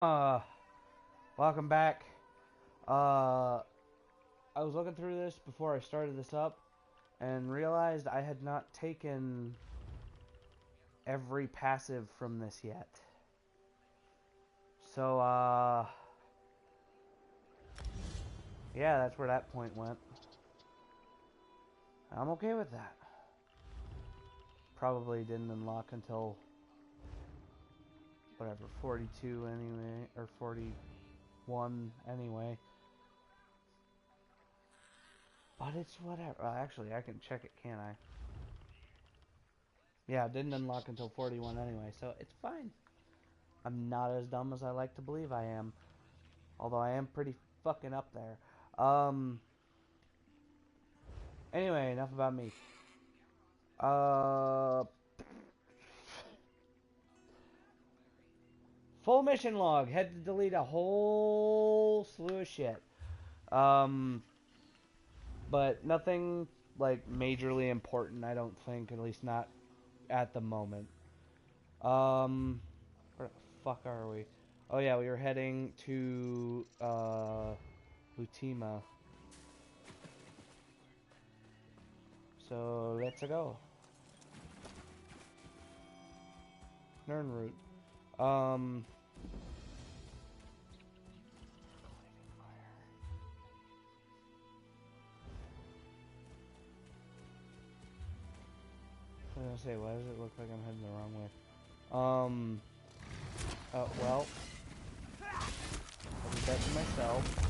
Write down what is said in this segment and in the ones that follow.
Uh, Welcome back. Uh, I was looking through this before I started this up and realized I had not taken every passive from this yet. So, yeah, that's where that point went. I'm okay with that. Probably didn't unlock until, whatever, 42 anyway, or 41 anyway. But it's whatever. Actually, I can check it, can't I? Yeah, it didn't unlock until 41 anyway, so it's fine. I'm not as dumb as I like to believe I am. Although I am pretty fucking up there. Anyway, enough about me. Uh, Full mission log. Had to delete a whole slew of shit. Um, but nothing like majorly important, I don't think. At least not at the moment. Where the fuck are we? Oh yeah, we were heading to Utima. So let's go. Nernroot. Um, I was gonna say, why does it look like I'm heading the wrong way? Well, I'll do that to myself.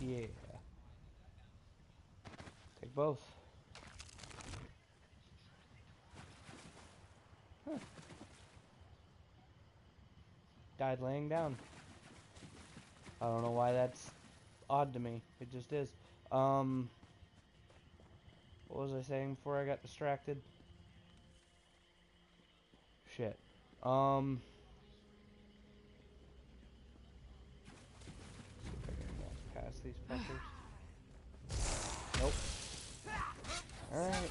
Yeah. Take both. Huh. Died laying down. I don't know why that's odd to me. It just is. Um, what was I saying before I got distracted? Shit. Um, see if I can walk past these fuckers. Nope. Alright.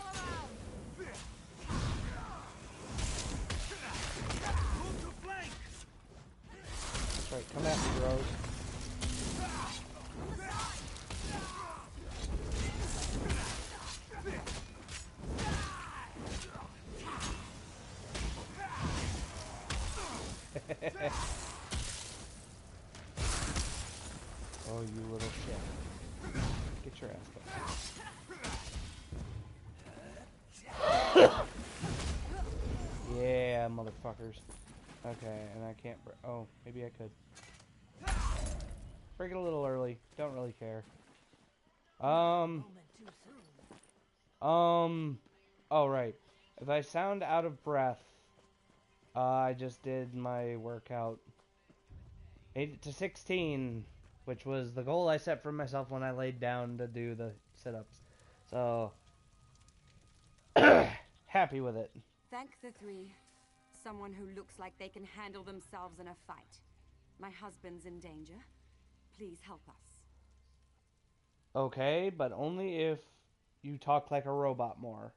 That's right, come at me, bros. Oh, you little shit. Get your ass back. Yeah, motherfuckers. Okay, and I can't oh, maybe I could. Break it a little early. Don't really care. Um, oh, right. If I sound out of breath, I just did my workout. 8 to 16, which was the goal I set for myself when I laid down to do the sit-ups. So, happy with it. Thank the three. Someone who looks like they can handle themselves in a fight. My husband's in danger. Please help us. Okay, but only if you talk like a robot more.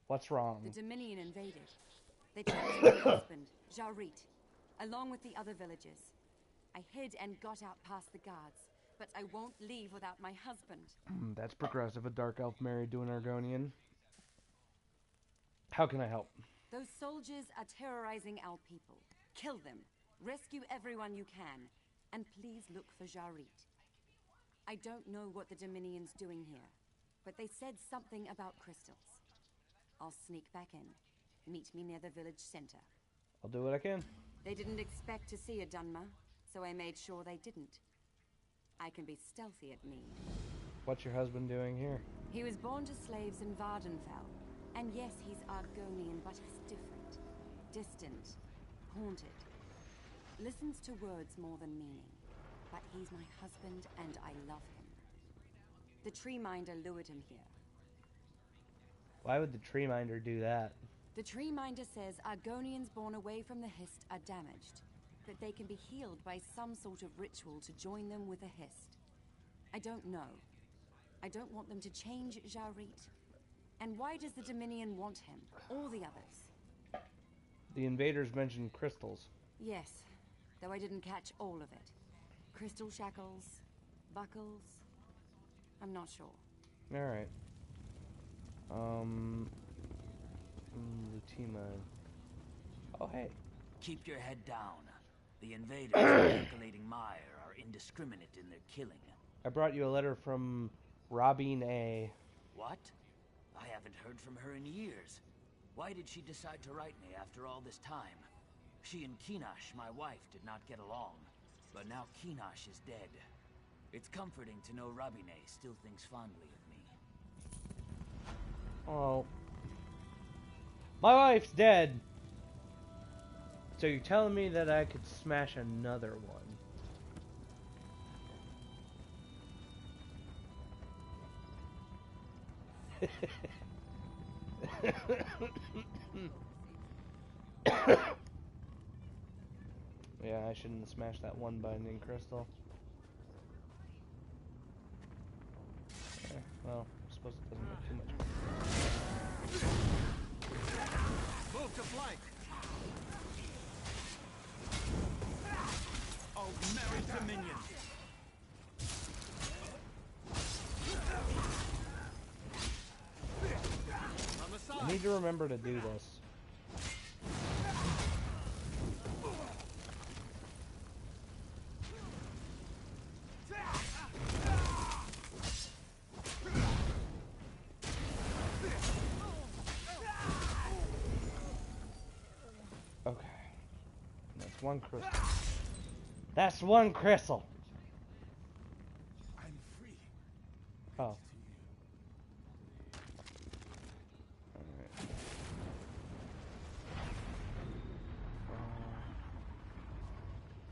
What's wrong? The Dominion invaded. They captured my husband, Jarit, along with the other villagers. I hid and got out past the guards, but I won't leave without my husband. That's progressive. A dark elf married to an Argonian. How can I help? Those soldiers are terrorizing our people. Kill them. Rescue everyone you can. And please look for Jarit. I don't know what the Dominion's doing here, but they said something about crystals. I'll sneak back in. Meet me near the village center. I'll do what I can. They didn't expect to see a Dunmer, so I made sure they didn't. I can be stealthy at need. What's your husband doing here? He was born to slaves in Vardenfell. And yes, he's Argonian, but he's different. Distant. Haunted. Listens to words more than meaning. But he's my husband, and I love him. The Treeminder lured him here. Why would the Treeminder do that? The Treeminder says Argonians born away from the Hist are damaged. that they can be healed by some sort of ritual to join them with a Hist. I don't know. I don't want them to change Jarit. And why does the Dominion want him? Or the others? The invaders mentioned crystals. Yes, though I didn't catch all of it. Crystal shackles, buckles. I'm not sure. Alright. Lutima. Oh, hey. Keep your head down. The invaders percolating mire are indiscriminate in their killing. I brought you a letter from Robin A. What? I haven't heard from her in years. Why did she decide to write me after all this time? She and Kinash, my wife, did not get along. But now Kinash is dead. It's comforting to know Rabine still thinks fondly of me. Oh. My wife's dead. So you're telling me that I could smash another one? Yeah, I shouldn't have smashed that one binding crystal. Okay, well, I suppose it doesn't make too much. Move to flank. Oh, merry Dominion. I need to remember to do this. Okay. That's one crystal. That's one crystal! I'm free. Oh.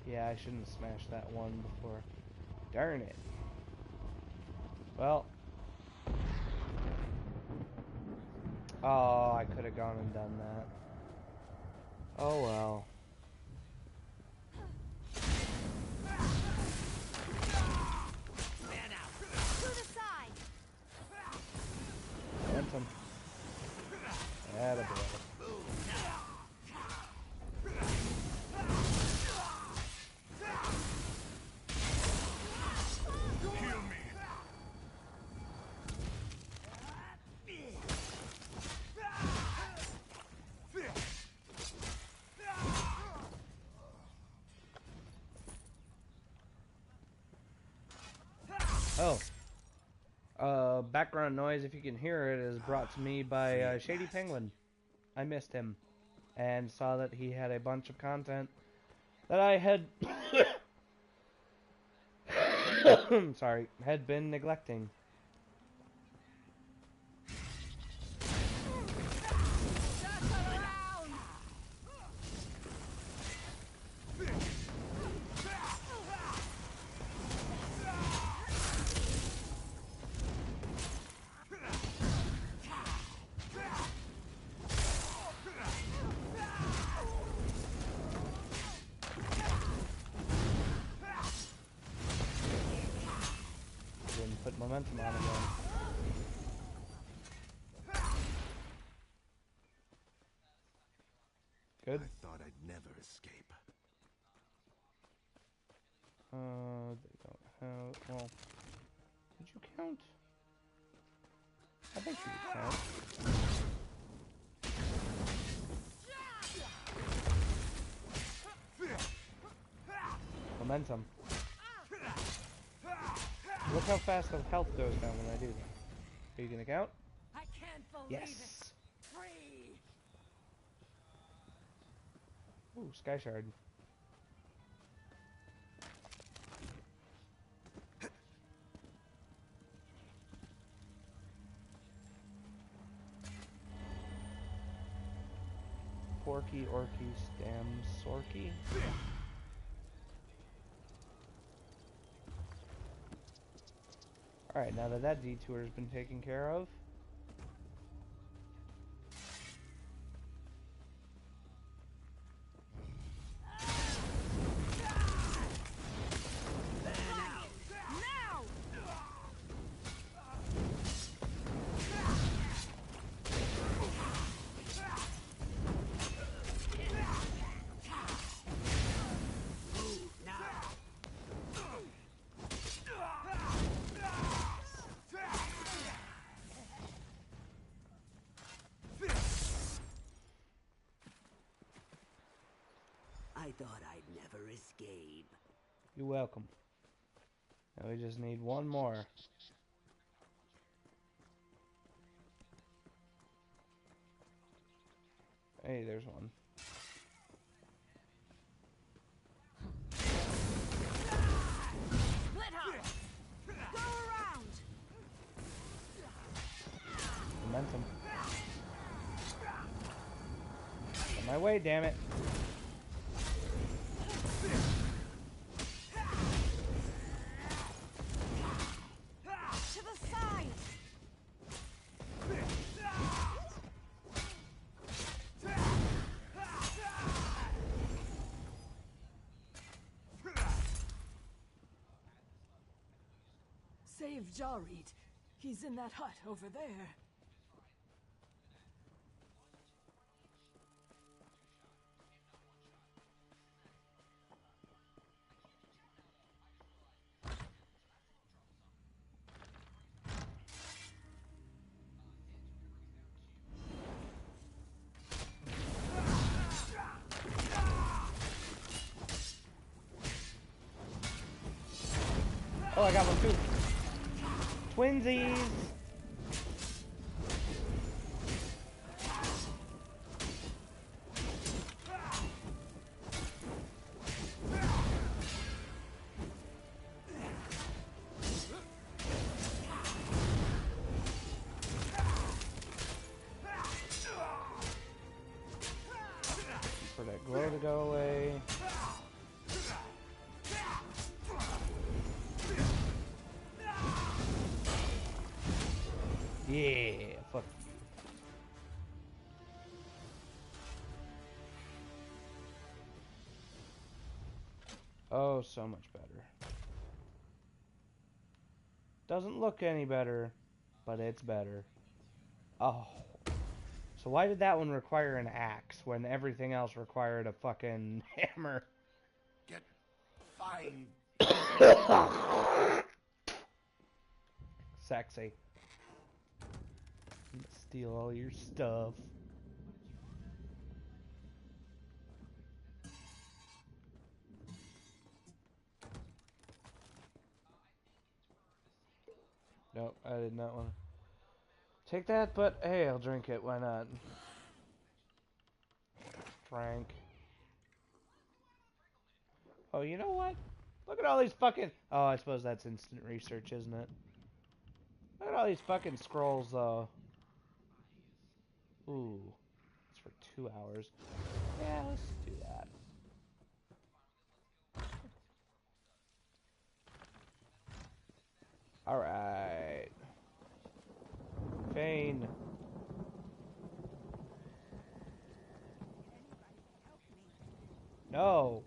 Yeah, I shouldn't have smashed that one before. Darn it. Well. Oh, I could have gone and done that. Oh well. Momentum. Attaboy. Oh. Background noise, if you can hear it, is brought to me by Shady Penguin. I missed him and saw that he had a bunch of content that I had sorry, had been neglecting. Put momentum on again. Good. I thought I'd never escape. They don't have. Well, did you count? I think you could count. Momentum. Look how fast the health goes down when I do that. Are you gonna count? I can't believe Yes. it. Free. Ooh, Sky Shard. Porky, Orky, Stam, Sorky. Alright, now that that detour has been taken care of. thought I'd never escape. You're welcome. Now we just need one more. Hey, there's one. Split up! Go around! Momentum. On my way, damn it. To the side! Save Jarit. He's in that hut over there. Oh, I got one too. Twinsies! For that glow to go away. Yeah, fuck you. Oh, so much better. Doesn't look any better, but it's better. Oh. So why did that one require an axe when everything else required a fucking hammer? Get fine. Sexy. I'm gonna steal all your stuff. Nope, I did not want to take that, but hey, I'll drink it. Why not? Frank. Oh, you know what? Look at all these fucking... Oh, I suppose that's instant research, isn't it? Look at all these fucking scrolls, though. Ooh. It's for 2 hours. Yeah, let's do that. Alright. Fane. No.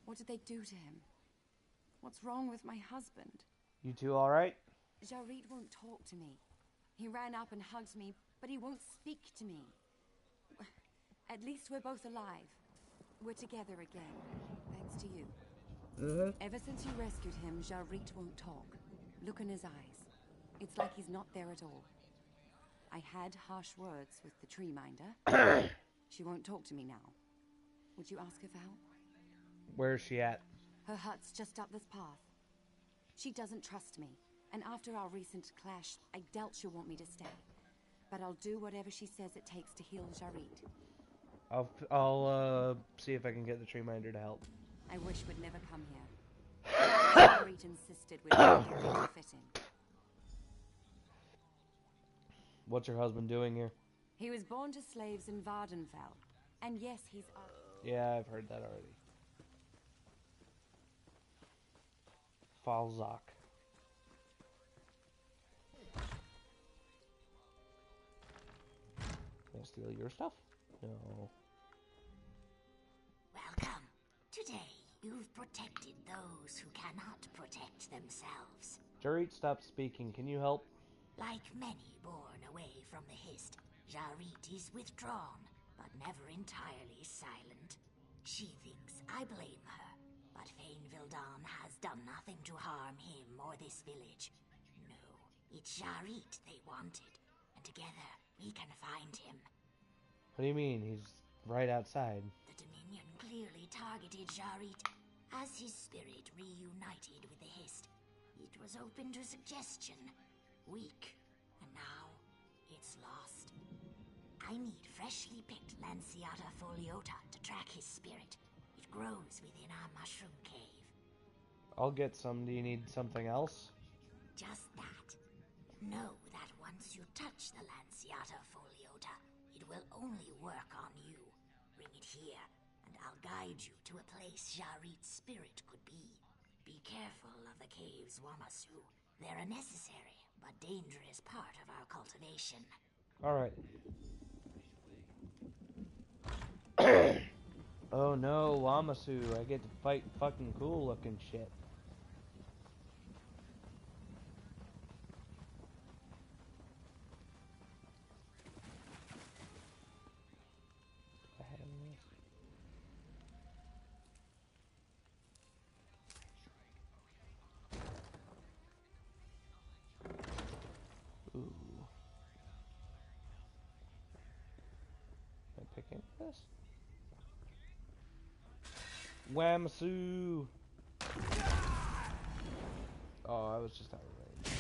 What did they do to him? What's wrong with my husband? You two alright? Jarit won't talk to me. He ran up and hugged me, but he won't speak to me. At least we're both alive. We're together again, thanks to you. Ever since you rescued him, Jarit won't talk. Look in his eyes. It's like he's not there at all. I had harsh words with the tree minder. She won't talk to me now. Would you ask her for help? Where's she at? Her hut's just up this path. She doesn't trust me, and after our recent clash, I doubt she'll want me to stay. But I'll do whatever she says it takes to heal Jarit. I'll see if I can get the tree minder to help. I wish we'd never come here. Jarit insisted we'd get to fit in. What's your husband doing here? He was born to slaves in Vardenfell. And yes, he's... Yeah, I've heard that already. Falzak. Can I steal your stuff? No. Welcome. Today, you've protected those who cannot protect themselves. Jarit, stop speaking. Can you help? Like many born away from the Hist, Jarit is withdrawn, but never entirely silent. She thinks I blame her, but Fane Vildan has done nothing to harm him or this village. No, it's Jarit they wanted, and together we can find him. What do you mean? He's right outside. The Dominion clearly targeted Jarit. As his spirit reunited with the Hist, it was open to suggestion. Weak. And now, it's lost. I need freshly picked Lanciata foliota to track his spirit. It grows within our mushroom cave. I'll get some. Do you need something else? Just that. Know that once you touch the Lanciata foliota, it will only work on you. Bring it here, and I'll guide you to a place Jarit's spirit could be. Be careful of the cave's Wamasu. They're a necessary but dangerous part of our cultivation. Alright. Oh no, Wamasu. I get to fight fucking cool looking shit. Ooh. Am I picking this? Wamasu! Oh, I was just out of range.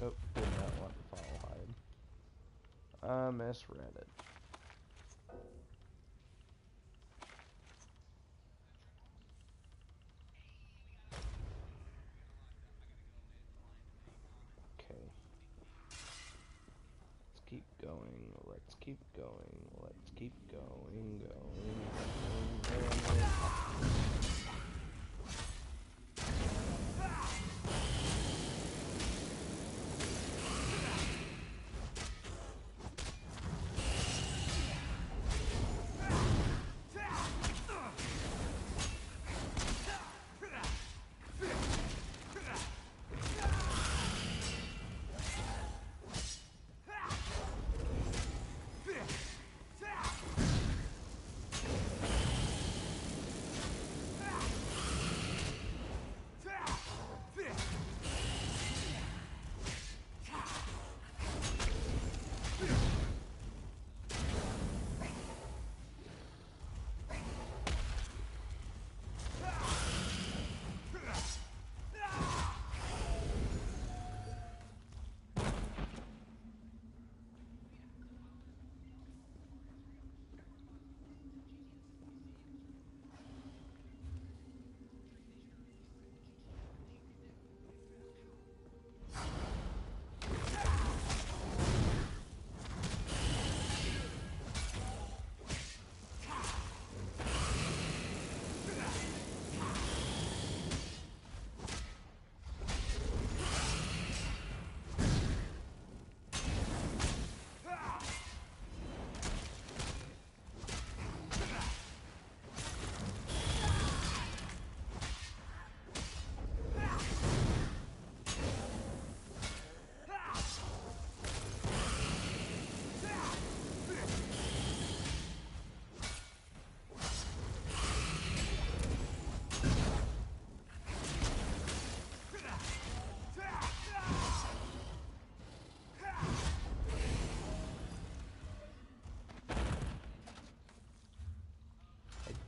Oh, did not want to follow hide. I misread it. Okay. Let's keep going. Let's keep going. Let's keep going. Going.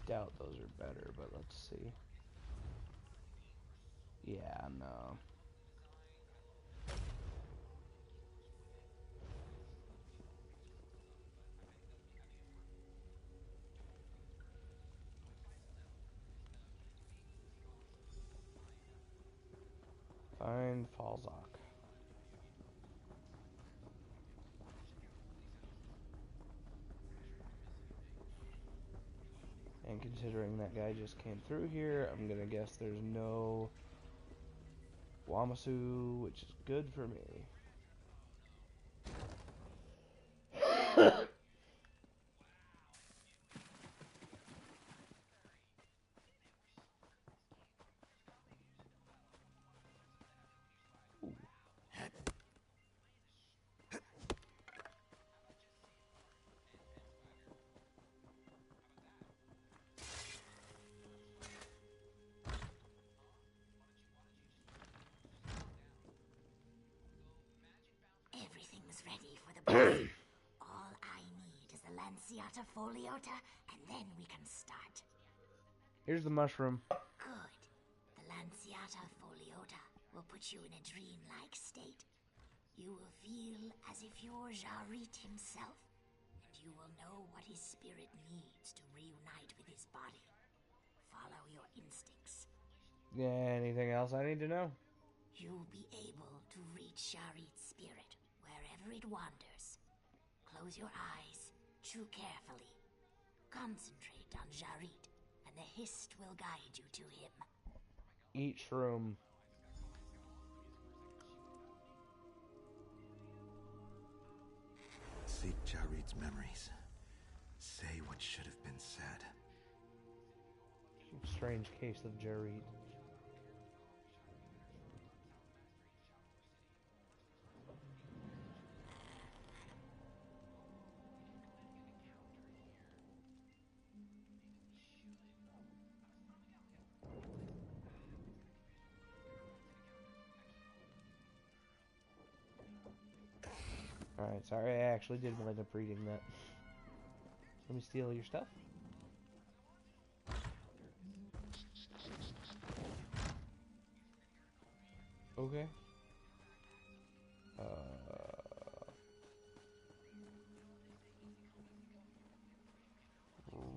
Doubt those are better, but let's see. Yeah, no. find Falzok. And considering that guy just came through here, I'm gonna guess there's no Wamasu, which is good for me. Everything's ready for the boss. All I need is the Lanciata Foliota, and then we can start. Here's the mushroom. Good. The Lanciata Foliota will put you in a dreamlike state. You will feel as if you're Jarit himself, and you will know what his spirit needs to reunite with his body. Follow your instincts. Yeah, anything else I need to know? You'll be able to reach Jarit's spirit wherever it wanders. Close your eyes, chew carefully. Concentrate on Jarit, and the Hist will guide you to him. Eat shroom. Seek Jarit's memories. Say what should have been said. Strange case of Jarit. Alright, sorry, I actually did wind up reading that. Let me steal your stuff. Okay.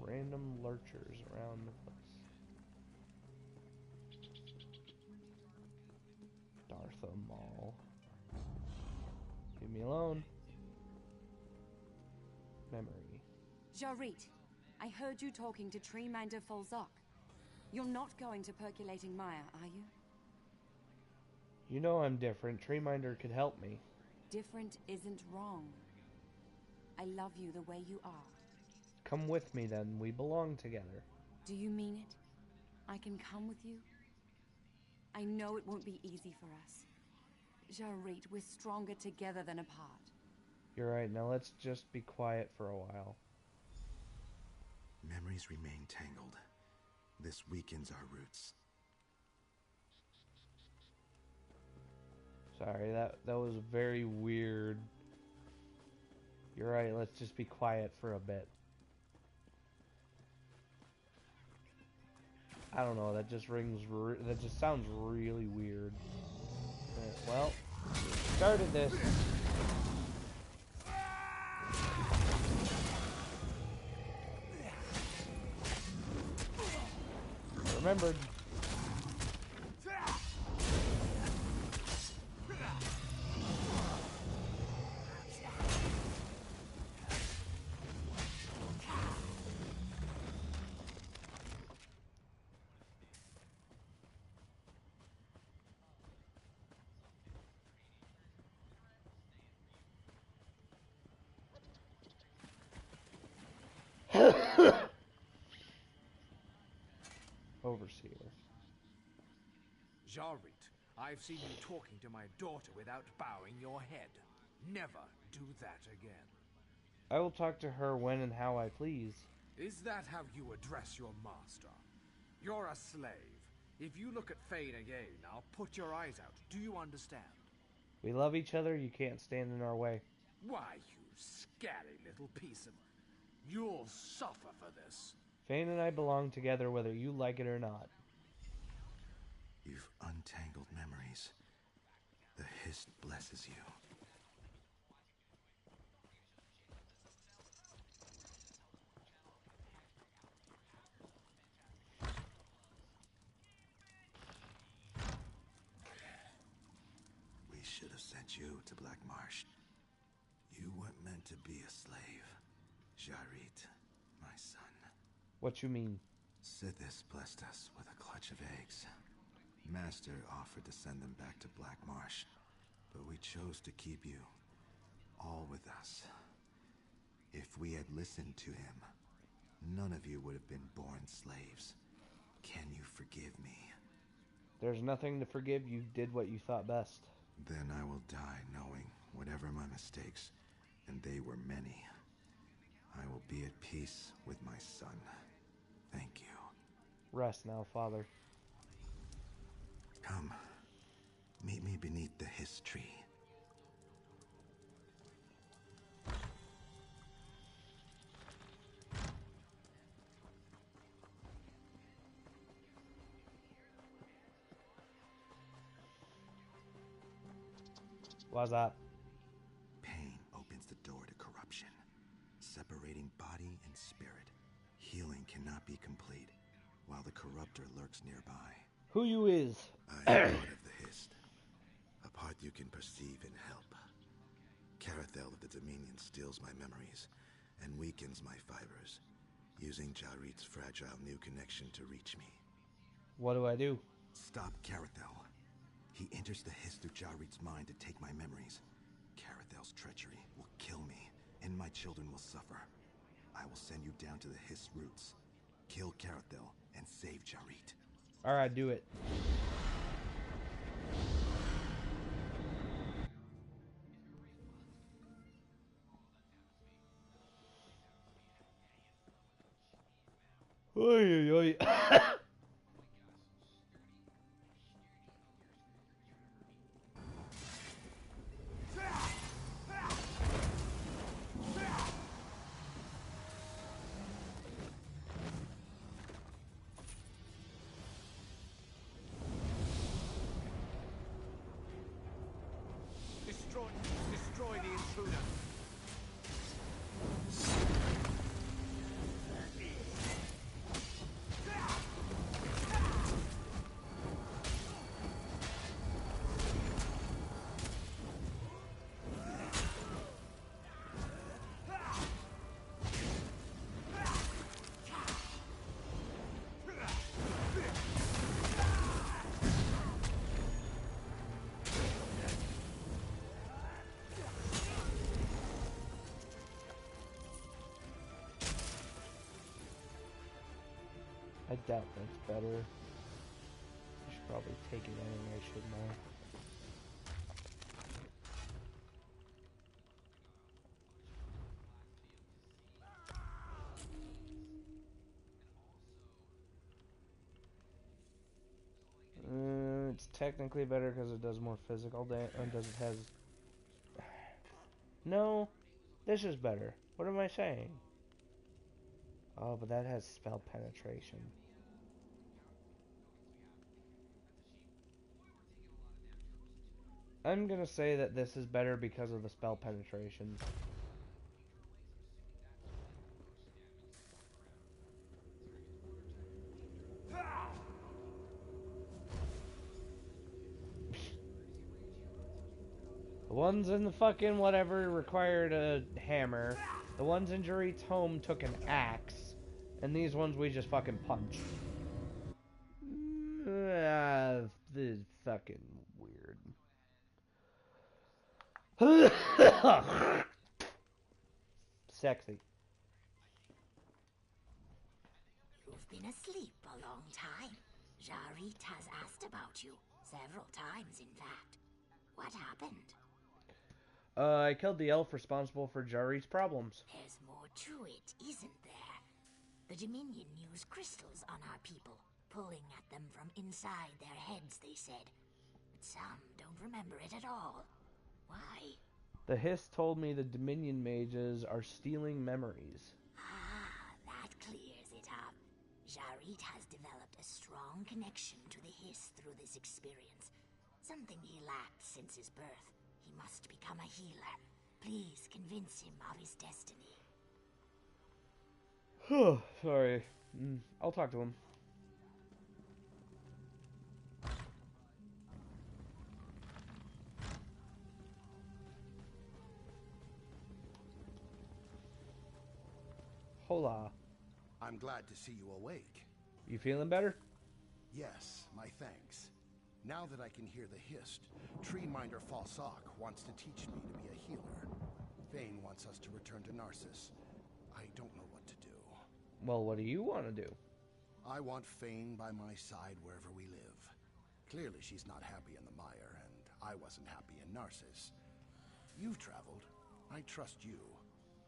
Random lurchers around the place. Dartha Mall. Leave me alone. Memory. Jarit, I heard you talking to Treeminder Falzok. You're not going to Percolating Mire, are you? You know I'm different. Treeminder could help me. Different isn't wrong. I love you the way you are. Come with me then. We belong together. Do you mean it? I can come with you? I know it won't be easy for us. Jarit, we're stronger together than apart. You're right. Now let's just be quiet for a while. Memories remain tangled. This weakens our roots. Sorry, that was very weird. You're right. Let's just be quiet for a bit. I don't know. That just that just sounds really weird. Well, started this. Remembered. Overseer. Jarit, I've seen you talking to my daughter without bowing your head. Never do that again. I will talk to her when and how I please. Is that how you address your master? You're a slave. If you look at Fane again, I'll put your eyes out. Do you understand? We love each other. You can't stand in our way. Why, you scary little piece of... You'll suffer for this. Fane and I belong together whether you like it or not. You've untangled memories. The Hist blesses you. sent you to Black Marsh. You weren't meant to be a slave, Jarit, my son. What you mean? Sithis blessed us with a clutch of eggs. Master offered to send them back to Black Marsh, but we chose to keep you, all with us. If we had listened to him, none of you would have been born slaves. Can you forgive me? There's nothing to forgive. You did what you thought best. Then I will die knowing whatever my mistakes, and they were many, I will be at peace with my son. Thank you. Rest now, Father. Come, meet me beneath the Hiss tree. Why's that? Pain opens the door to corruption, separating body and spirit. Healing cannot be complete while the corruptor lurks nearby. Who you is? I am part of the Hist, a part you can perceive and help. Carathel of the Dominion steals my memories and weakens my fibers, using Jarit's fragile new connection to reach me. What do I do? Stop Carathel. He enters the Hist through Jarit's mind to take my memories. Carathel's treachery will kill me, and my children will suffer. I will send you down to the Hist roots. Kill Carathel and save Jarit. Alright, do it. Oy, oy, oy. Destroy the intruder. I doubt that's better. I should probably take it anyway, shouldn't I? It's technically better because it does more physical damage. Does it has? No, this is better. What am I saying? Oh, but that has spell penetration. I'm gonna say that this is better because of the spell penetration. The ones in the fucking whatever required a hammer. The ones in Jarit's home took an axe. And these ones we just fucking punch. This is fucking weird. Sexy. You've been asleep a long time. Jarit has asked about you. Several times, in fact. What happened? I killed the elf responsible for Jarit's problems. There's more to it, isn't there? The Dominion use crystals on our people, pulling at them from inside their heads, they said. But some don't remember it at all. Why? The Hiss told me the Dominion mages are stealing memories. Ah, that clears it up. Jarit has developed a strong connection to the Hiss through this experience. Something he lacked since his birth. He must become a healer. Please convince him of his destiny. Sorry. I'll talk to him. Hola. I'm glad to see you awake. You feeling better? Yes, my thanks. Now that I can hear the hist, Tree Minder Falsock wants to teach me to be a healer. Fane wants us to return to Narcissus. I don't know what to do. Well, what do you want to do? I want Fane by my side wherever we live. Clearly she's not happy in the mire, and I wasn't happy in Narcissus. You've traveled. I trust you.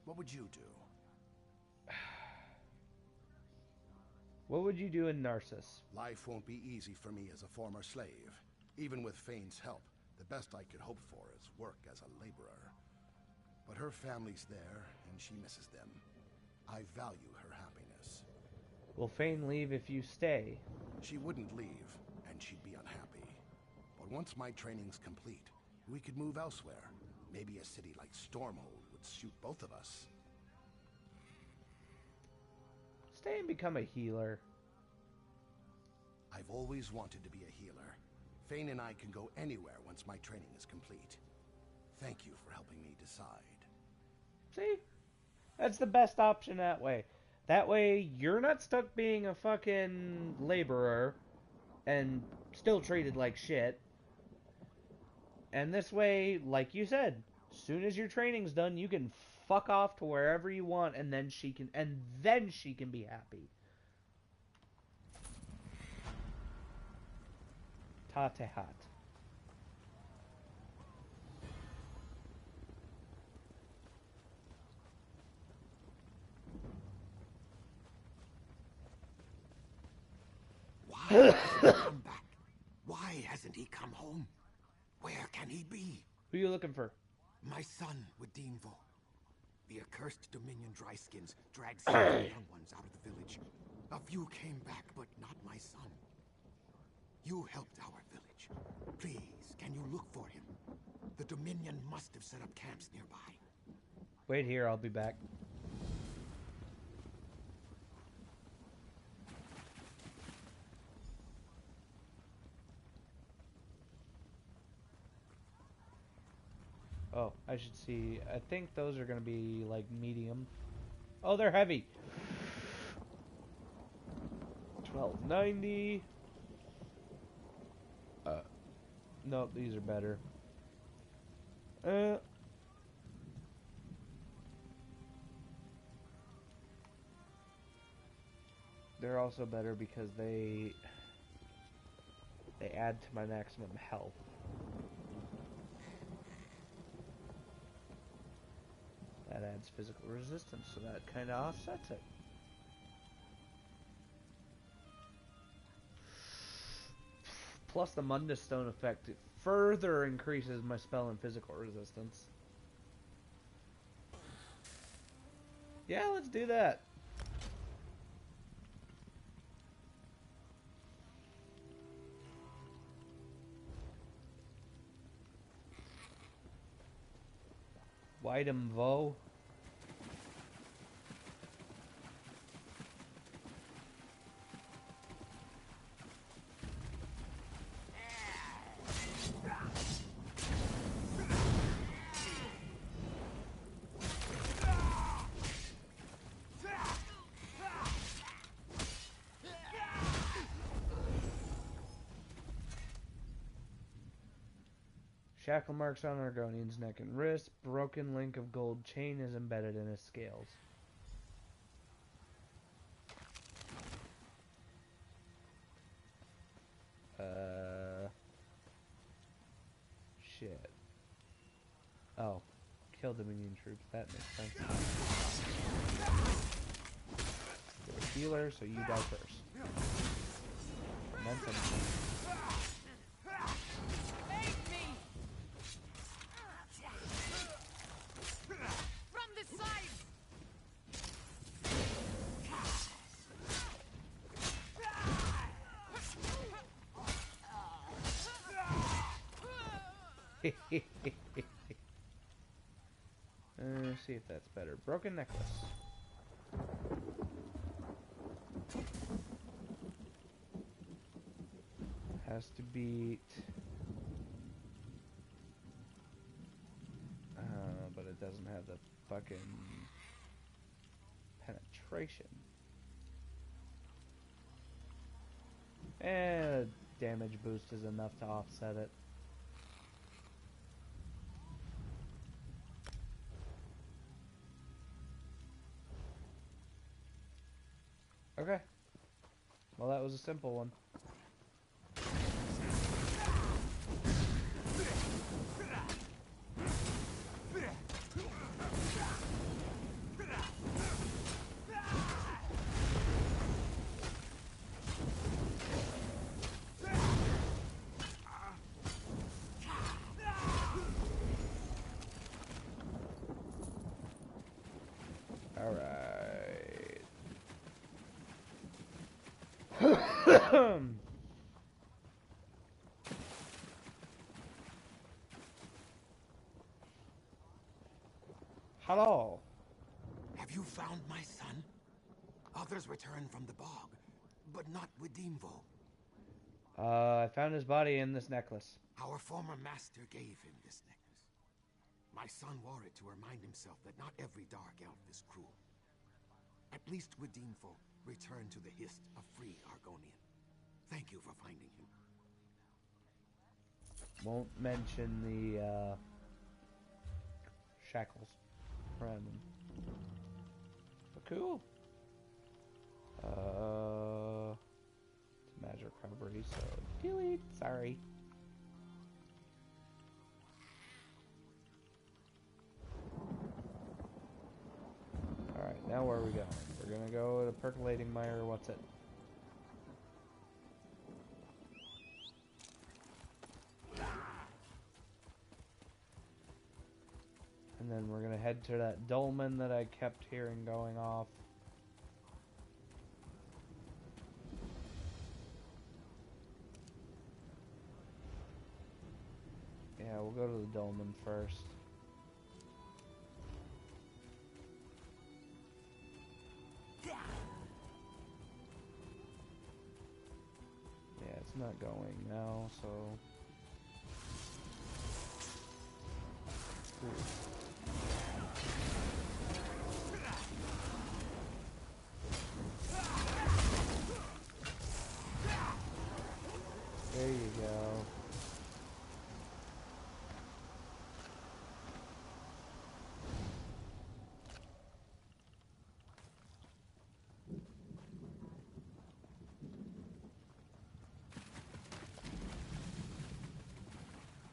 What would you do? What would you do in Narcissus? Life won't be easy for me as a former slave. Even with Fane's help, the best I could hope for is work as a laborer. But her family's there, and she misses them. I value her happiness. Will Fane leave if you stay? She wouldn't leave, and she'd be unhappy. But once my training's complete, we could move elsewhere. Maybe a city like Stormhold would suit both of us. Stay and become a healer. I've always wanted to be a healer. Fane and I can go anywhere once my training is complete. Thank you for helping me decide. See? That's the best option that way. That way, you're not stuck being a fucking laborer and still treated like shit. And this way, like you said, as soon as your training's done, you can fuck off to wherever you want, and then she can be happy. Tatehat. Why hasn't he come back? Why hasn't he come home? Where can he be? Who are you looking for? My son with Deanville. The accursed Dominion Dryskins dragged some of the young ones out of the village. A few came back, but not my son. You helped our village. Please, can you look for him? The Dominion must have set up camps nearby. Wait here, I'll be back. Oh, I should see. I think those are going to be, like, medium. Oh, they're heavy. 1290. Nope, these are better. They're also better because they add to my maximum health. That adds physical resistance, so that kind of offsets it. Plus the Mundus Stone effect, it further increases my spell and physical resistance. Yeah, let's do that. Whitem Vo. Shackle marks on Argonian's neck and wrist. Broken link of gold chain is embedded in his scales. Shit. Oh. Kill Dominion troops. That makes sense. You're a healer, so you die first. And then some. See if that's better. Broken necklace. Has to beat. But it doesn't have the fucking penetration. concentration. And damage boost is enough to offset it. Okay. Well, that was a simple one. Hello. Have you found my son? Others returned from the bog, but not with Dimvo. I found his body in this necklace. Our former master gave him this necklace. My son wore it to remind himself that not every dark elf is cruel. At least with Dimvo, return to the Hist, a free Argonian. Thank you for finding him. Won't mention the shackles around him. But cool. It's magic recovery, so delete. Sorry. Alright, now where are we going? We're gonna go to Percolating Mire. What's it? And then we're gonna head to that dolmen that I kept hearing going off. Yeah, we'll go to the dolmen first. Yeah, it's not going now, so... Ooh. There you go.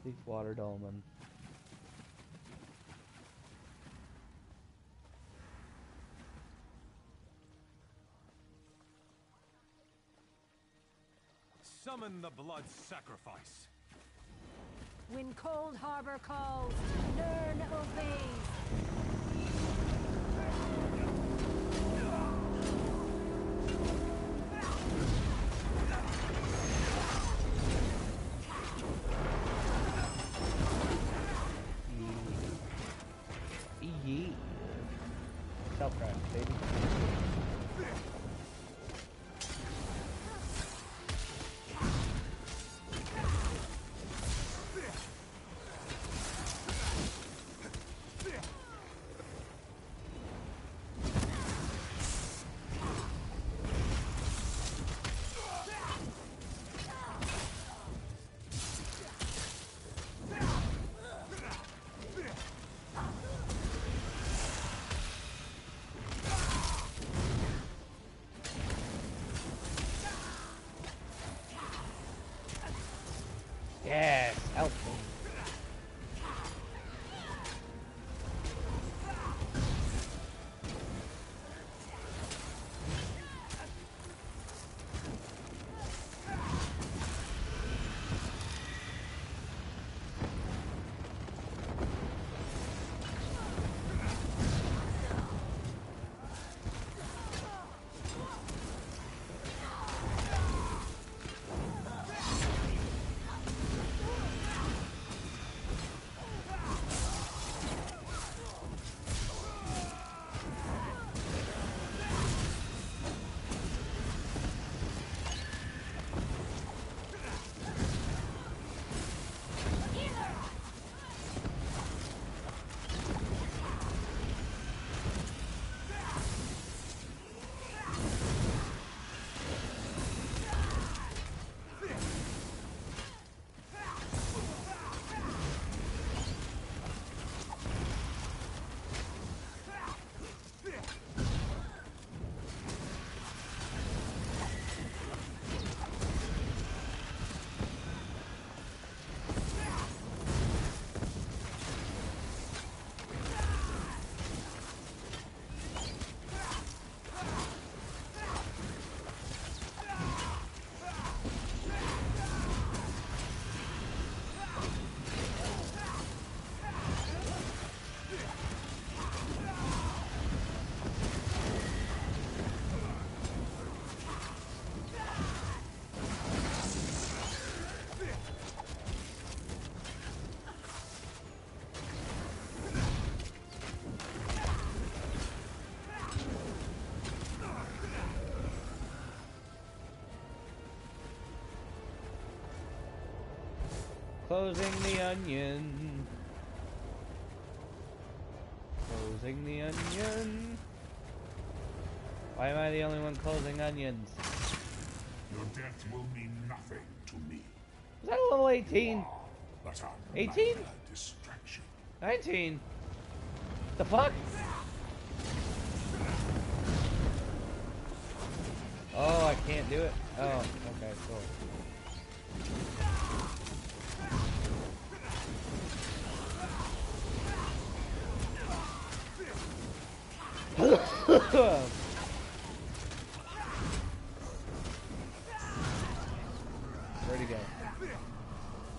Leafwater Dolmen. Summon the blood sacrifice. When Cold Harbor calls, Nern obeys. Yee. Self-craft, baby. Closing the onion. Closing the onion. Why am I the only one closing onions? Your death will mean nothing to me. Was that a level 18? But a 18? minor distraction. 19. The fuck? Oh, I can't do it. Oh, okay, cool. Where'd he go?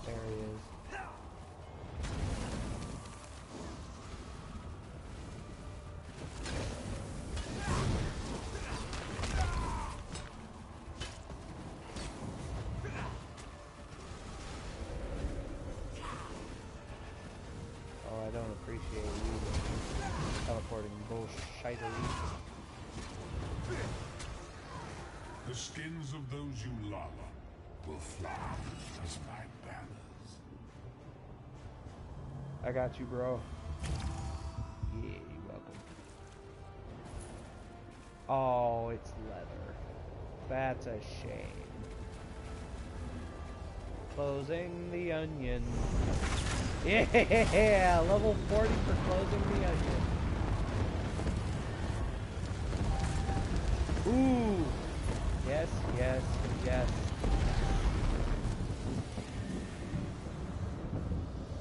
There he is. Oh, I don't appreciate you teleporting bullshitery. The skins of those you love will fly as my banners. I got you, bro. Yeah, you're welcome. Oh, it's leather. That's a shame. Closing the onion. Yeah, level 40 for closing the onion. Ooh. Yes, yes, yes.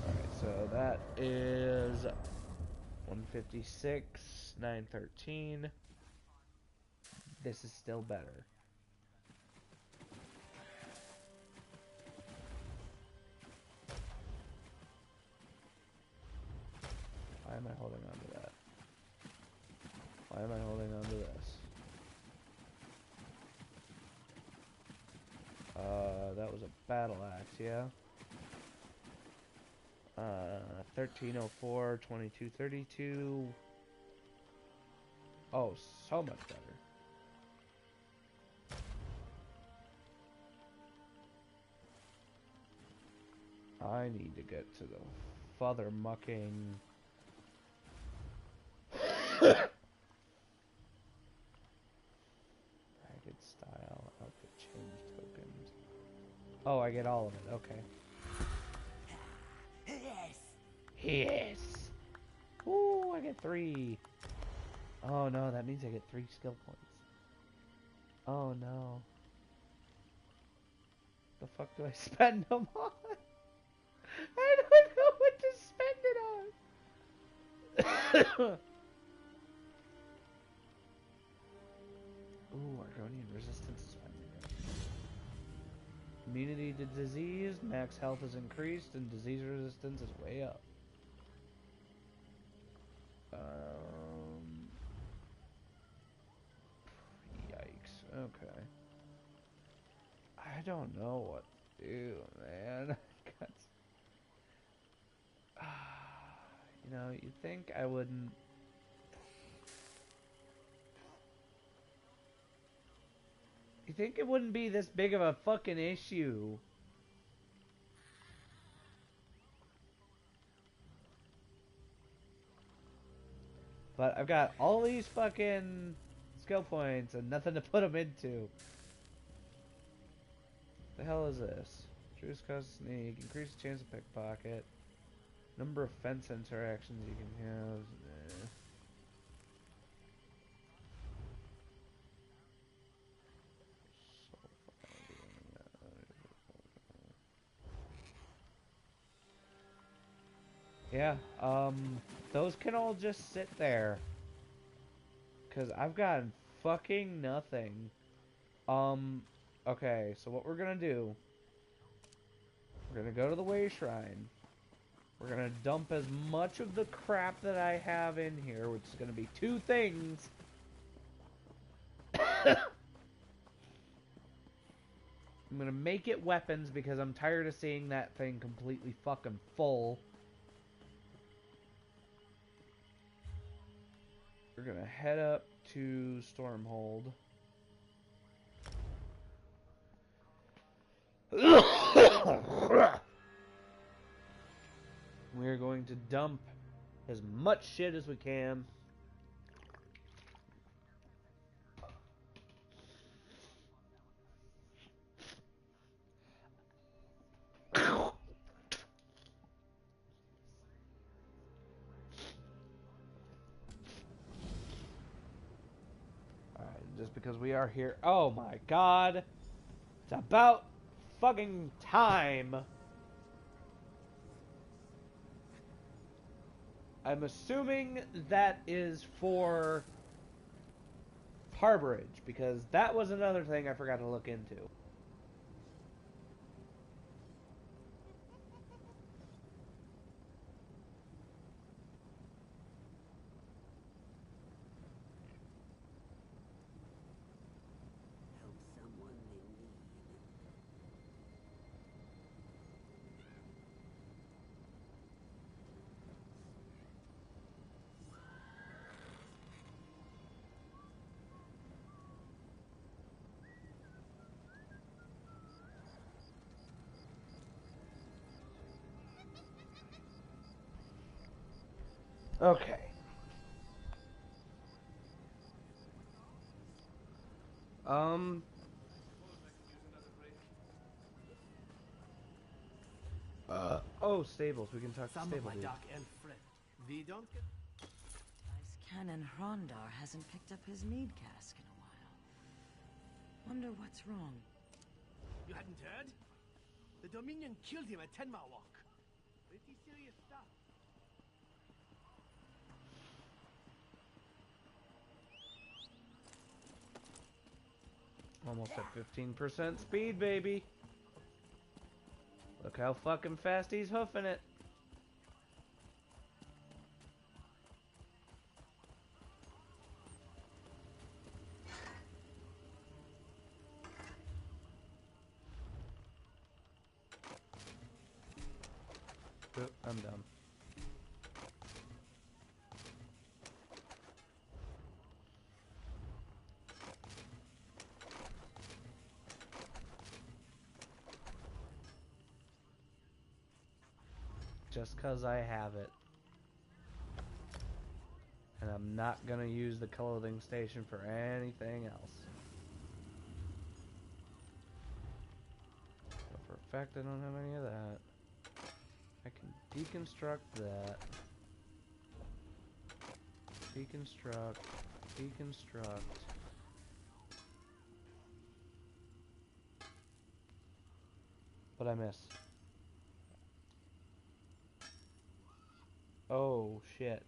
Alright, so that is 156, 913. This is still better. Why am I holding on to that? Why am I holding on to this? That was a battle axe, yeah? 1304, 2232. Oh, so much better. I need to get to the father mucking. Ragged style, outfit change tokens. Oh, I get all of it, okay. Yes. Yes! Ooh, I get 3. Oh no, that means I get 3 skill points. Oh no. The fuck do I spend them on? I don't know what to spend it on! Ooh, Argonian resistance is finally good. Immunity to disease, max health is increased, and disease resistance is way up. Yikes. Okay. I don't know what to do, man. You know, you'd think I wouldn't. You think it wouldn't be this big of a fucking issue? But I've got all these fucking skill points and nothing to put them into. The hell is this? Reduce cost sneak, increase the chance of pickpocket, number of fence interactions you can have. Yeah, those can all just sit there. Cause I've got fucking nothing. Okay, so what we're gonna do, we're gonna go to the Way Shrine. We're gonna dump as much of the crap that I have in here, which is gonna be 2 things. I'm gonna make it weapons because I'm tired of seeing that thing completely fucking full. We're gonna head up to Stormhold. to dump as much shit as we can. Just because we are here. Oh my god. It's about fucking time. I'm assuming that is for harborage, because that was another thing I forgot to look into. Okay. Oh, stables. We can talk to stable dude. Vice Cannon Hrondar hasn't picked up his mead cask in a while. Wonder what's wrong. You hadn't heard? The Dominion killed him at Tenmarwalk. Pretty serious stuff. Almost at 15% speed, baby. Look how fucking fast he's hoofing it. I'm done. Just 'cause I have it. And I'm not gonna use the clothing station for anything else. But for a fact I don't have any of that. I can deconstruct that. Deconstruct. Deconstruct. What I miss? Oh shit.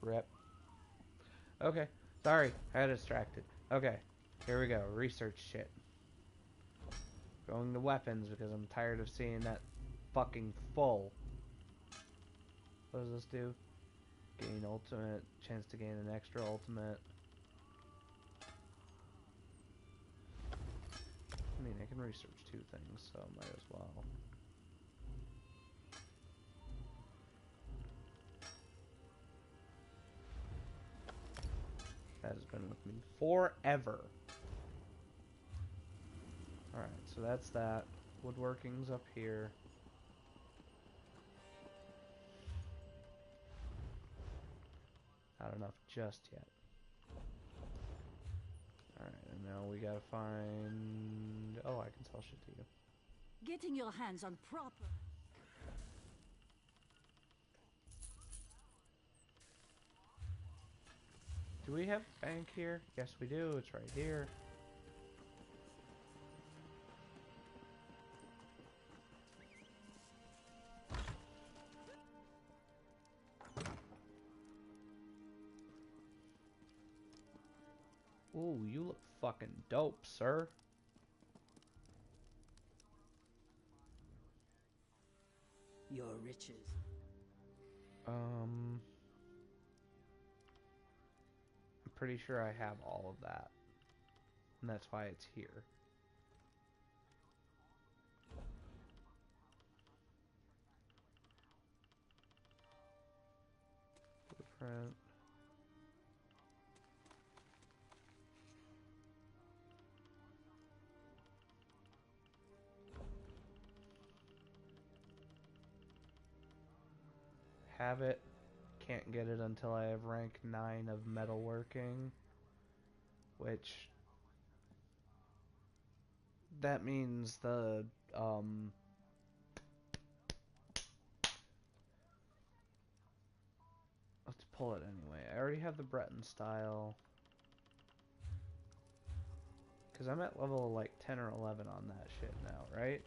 Rep. Okay. Sorry, I got distracted. Okay. Here we go. Research shit. Going to weapons because I'm tired of seeing that fucking full. What does this do? Gain ultimate. Chance to gain an extra ultimate. I mean, I can research two things, so might as well. That has been with me forever. Alright, so that's that. Woodworking's up here. Not enough just yet. Alright, and now we gotta find... Oh, I can sell shit to you. Getting your hands on proper... Do we have bank here? Yes, we do. It's right here. Ooh, you look fucking dope, sir. Your riches. I'm pretty sure I have all of that. And that's why it's here. Blueprint. have it. Can't get it until I have rank 9 of metalworking, which that means the let's pull it anyway. I already have the Breton style because I'm at level like 10 or 11 on that shit now, right?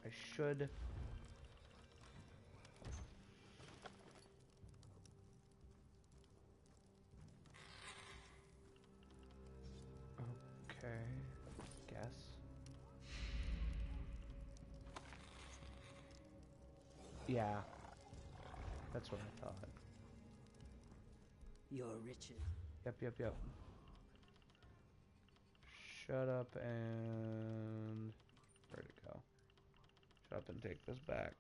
I should. Okay, guess. Yeah, that's what I thought. Your riches. Yep. Shut up and... Where'd it go? Shut up and take this back.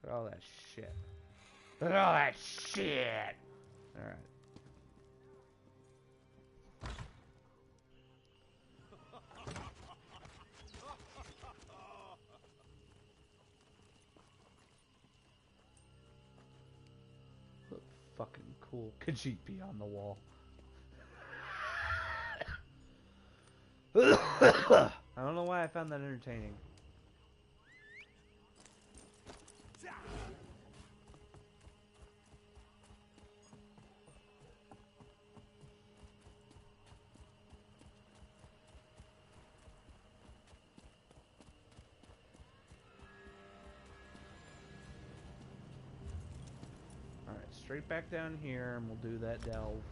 Look at all that shit. Look at all that shit! Alright. Look fucking cool Khajiit be on the wall. I don't know why I found that entertaining. Alright, straight back down here and we'll do that delve.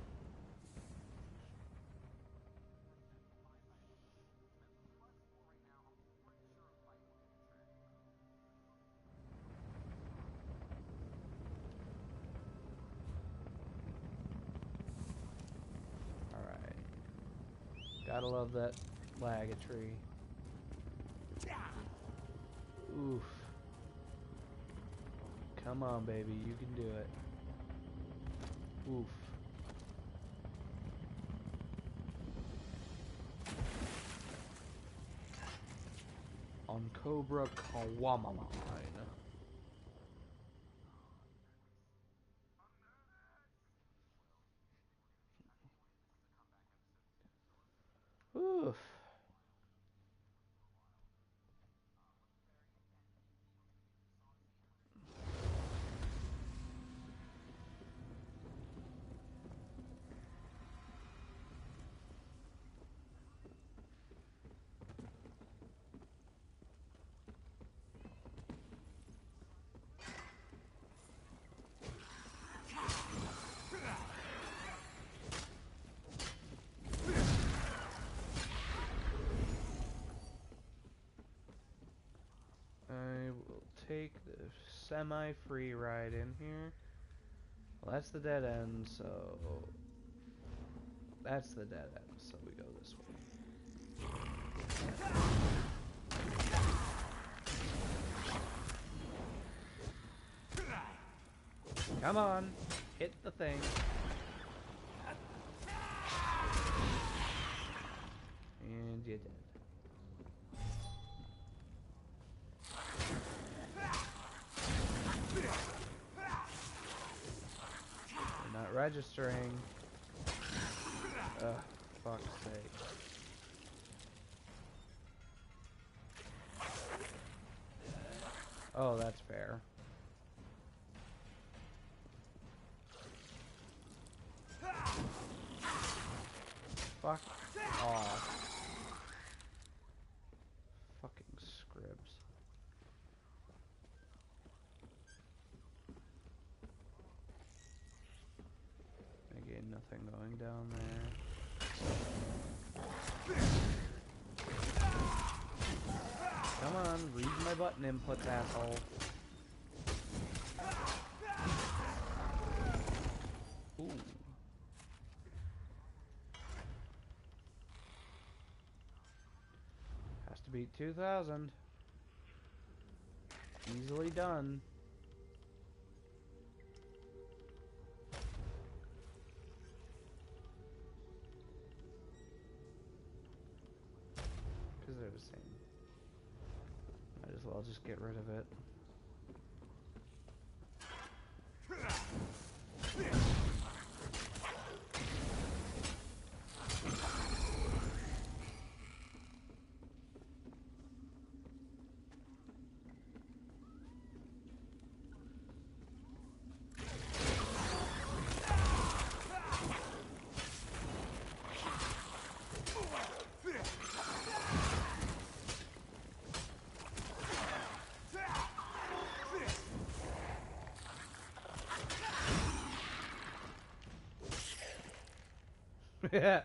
Gotta love that lagatry. Oof. Come on, baby, you can do it. Oof. On Cobra Kawaman. Oof. I will take the semi-free ride in here. Well, that's the dead end, so... That's the dead end, so we go this way. Come on! Hit the thing. And you're dead. We're not registering. Ugh, fuck's sake. Oh, that's fair. Fuck off. Fucking scribs. Again, nothing going down there. Come on, read my button inputs, asshole. Ooh. Has to beat 2,000. Easily done. Because they're the same. well just get rid of it. Yeah.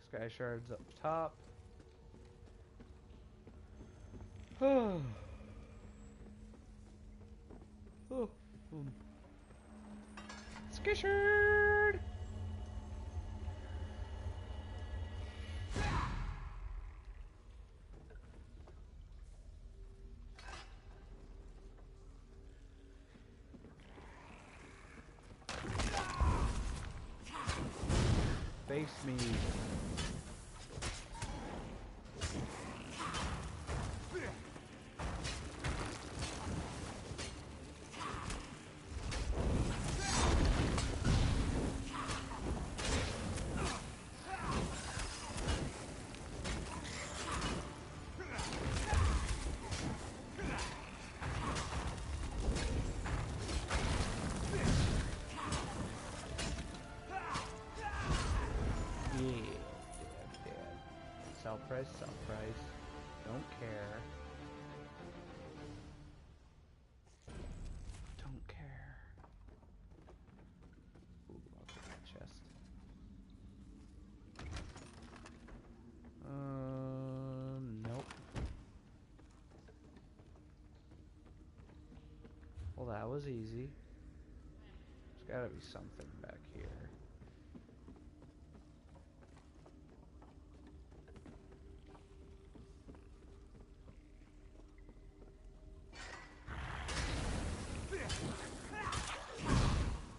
Sky shards up top. Oh. Oh. Sky shard. Face me. Sell price. Don't care. Don't care. Ooh, I'll take that chest. Nope. Well, that was easy. There's gotta be something back here.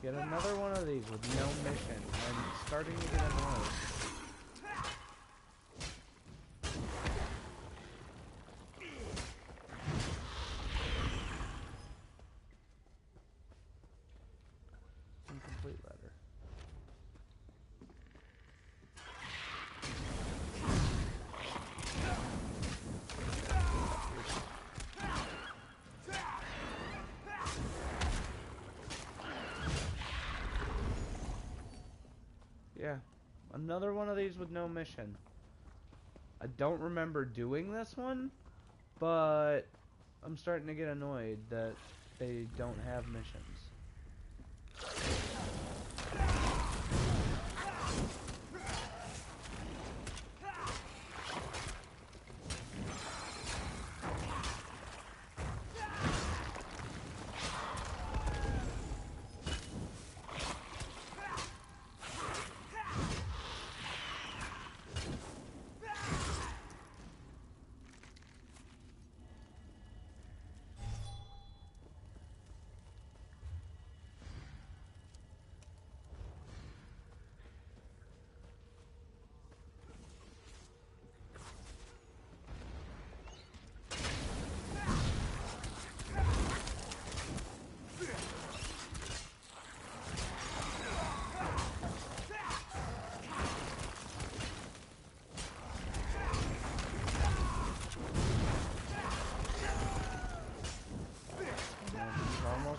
Get another one of these with no mission. I'm starting to get annoyed. Incomplete letter. Yeah, another one of these with no mission. I don't remember doing this one, but I'm starting to get annoyed that they don't have missions.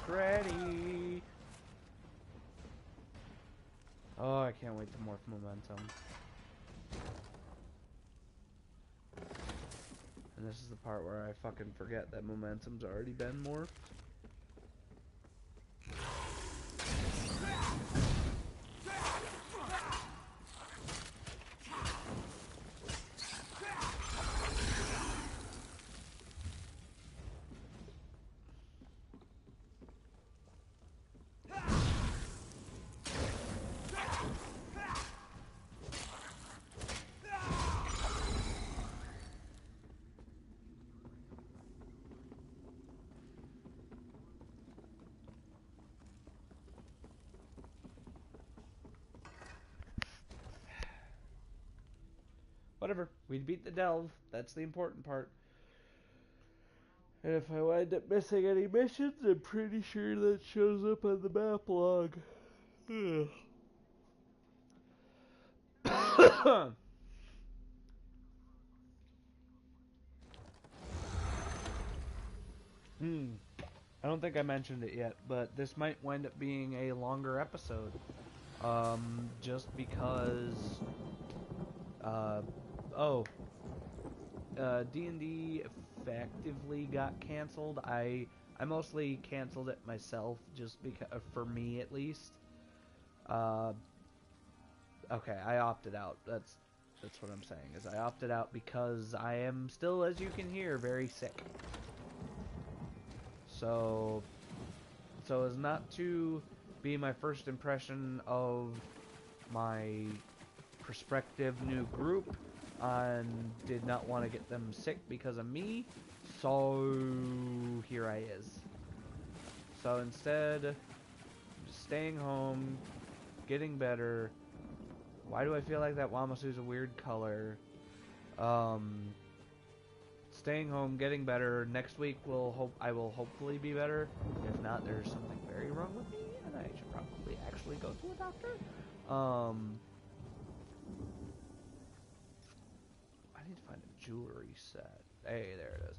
Ready. Oh, I can't wait to morph momentum. And this is the part where I fucking forget that momentum's already been morphed. whatever. We beat the delve. That's the important part. And if I wind up missing any missions, I'm pretty sure that shows up on the map log. I don't think I mentioned it yet, but this might wind up being a longer episode. Just because... D&D effectively got canceled. I mostly canceled it myself, just because, for me at least. Okay, I opted out. That's what I'm saying, is I opted out because I am still, as you can hear, very sick. So as not to be my first impression of my prospective new group, and did not want to get them sick because of me, so here I is. So instead, I'm just staying home, getting better. Why do I feel like that Wamasu's a weird color? Staying home, getting better. Next week I will hopefully be better. If not, there's something very wrong with me, and I should probably actually go to a doctor. I need to find a jewelry set. Hey, there it is.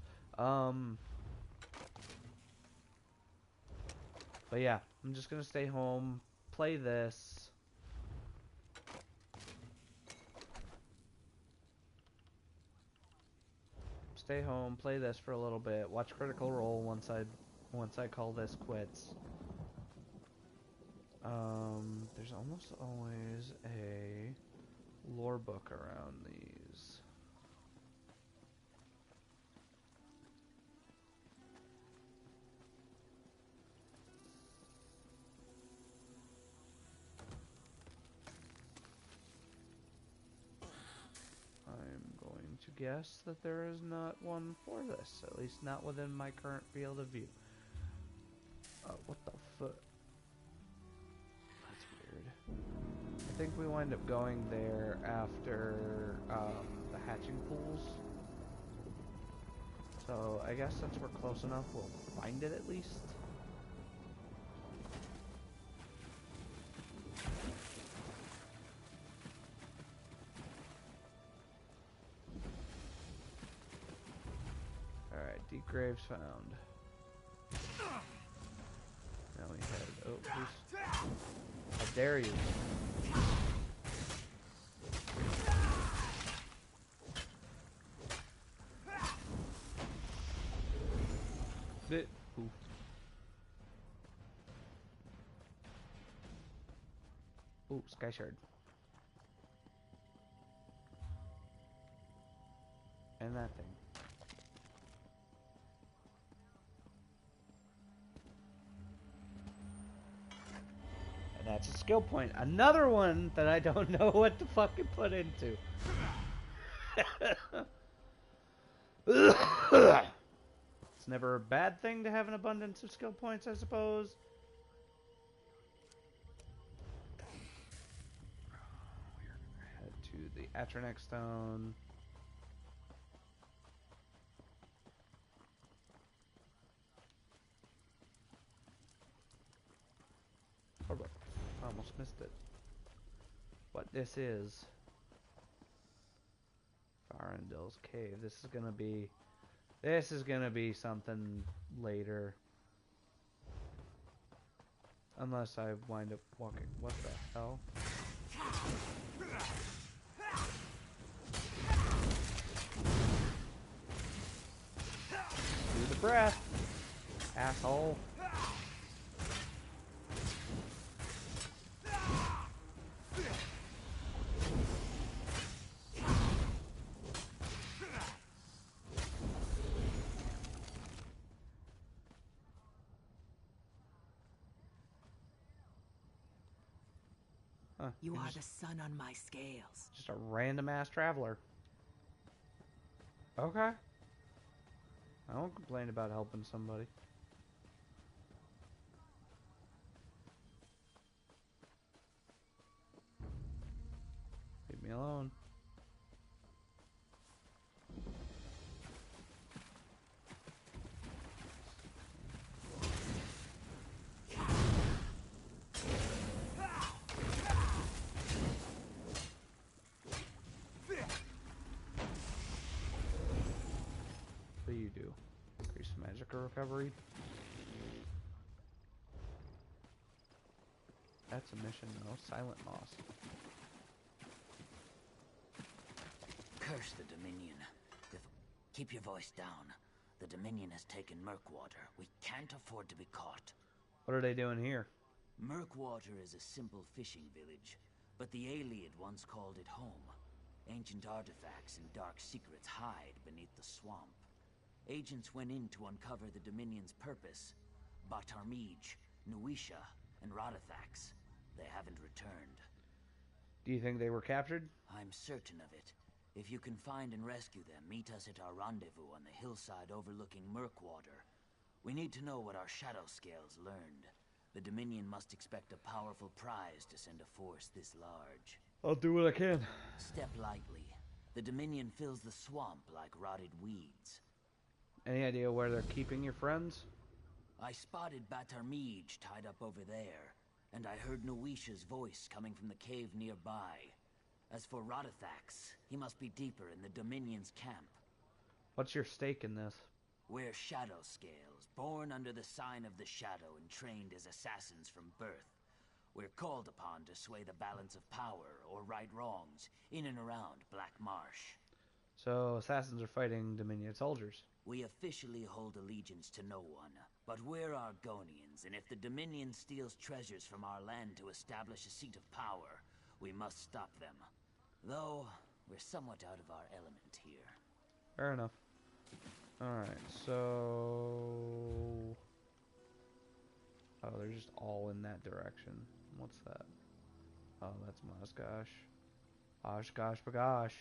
But yeah, I'm just gonna stay home, play this. Stay home, play this for a little bit, watch Critical Role once I call this quits. There's almost always a lore book around these. I'm going to guess that there is not one for this, at least not within my current field of view. What the fuck? That's weird. I think we wind up going there after the hatching pools. So I guess since we're close enough, we'll find it at least. Alright, deep graves found. Now we head... Oh, how dare you? Bit. Ooh. Ooh, sky shard. And that thing. And that's a skill point. Another one that I don't know what to fucking put into. It's never a bad thing to have an abundance of skill points, I suppose. We're gonna head to the Atronex Stone. Oh, I almost missed it. What this is. Farandil's Cave. This is gonna be something later. Unless I wind up walking. What the hell? Do the breath, asshole. Huh, You are the sun on my scales. Just a random ass traveler. Okay. I won't complain about helping somebody. Leave me alone. do? Increase magic recovery. That's a mission, though. Silent Moss. Curse the Dominion. Keep your voice down. The Dominion has taken Murkwater. We can't afford to be caught. What are they doing here? Murkwater is a simple fishing village, but the Ayleid once called it home. Ancient artifacts and dark secrets hide beneath the swamp. Agents went in to uncover the Dominion's purpose. Batarmij, Nuisha, and Rodathax. They haven't returned. Do you think they were captured? I'm certain of it. If you can find and rescue them, meet us at our rendezvous on the hillside overlooking Murkwater. We need to know what our Shadow Scales learned. The Dominion must expect a powerful prize to send a force this large. I'll do what I can. Step lightly. The Dominion fills the swamp like rotted weeds. Any idea where they're keeping your friends? I spotted Batarmij tied up over there, and I heard Nuisha's voice coming from the cave nearby. As for Rodathax, he must be deeper in the Dominion's camp. What's your stake in this? We're Shadow Scales, born under the sign of the Shadow and trained as assassins from birth. We're called upon to sway the balance of power or right wrongs in and around Black Marsh. So, assassins are fighting Dominion soldiers. We officially hold allegiance to no one, but we're Argonians, and if the Dominion steals treasures from our land to establish a seat of power, we must stop them. Though, we're somewhat out of our element here. Fair enough. Alright, so... Oh, they're just all in that direction. What's that? Oh, that's Mozgosh. Oshgosh bagosh.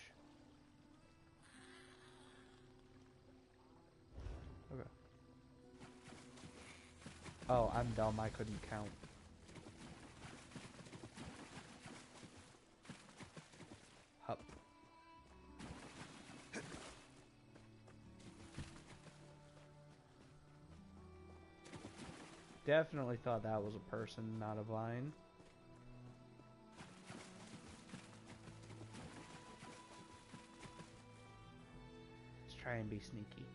Okay. Oh, I'm dumb. I couldn't count. Hup. Definitely thought that was a person, not a vine. Let's try and be sneaky.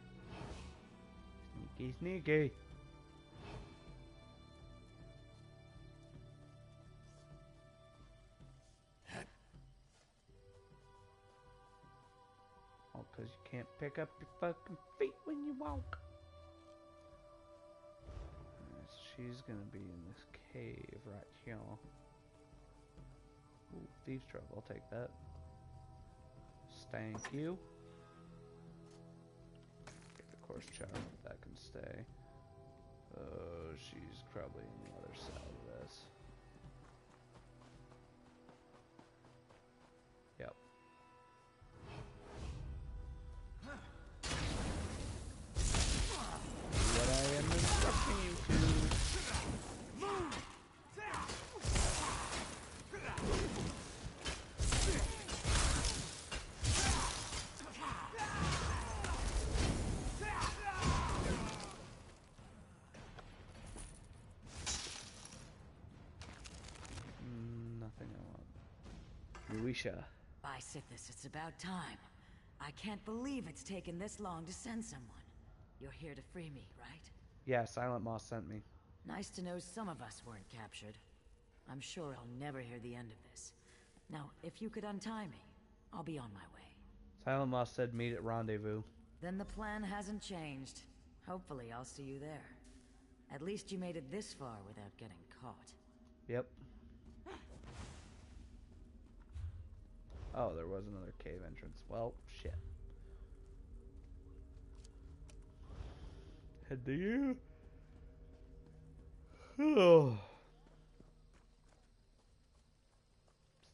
Sneaky, sneaky. Oh, 'cause you can't pick up your fucking feet when you walk. She's gonna be in this cave right here. Ooh, thieves' trove. I'll take that. Thank you. Get the course chart. That can stay. Oh, she's probably on the other side of this. Yep. What I am instructing you to. Nothing I want. Nuisha. By Sithis, it's about time. I can't believe it's taken this long to send someone. You're here to free me, right? Yeah, Silent Moss sent me. Nice to know some of us weren't captured. I'm sure I'll never hear the end of this. Now, if you could untie me, I'll be on my way. Silent Moss said meet at rendezvous. Then the plan hasn't changed. Hopefully I'll see you there. At least you made it this far without getting caught. Yep. Oh, there was another cave entrance. Well, shit. Head to you. Oh.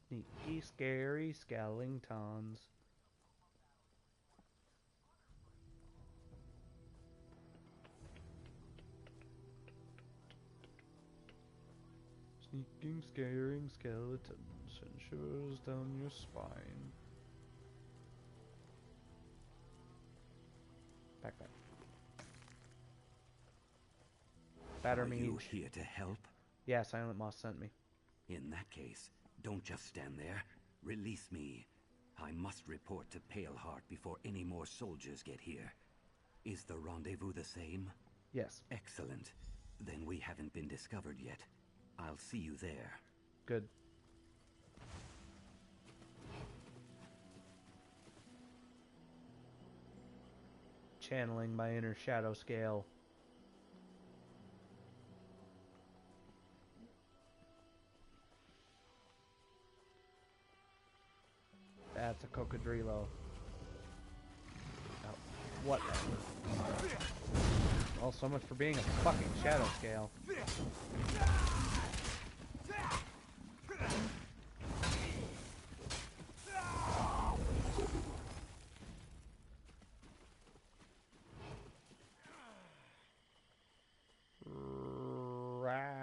Sneaky, scary skeletons. Sneaking, scaring skeletons and shivers down your spine. Backpack. Batter me. Are you here to help? Yeah, Silent Moss sent me. In that case, don't just stand there. Release me. I must report to Paleheart before any more soldiers get here. Is the rendezvous the same? Yes. Excellent. Then we haven't been discovered yet. I'll see you there. Good. Channeling my inner shadow scale. That's a cocodrilo. Oh, whatever. Well, so much for being a fucking shadow scale.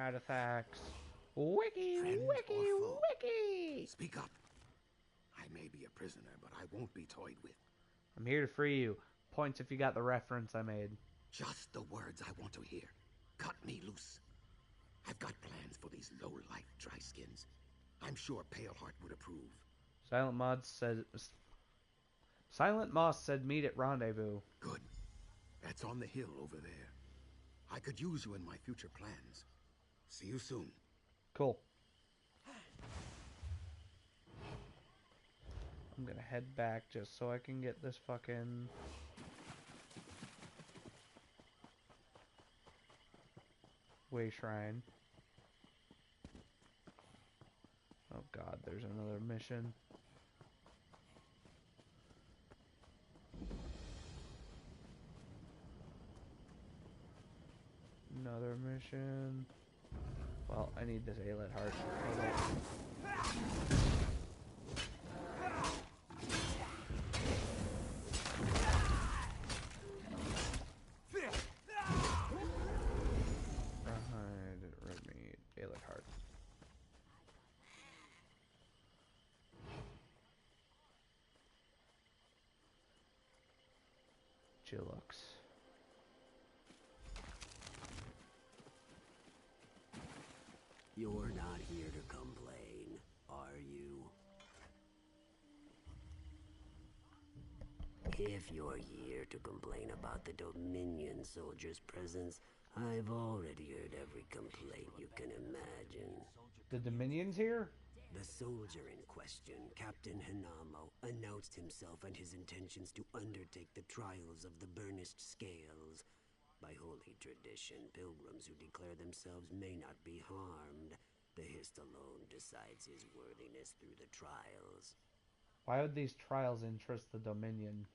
Artifacts. Wiki, Friend wiki, or foe? wiki! Speak up. I may be a prisoner, but I won't be toyed with. I'm here to free you. Points if you got the reference I made. Just the words I want to hear. Cut me loose. I've got plans for these low-life dry skins. I'm sure Paleheart would approve. Silent Moss said meet at rendezvous. Good. That's on the hill over there. I could use you in my future plans. See you soon. Cool. I'm gonna head back just so I can get this fucking... way shrine. Oh god, there's another mission. Another mission. Well, I need this Alet heart. Red meat, Alet heart. Chillux. You're not here to complain, are you? If you're here to complain about the Dominion soldiers' presence, I've already heard every complaint you can imagine. The Dominion's here? The soldier in question, Captain Hinamo, announced himself and his intentions to undertake the trials of the burnished scales. By holy tradition, pilgrims who declare themselves may not be harmed. The Hist alone decides his worthiness through the trials. Why would these trials interest the Dominion?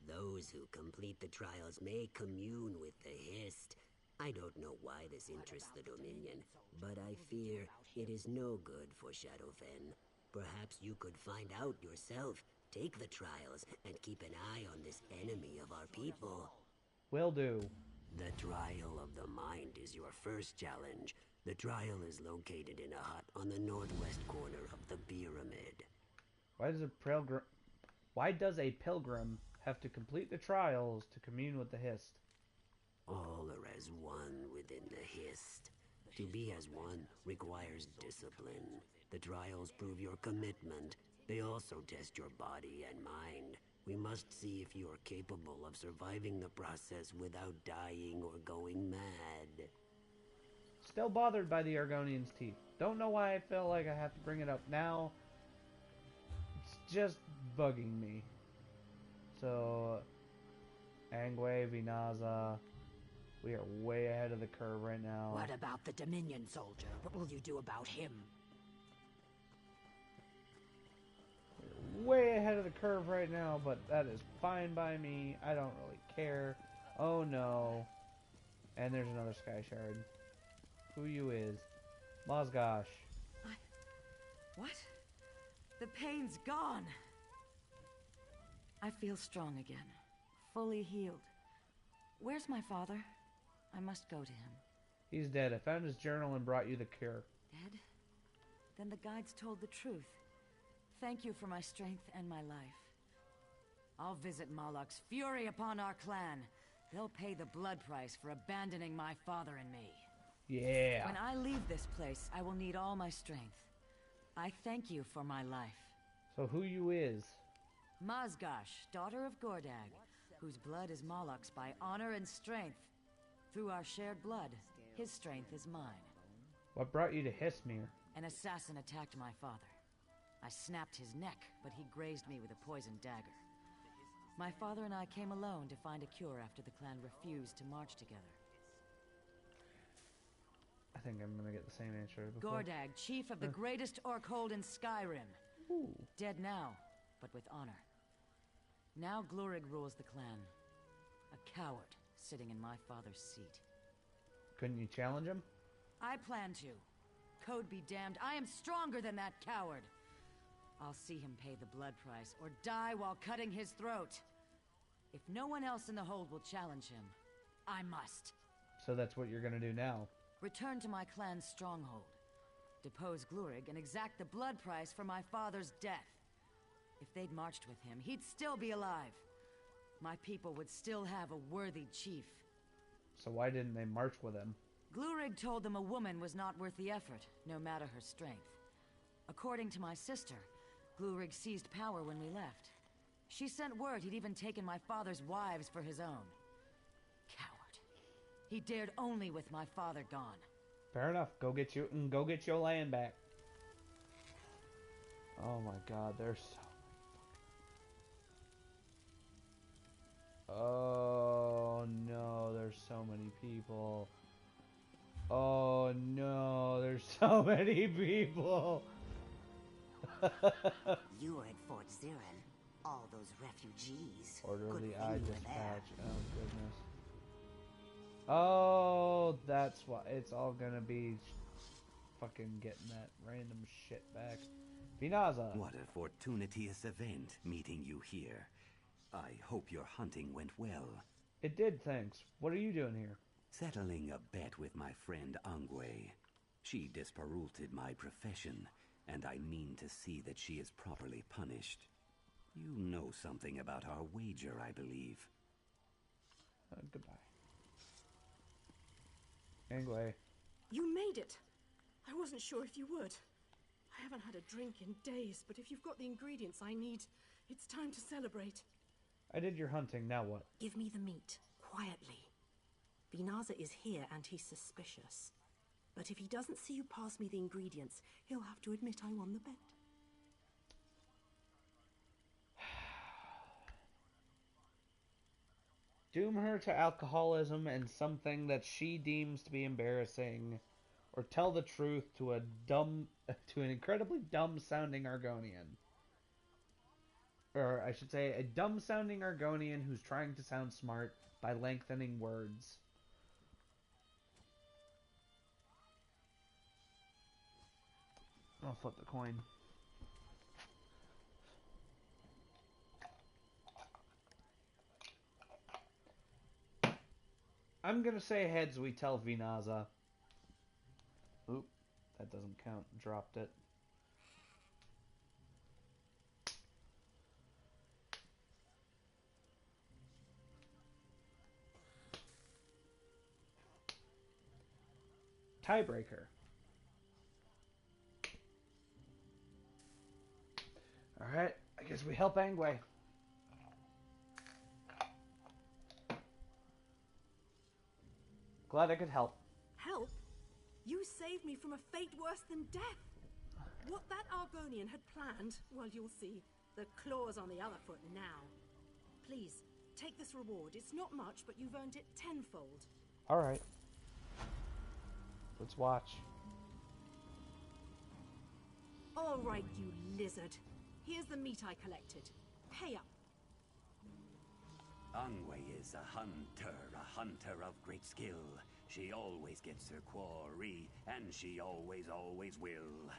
Those who complete the trials may commune with the Hist. I don't know why this interests the Dominion, but I fear it is no good for Shadowfen. Perhaps you could find out yourself, take the trials, and keep an eye on this enemy of our people. Will do. The Trial of the Mind is your first challenge. The trial is located in a hut on the northwest corner of the pyramid. Why does a pilgrim have to complete the trials to commune with the Hist? All are as one within the Hist. To be as one requires discipline. The trials prove your commitment. They also test your body and mind. We must see if you are capable of surviving the process without dying or going mad. Still bothered by the Argonian's teeth. Don't know why I feel like I have to bring it up now. It's just bugging me. So, Angwe, Vinaza, we are way ahead of the curve right now. What about the Dominion soldier? What will you do about him? Way ahead of the curve right now, but that is fine by me. I don't really care. Oh no. And there's another Sky Shard. Who you is? Mozgosh. What? The pain's gone. I feel strong again. Fully healed. Where's my father? I must go to him. He's dead. I found his journal and brought you the cure. Dead? Then the guides told the truth. Thank you for my strength and my life. I'll visit Moloch's fury upon our clan. They'll pay the blood price for abandoning my father and me. Yeah. When I leave this place, I will need all my strength. I thank you for my life. So who you is? Mazgash, daughter of Gordag. whose blood is Moloch's by honor and strength. Through our shared blood, his strength is mine. What brought you to Hismir? An assassin attacked my father. I snapped his neck, but he grazed me with a poisoned dagger. My father and I came alone to find a cure after the clan refused to march together. I think I'm gonna get the same answer before. Gordag, chief of the greatest orc hold in Skyrim. Ooh. Dead now, but with honor. Now Glurig rules the clan. A coward sitting in my father's seat. Couldn't you challenge him? I plan to. Code be damned, I am stronger than that coward. I'll see him pay the blood price or die while cutting his throat. If no one else in the hold will challenge him, I must. So that's what you're gonna do now. Return to my clan's stronghold. Depose Glurig and exact the blood price for my father's death. If they'd marched with him, he'd still be alive. My people would still have a worthy chief. So why didn't they march with him? Glurig told them a woman was not worth the effort, no matter her strength. According to my sister, Glurig seized power when we left. She sent word he'd even taken my father's wives for his own. Coward. He dared only with my father gone. Fair enough. Go get your land back. Oh my god, there's so many. Oh no, there's so many people. Oh no, there's so many people. You were at Fort Zirin. All those refugees. Orderly Good eye thing you were dispatch. there. Oh goodness. Oh, that's why it's all gonna be fucking getting that random shit back. Vinaza. What a fortuitous event meeting you here. I hope your hunting went well. It did, thanks. What are you doing here? Settling a bet with my friend Angwe. She disparulted my profession, and I mean to see that she is properly punished. You know something about our wager, I believe. Goodbye. Anyway. You made it. I wasn't sure if you would. I haven't had a drink in days, but if you've got the ingredients I need, it's time to celebrate. I did your hunting, now what? Give me the meat, quietly. Vinaza is here and he's suspicious. But if he doesn't see you pass me the ingredients, he'll have to admit I won the bet. Doom her to alcoholism and something that she deems to be embarrassing, or tell the truth to an incredibly dumb-sounding Argonian. Or I should say, a dumb-sounding Argonian who's trying to sound smart by lengthening words. I'll flip the coin. I'm gonna say heads, we tell Vinaza. Oop, that doesn't count. Dropped it. Tiebreaker. Alright, I guess we help Angwe. Glad I could help. Help? You saved me from a fate worse than death. What that Argonian had planned, well, you'll see. The claw's on the other foot now. Please, take this reward. It's not much, but you've earned it tenfold. Alright. Let's watch. All right, you lizard. Here's the meat I collected. Pay up. Angwe is a hunter of great skill. She always gets her quarry, and she always will.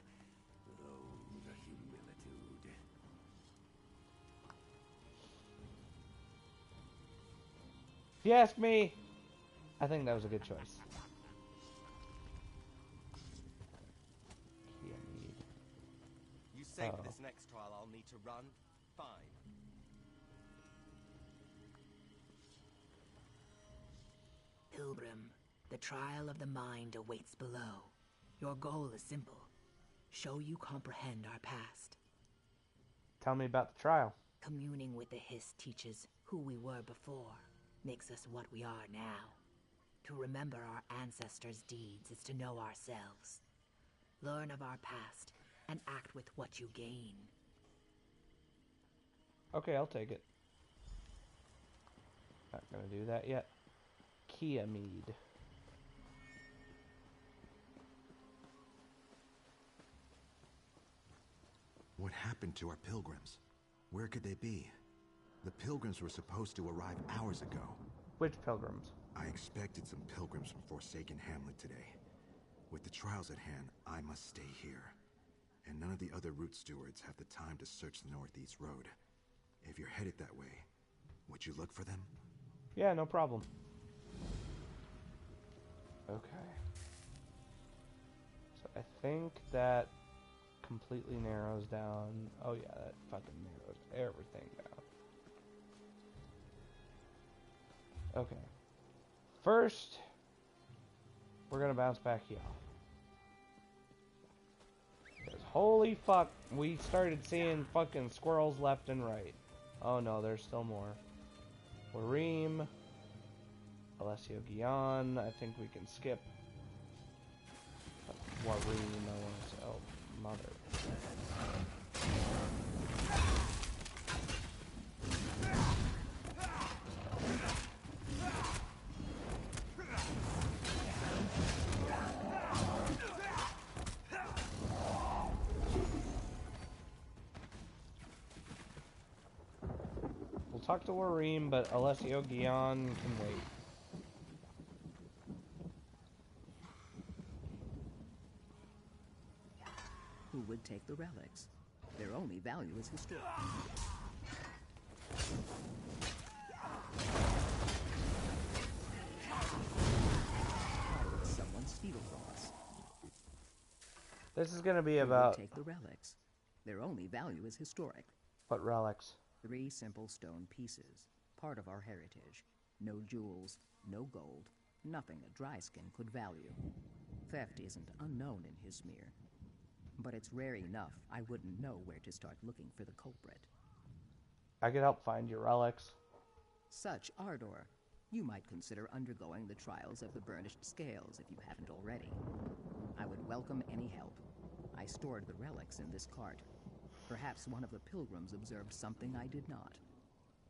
Oh, the humilitude. If you ask me, I think that was a good choice. You say for this next trial I'll need to run? Fine. Pilgrim, the trial of the mind awaits below. Your goal is simple. Show you comprehend our past. Tell me about the trial. Communing with the Hiss teaches Who we were before makes us what we are now. To remember our ancestors' deeds is to know ourselves. Learn of our past and act with what you gain. Okay, I'll take it. Not gonna do that yet. Kia mead. What happened to our pilgrims? Where could they be? The pilgrims were supposed to arrive hours ago. Which pilgrims? I expected some pilgrims from Forsaken Hamlet today. With the trials at hand, I must stay here. And none of the other route stewards have the time to search the Northeast Road. If you're headed that way, would you look for them? Yeah, no problem. Okay. So I think that completely narrows down. Oh yeah, that fucking narrows everything down. Okay. First, we're gonna bounce back here. Because holy fuck, we started seeing fucking squirrels left and right. Oh no, there's still more. Wareem, Alessio Guion, I think we can skip. Wareem, I want to say, oh, mother. We'll talk to Wareem, but Alessio Guion can wait. Who would take the relics? Their only value is historic. Why would someone steal from us? This is gonna be Who about... would take the relics? Their only value is historic. What relics? 3 simple stone pieces, part of our heritage. No jewels, no gold, nothing a dry skin could value. Theft isn't unknown in Hismir. But it's rare enough I wouldn't know where to start looking for the culprit. I could help find your relics. Such ardor. You might consider undergoing the trials of the burnished scales if you haven't already. I would welcome any help. I stored the relics in this cart. Perhaps one of the pilgrims observed something I did not.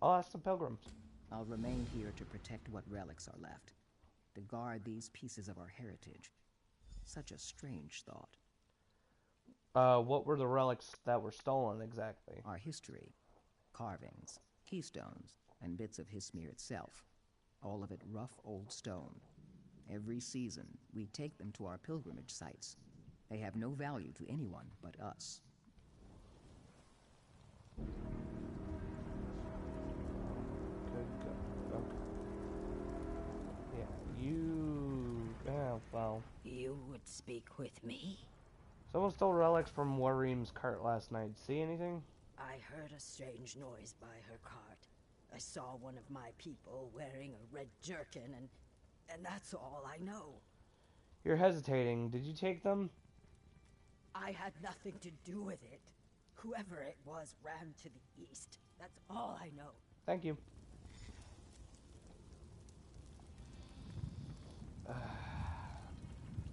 I'll ask the pilgrims. I'll remain here to protect what relics are left. To guard these pieces of our heritage. Such a strange thought. What were the relics that were stolen exactly? Our history. Carvings, keystones, and bits of Hismir itself. All of it rough old stone. Every season, we take them to our pilgrimage sites. They have no value to anyone but us. Good go. Okay. Yeah, you... Oh, well. You would speak with me? Someone stole relics from Wareem's cart last night. See anything? I heard a strange noise by her cart. I saw one of my people wearing a red jerkin, and that's all I know. You're hesitating. Did you take them? I had nothing to do with it. Whoever it was ran to the east. That's all I know. Thank you.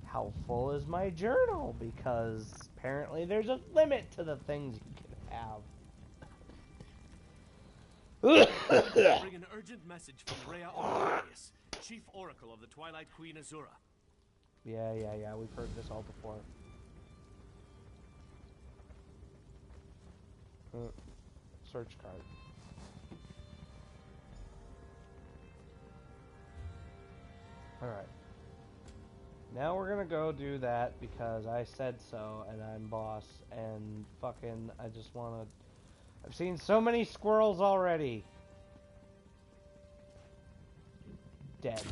How full is my journal? Because apparently there's a limit to the things you can have. Bring an urgent message from Rhea Orcarius, Chief Oracle of the Twilight Queen Azura. Yeah, we've heard this all before. Search card. Alright. Now we're gonna go do that because I said so and I'm boss and fucking I just wanna... I've seen so many squirrels already. Dead.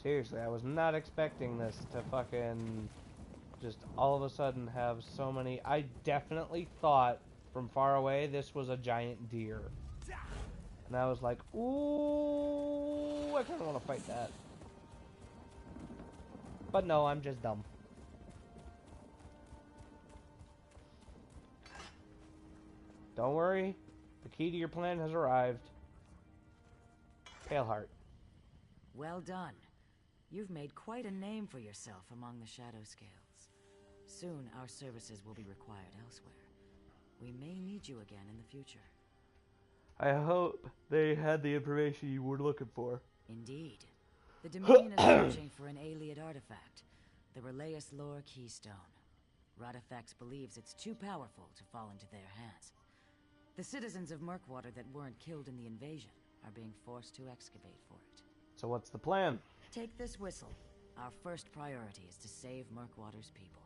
Seriously, I was not expecting this to fucking just all of a sudden have so many... I definitely thought from far away this was a giant deer. And I was like, ooh, I kind of want to fight that. But no, I'm just dumb. Don't worry. The key to your plan has arrived. Paleheart. Well done. You've made quite a name for yourself among the Shadow Scales. Soon, our services will be required elsewhere. We may need you again in the future. I hope they had the information you were looking for. Indeed. The Dominion is searching for an Ayleid artifact, the Relayus Lore Keystone. Radifex believes it's too powerful to fall into their hands. The citizens of Murkwater that weren't killed in the invasion are being forced to excavate for it. So what's the plan? Take this whistle. Our first priority is to save Murkwater's people.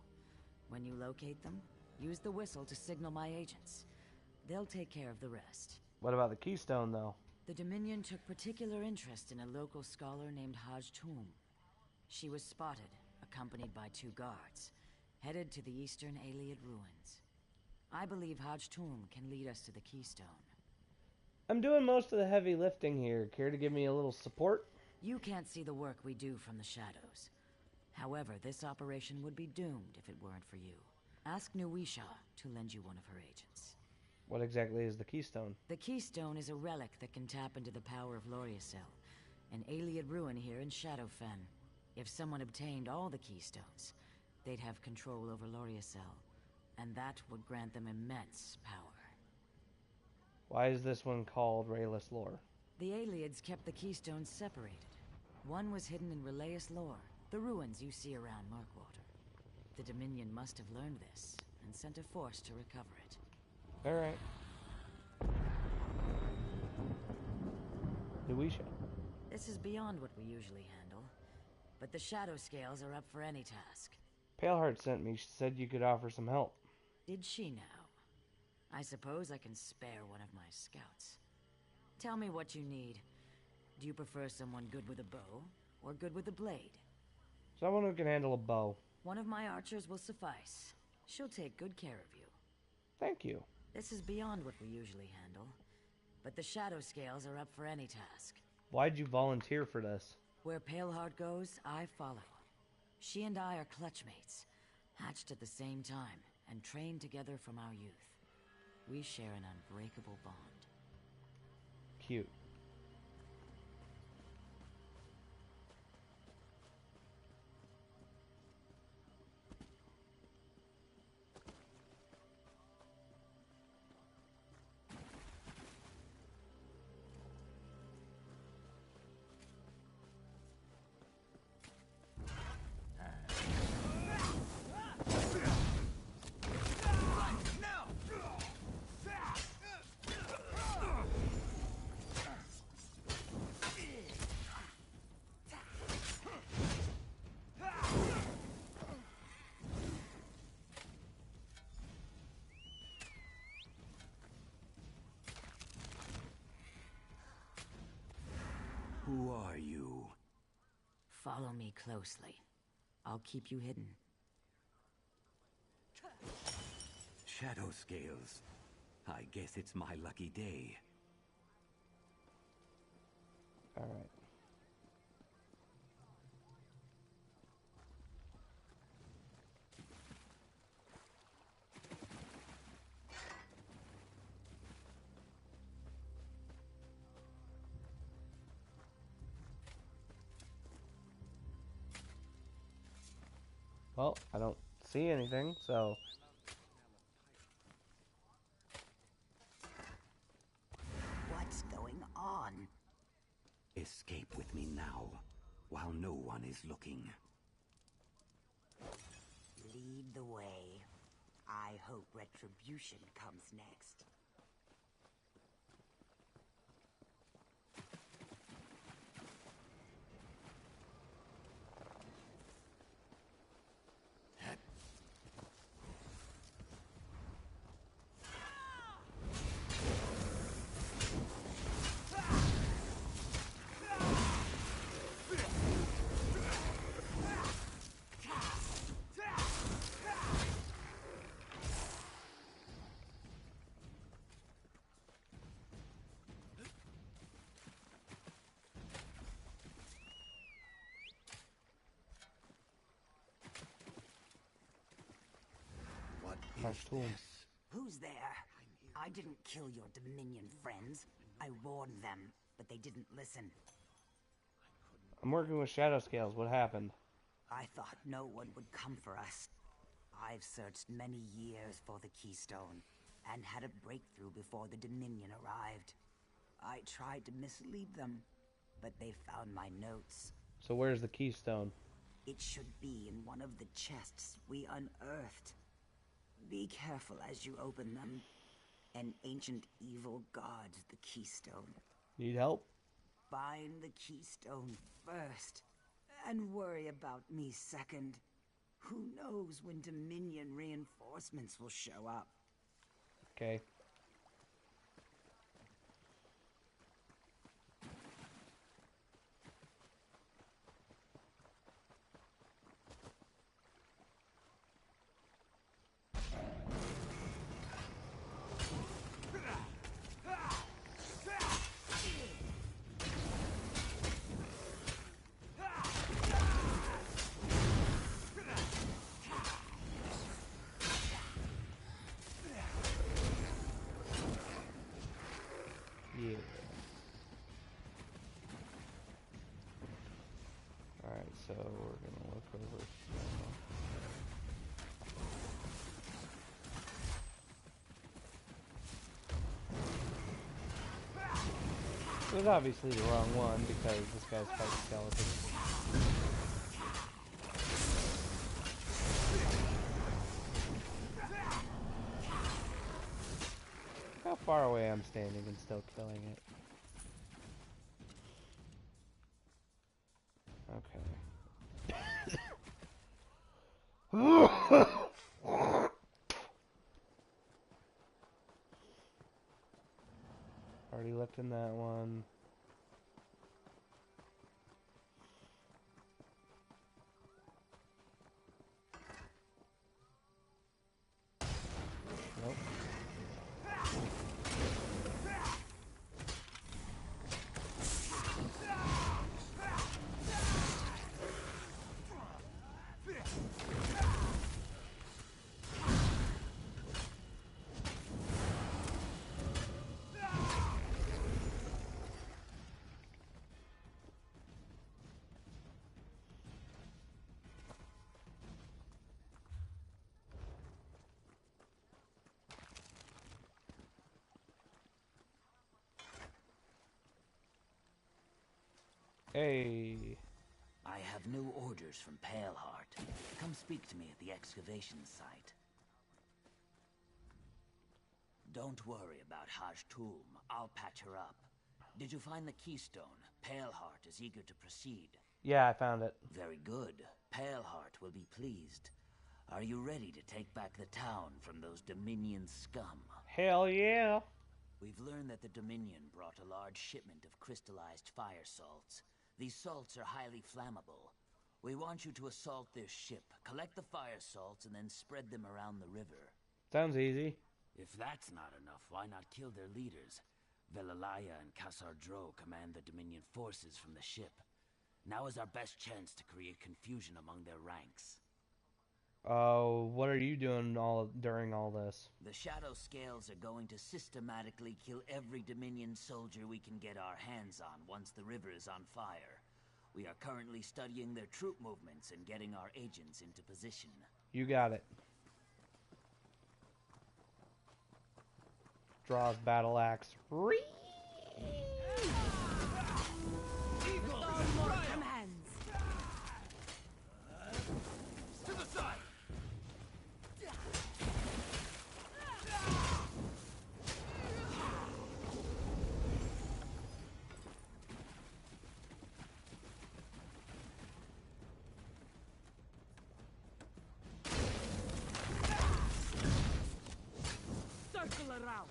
When you locate them, use the whistle to signal my agents. They'll take care of the rest. What about the keystone, though? The Dominion took particular interest in a local scholar named Haj Tum. She was spotted, accompanied by 2 guards, headed to the eastern Ayleid ruins. I believe Haj Tum can lead us to the keystone. I'm doing most of the heavy lifting here. Care to give me a little support? You can't see the work we do from the shadows. However, this operation would be doomed if it weren't for you. Ask Nuisha to lend you one of her agents. What exactly is the keystone? The keystone is a relic that can tap into the power of Loriacel, an Ayleid ruin here in Shadowfen. If someone obtained all the keystones, they'd have control over Loriacel, and that would grant them immense power. Why is this one called Rayless Lore? The Ayleids kept the keystones separated. One was hidden in Relayus Lore, the ruins you see around Murkwater. The Dominion must have learned this, and sent a force to recover it. Alright. Nuisha. This is beyond what we usually handle, but the Shadow Scales are up for any task. Paleheart sent me. She said you could offer some help. Did she now? I suppose I can spare one of my scouts. Tell me what you need. Do you prefer someone good with a bow, or good with a blade? Someone who can handle a bow. One of my archers will suffice. She'll take good care of you. Thank you. This is beyond what we usually handle, but the Shadow Scales are up for any task. Why'd you volunteer for this? Where Paleheart goes, I follow. She and I are clutchmates, hatched at the same time, and trained together from our youth. We share an unbreakable bond. Cute. Who are you? Follow me closely. I'll keep you hidden. Shadow Scales. I guess it's my lucky day. Alright. Well, I don't see anything, so... What's going on? Escape with me now, while no one is looking. Lead the way. I hope retribution comes next. What Harsh is tool. this? Who's there? I didn't kill your Dominion friends. I warned them, but they didn't listen. I'm working with shadow scales. What happened? I thought no one would come for us. I've searched many years for the Keystone, and had a breakthrough before the Dominion arrived. I tried to mislead them, but they found my notes. So where's the keystone? It should be in one of the chests we unearthed. Be careful as you open them. An ancient evil guards the Keystone. Need help? Find the Keystone first, and worry about me second. Who knows when Dominion reinforcements will show up? Okay. Yeah. Alright, so we're gonna look over here. It was obviously the wrong one because this guy's fighting skeletons. Look how far away I'm standing and still killing it. Okay. Already looked in that one. Nope. Hey. I have new orders from Paleheart. Come speak to me at the excavation site. Don't worry about Hajtul. I'll patch her up. Did you find the keystone? Paleheart is eager to proceed. Yeah, I found it. Very good. Paleheart will be pleased. Are you ready to take back the town from those Dominion scum? Hell yeah. We've learned that the Dominion brought a large shipment of crystallized fire salts. These salts are highly flammable. We want you to assault their ship, collect the fire salts, and then spread them around the river. Sounds easy. If that's not enough, why not kill their leaders? Velalaya and Kasardro command the Dominion forces from the ship. Now is our best chance to create confusion among their ranks. What are you doing during all this? The Shadow Scales are going to systematically kill every Dominion soldier we can get our hands on once the river is on fire. We are currently studying their troop movements and getting our agents into position. You got it. Draws battle axe. Ree! To the side! Circle around.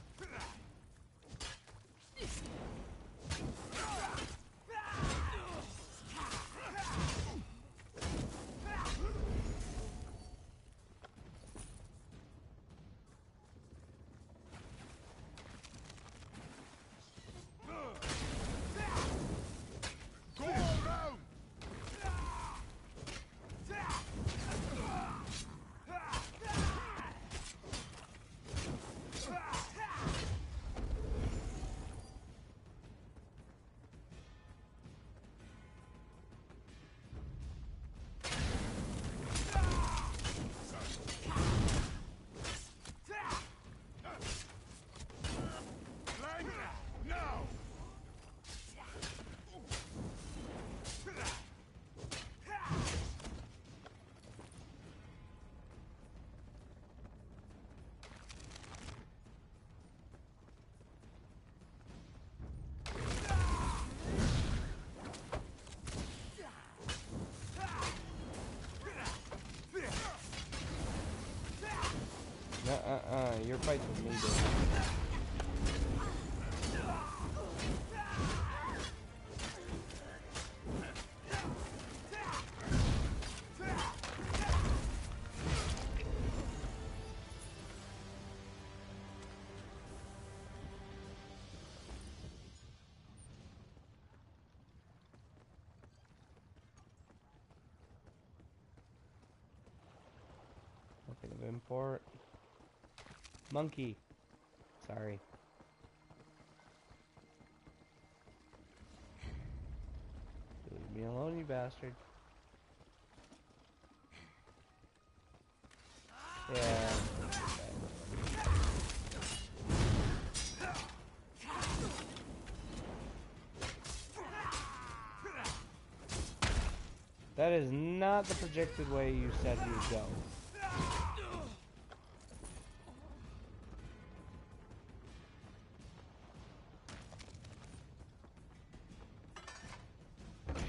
You're fighting with me, dude. Nothing of import. Monkey. Sorry. Leave me alone, you bastard. Yeah. That is not the projected way you said you'd go.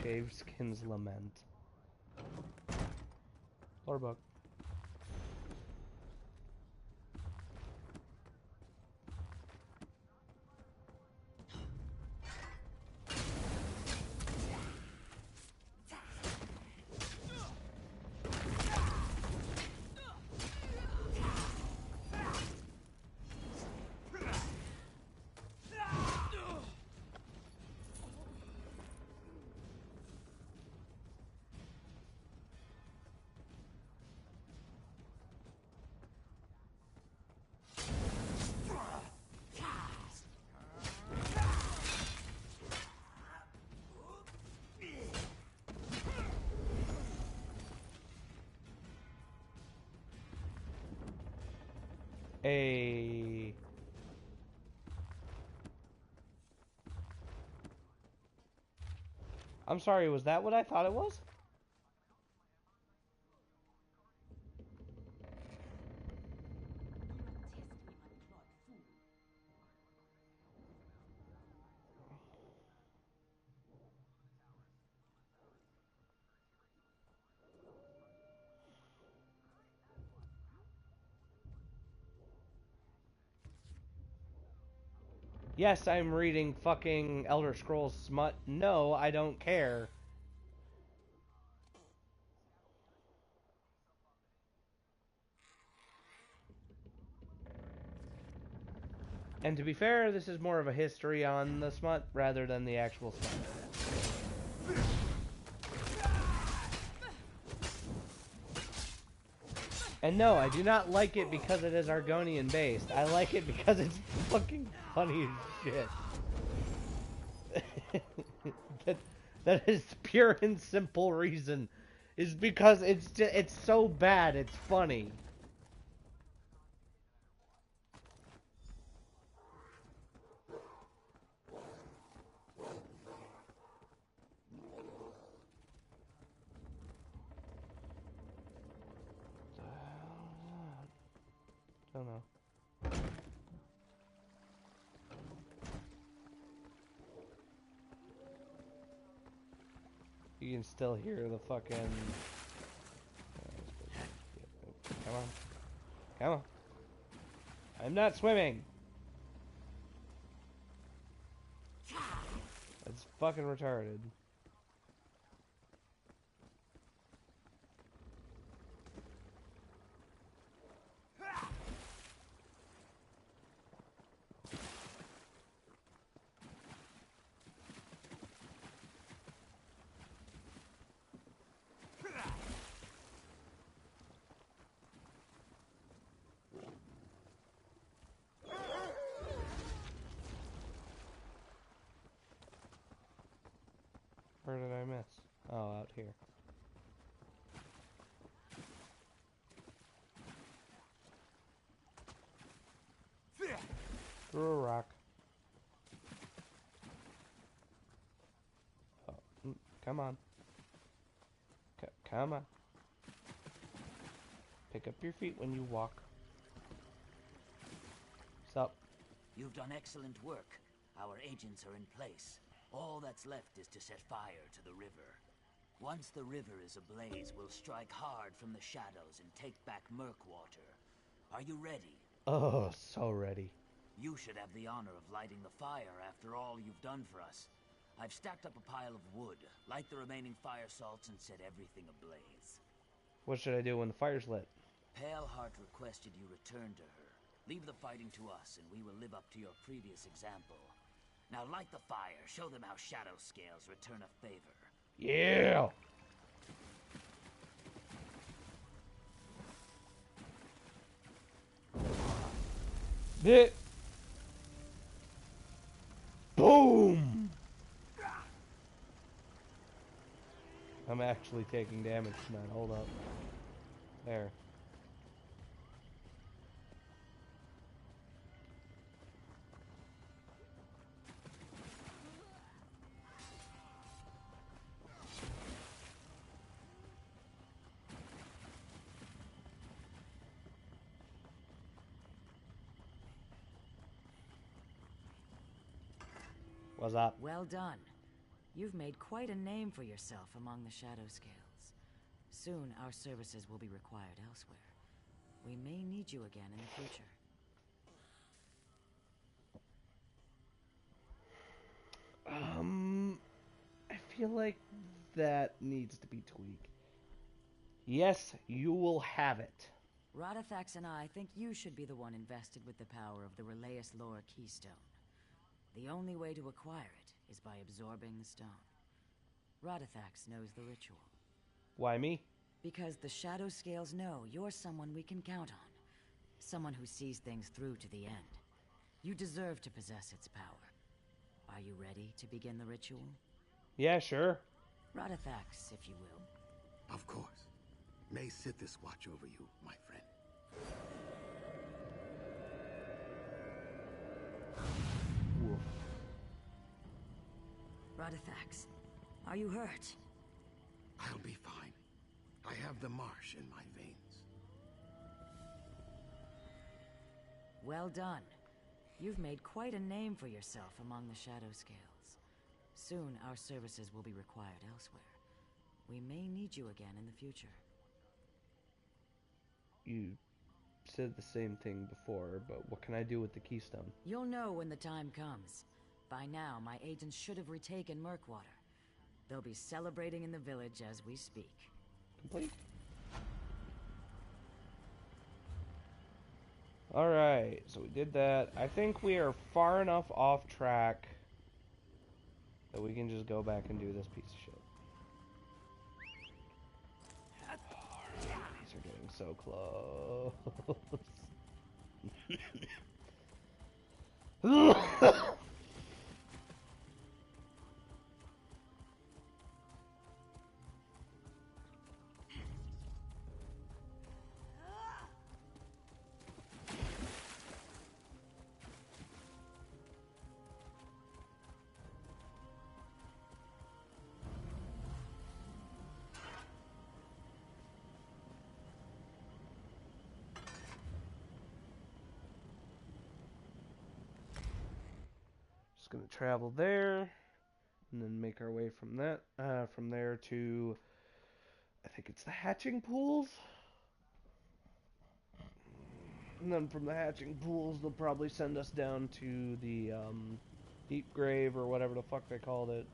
Shaved Skin's Lament. Lore book. Hey. I'm sorry, was that what I thought it was? Yes, I'm reading fucking Elder Scrolls smut. No, I don't care. And to be fair, this is more of a history on the smut rather than the actual smut. And no, I do not like it because it is Argonian based. I like it because it's fucking funny as shit. that is pure and simple reason. Is because it's so bad it's funny. Don't know. You can still hear the fucking... Come on. Come on. I'm not swimming! That's fucking retarded. Where did I miss? Oh, out here. Through a rock. Oh, come on. Come on. Pick up your feet when you walk. Sup? You've done excellent work. Our agents are in place. All that's left is to set fire to the river. Once the river is ablaze, we'll strike hard from the shadows and take back Murkwater. Are you ready? Oh, so ready. You should have the honor of lighting the fire after all you've done for us. I've stacked up a pile of wood, light the remaining fire salts, and set everything ablaze. What should I do when the fire's lit? Paleheart requested you return to her. Leave the fighting to us, and we will live up to your previous example. Now light the fire. Show them how shadow scales return a favor. Yeah! Bit. Boom! I'm actually taking damage from that. Hold up. There. What's up? Well done. You've made quite a name for yourself among the Shadow Scales. Soon, our services will be required elsewhere. We may need you again in the future. I feel like that needs to be tweaked. Yes, you will have it. Radithax and I think you should be the one invested with the power of the Relaeus Lore Keystone. The only way to acquire it is by absorbing the stone. Radithax knows the ritual. Why me? Because the Shadow Scales know you're someone we can count on. Someone who sees things through to the end. You deserve to possess its power. Are you ready to begin the ritual? Yeah, sure. Radithax, if you will. Of course. May Sithis watch over you, my friend. Woof. Radithax, are you hurt? I'll be fine. I have the marsh in my veins. Well done. You've made quite a name for yourself among the Shadow Scales. Soon, our services will be required elsewhere. We may need you again in the future. You said the same thing before, but what can I do with the keystone? You'll know when the time comes. By now, my agents should have retaken Murkwater. They'll be celebrating in the village as we speak. Complete. Alright, so we did that. I think we are far enough off track that we can just go back and do this piece of shit. These are getting so close. Just gonna travel there, and then make our way from that, from there to, I think it's the hatching pools. And then from the hatching pools, they'll probably send us down to the deep grave or whatever the fuck they called it.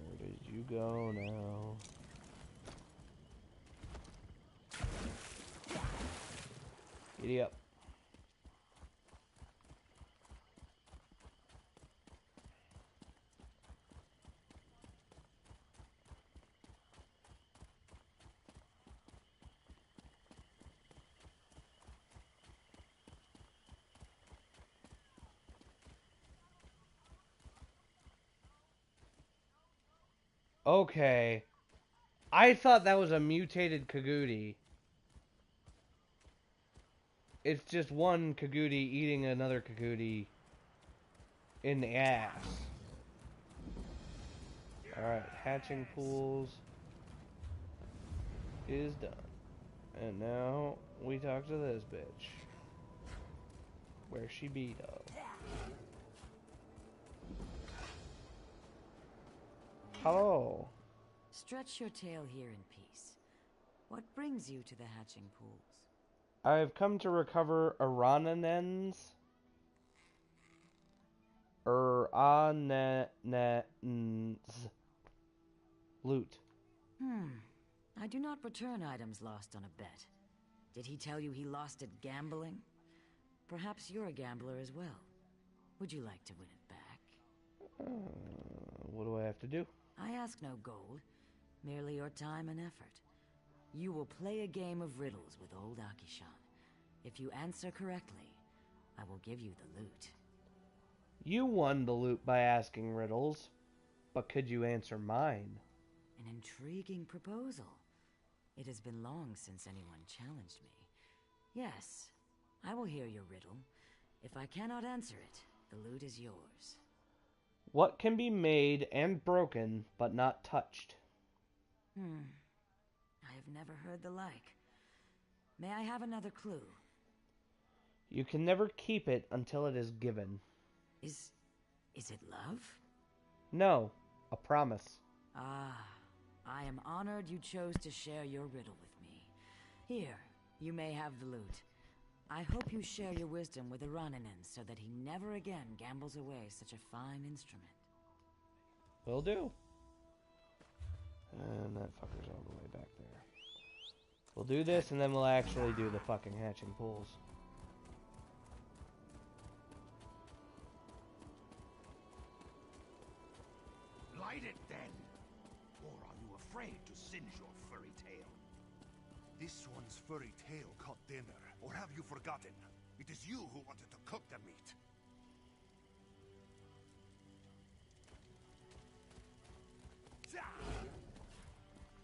Where did you go now? Giddy up. Okay. I thought that was a mutated Kagudi. It's just one Kagudi eating another Kagudi in the ass. Alright, hatching pools is done. And now we talk to this bitch. Where she be though? Hello. Stretch your tail here in peace. What brings you to the hatching pools? I've come to recover Arananen's loot. I do not return items lost on a bet. Did he tell you he lost at gambling? Perhaps you're a gambler as well. Would you like to win it back? What do I have to do? I ask no gold, merely your time and effort. You will play a game of riddles with old Akishan. If you answer correctly, I will give you the loot. You won the loot by asking riddles, but could you answer mine? An intriguing proposal. It has been long since anyone challenged me. Yes, I will hear your riddle. If I cannot answer it, the loot is yours. What can be made and broken, but not touched? I have never heard the like. May I have another clue? You can never keep it until it is given. Is it love? No, a promise. Ah, I am honored you chose to share your riddle with me. Here, you may have the loot. I hope you share your wisdom with Araninen so that he never again gambles away such a fine instrument. Will do. And that fucker's all the way back there. We'll do this and then we'll actually do the fucking hatching pools. Light it then! Or are you afraid to singe your furry tail? This one's furry tail caught dinner, or have you forgotten? It is you who wanted to cook the meat.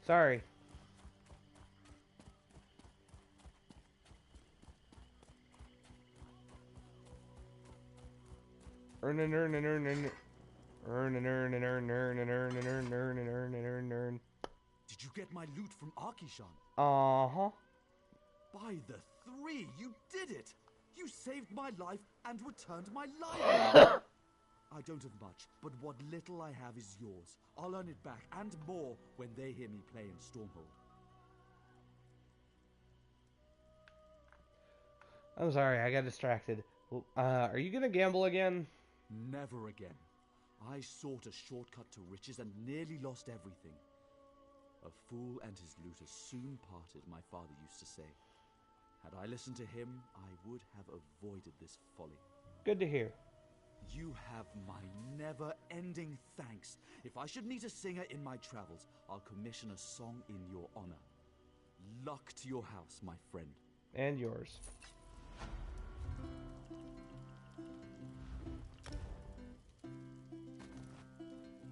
Sorry. Earn. Did you get my loot from Akishan? Uh-huh. By the three, you did it! You saved my life and returned my life! I don't have much, but what little I have is yours. I'll earn it back, and more, when they hear me play in Stormhold. I'm sorry, I got distracted. Are you gonna gamble again? Never again. I sought a shortcut to riches and nearly lost everything. A fool and his looters soon parted, my father used to say. Had I listened to him, I would have avoided this folly. Good to hear. You have my never-ending thanks. If I should meet a singer in my travels, I'll commission a song in your honor. Luck to your house, my friend. And yours.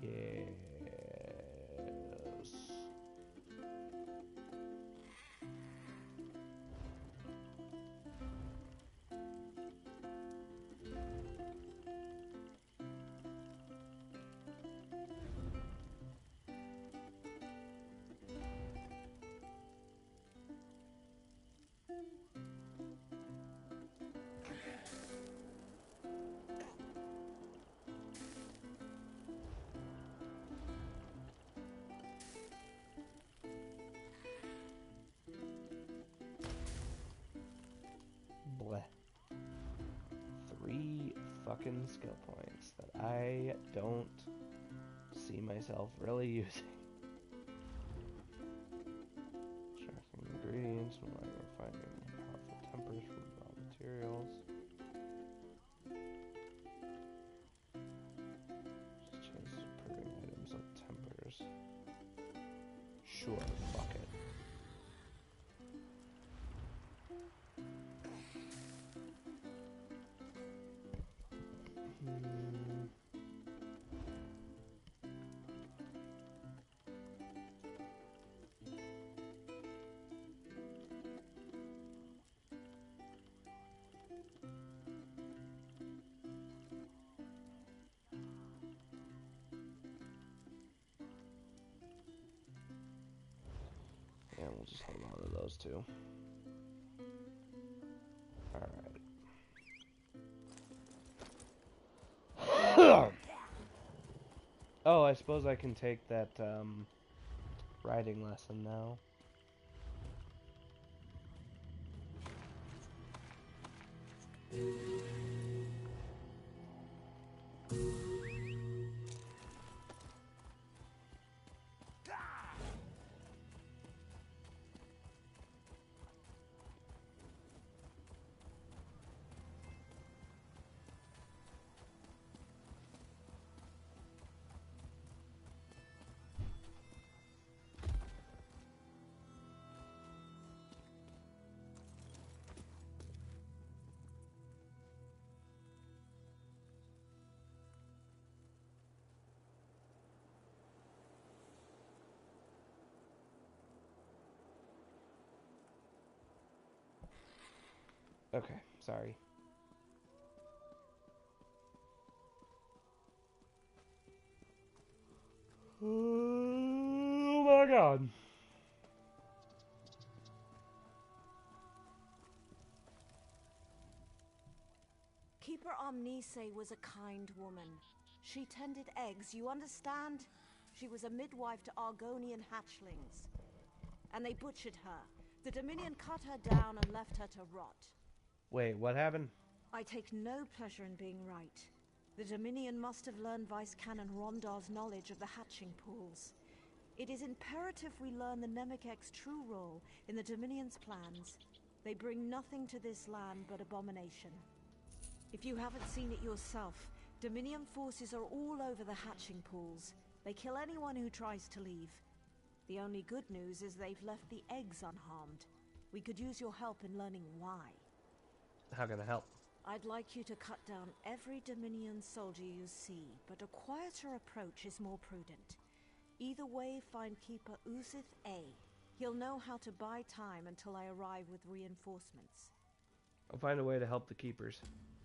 Yes. Bleh. 3 fucking skill points that I don't see myself really using. Tracking ingredients, relying on finding powerful tempers from raw materials. Just chances of proving items of tempers. Sure, fuck it. Yeah, we'll just hold on to those two. Alright. Oh, I suppose I can take that riding lesson now. Okay, sorry. Oh my god. Keeper Omnise was a kind woman. She tended eggs, you understand? She was a midwife to Argonian hatchlings. And they butchered her. The Dominion cut her down and left her to rot. Wait, what happened? I take no pleasure in being right. The Dominion must have learned Vice Canon Rondar's knowledge of the hatching pools. It is imperative we learn the Nemekek's true role in the Dominion's plans. They bring nothing to this land but abomination. If you haven't seen it yourself, Dominion forces are all over the hatching pools. They kill anyone who tries to leave. The only good news is they've left the eggs unharmed. We could use your help in learning why. How can I help? I'd like you to cut down every Dominion soldier you see, but a quieter approach is more prudent. Either way, find Keeper Uzith A. He'll know how to buy time until I arrive with reinforcements. I'll find a way to help the keepers.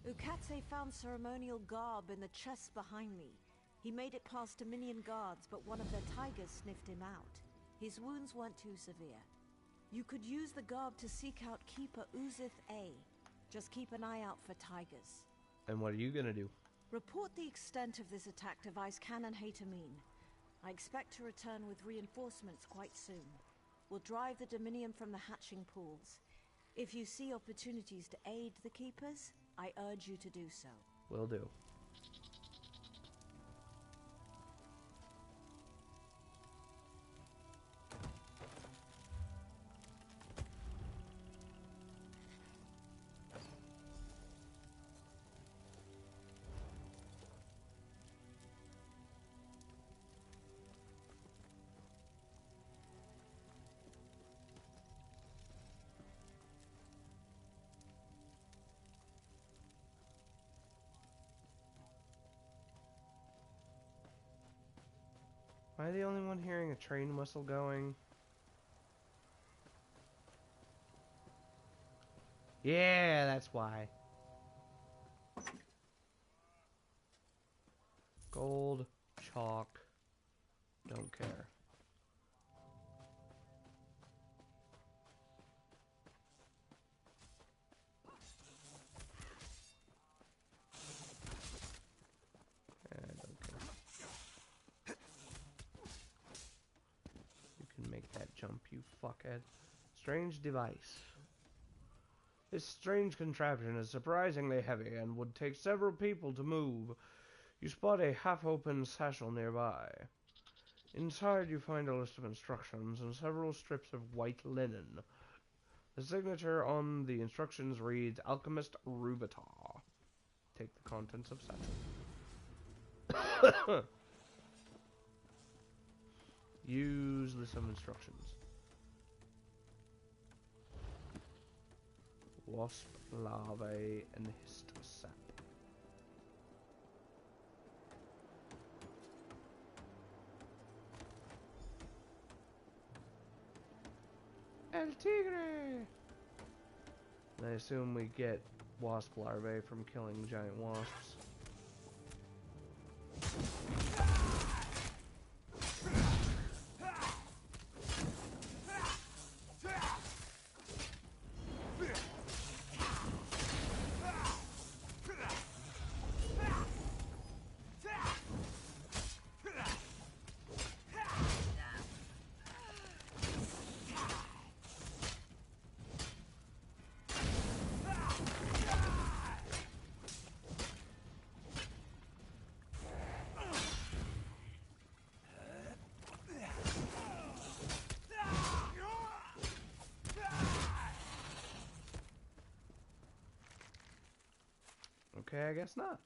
Ukatse found ceremonial garb in the chest behind me. He made it past Dominion guards, but one of their tigers sniffed him out. His wounds weren't too severe. You could use the garb to seek out Keeper Uzith A. Just keep an eye out for tigers. And what are you gonna do? Report the extent of this attack to Vice Canon Hatamine. I expect to return with reinforcements quite soon. We'll drive the Dominion from the hatching pools. If you see opportunities to aid the keepers, I urge you to do so. Will do. Am I the only one hearing a train whistle going? Yeah, that's why. Gold, chalk, don't care. Make that jump, you fuckhead. Strange device. This strange contraption is surprisingly heavy and would take several people to move. You spot a half-open satchel nearby. Inside you find a list of instructions and several strips of white linen. The signature on the instructions reads, Alchemist Rubitar. Take the contents of satchel. Use list of instructions. Wasp, larvae, and hist sap. El Tigre! I assume we get wasp larvae from killing giant wasps. Okay, I guess not.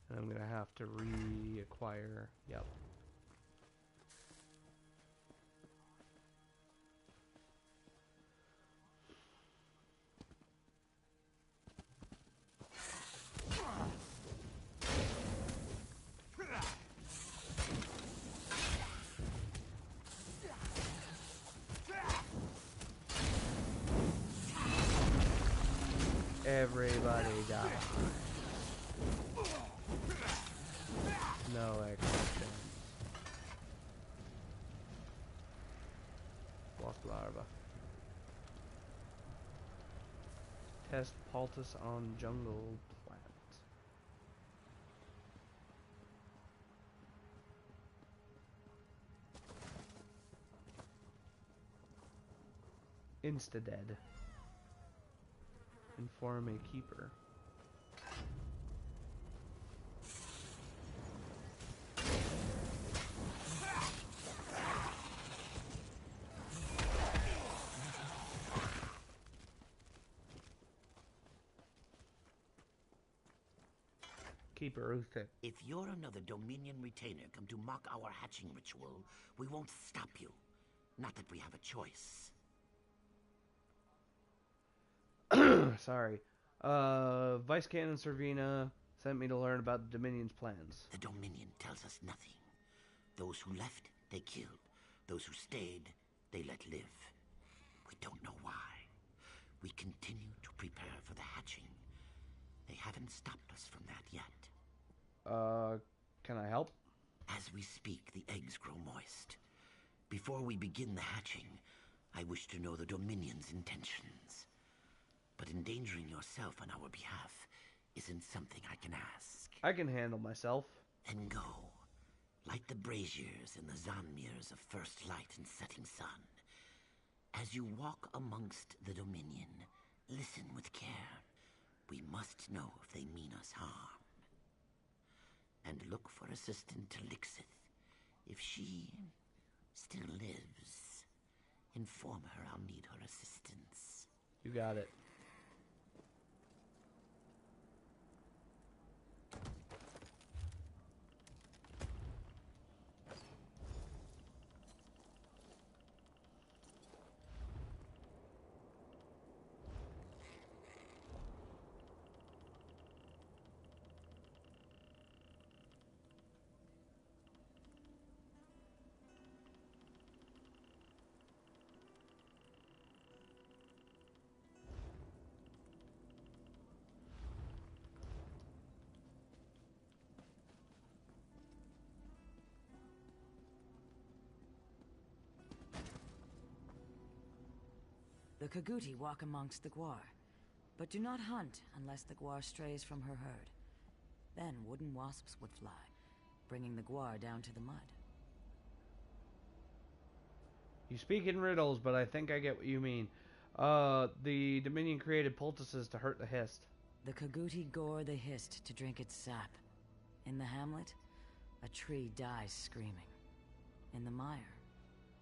And I'm gonna have to reacquire. Yep. Everybody die. No exceptions. Wasp larva. Test poultice on jungle plant. Insta-dead. Inform a keeper. Keeper Uthic. If you're another Dominion retainer come to mock our hatching ritual, we won't stop you. Not that we have a choice. Sorry. Vice Canon Servina sent me to learn about the Dominion's plans. The Dominion tells us nothing. Those who left, they killed. Those who stayed, they let live. We don't know why. We continue to prepare for the hatching. They haven't stopped us from that yet. Can I help? As we speak, the eggs grow moist. Before we begin the hatching, I wish to know the Dominion's intentions. But endangering yourself on our behalf isn't something I can ask. I can handle myself. Then go. Light the braziers in the Zanmirs of first light and setting sun. As you walk amongst the Dominion, listen with care. We must know if they mean us harm. And look for Assistant Talixith. If she still lives, inform her I'll need her assistance. You got it. The Kaguti walk amongst the Gwar, but do not hunt unless the Gwar strays from her herd. Then wooden wasps would fly, bringing the Gwar down to the mud. You speak in riddles, but I think I get what you mean. The Dominion created poultices to hurt the Hist. The Kaguti gore the Hist to drink its sap. In the hamlet, a tree dies screaming. In the mire,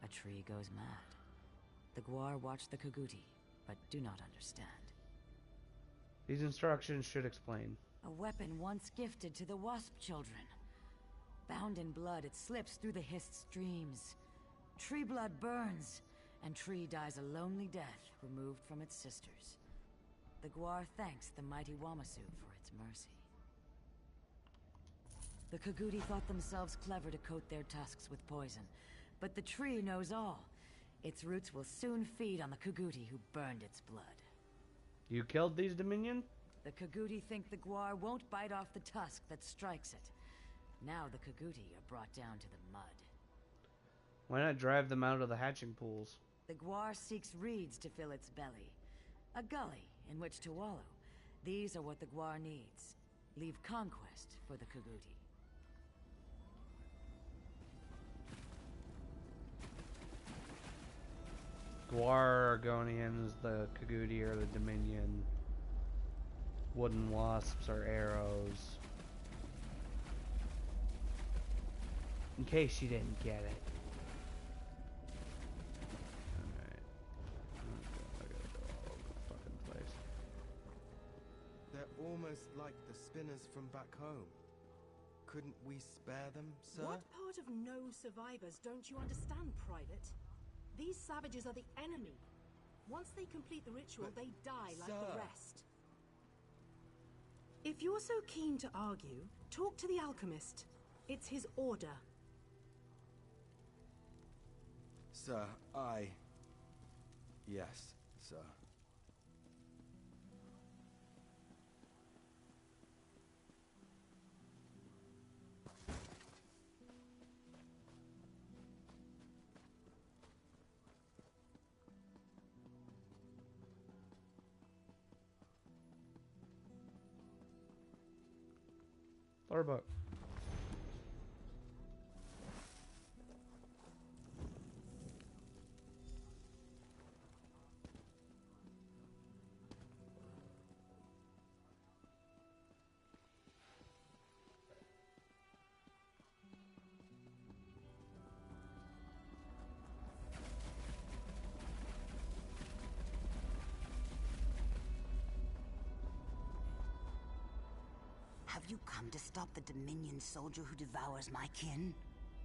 a tree goes mad. The Gwar watch the Kaguti, but do not understand. These instructions should explain. A weapon once gifted to the Wasp children. Bound in blood, it slips through the Hist's dreams. Tree blood burns, and Tree dies a lonely death removed from its sisters. The Gwar thanks the mighty Wamasu for its mercy. The Kaguti thought themselves clever to coat their tusks with poison, but the tree knows all. Its roots will soon feed on the Kaguti who burned its blood. You killed these Dominion? The Kaguti think the Gwar won't bite off the tusk that strikes it. Now the Kaguti are brought down to the mud. Why not drive them out of the hatching pools? The Gwar seeks reeds to fill its belly. A gully in which to wallow. These are what the Gwar needs. Leave conquest for the Kaguti. Gwar, Argonians, the Kaguti are the Dominion. Wooden wasps are arrows. In case you didn't get it. Alright. I gotta go all over the fucking place. almost like the spinners from back home. Couldn't we spare them, sir? What part of no survivors don't you understand, Private? These savages are the enemy. Once they complete the ritual, they die like the rest. If you're so keen to argue, talk to the alchemist. It's his order. Sir, Yes, sir. Starbuck. Have you come to stop the Dominion soldier who devours my kin?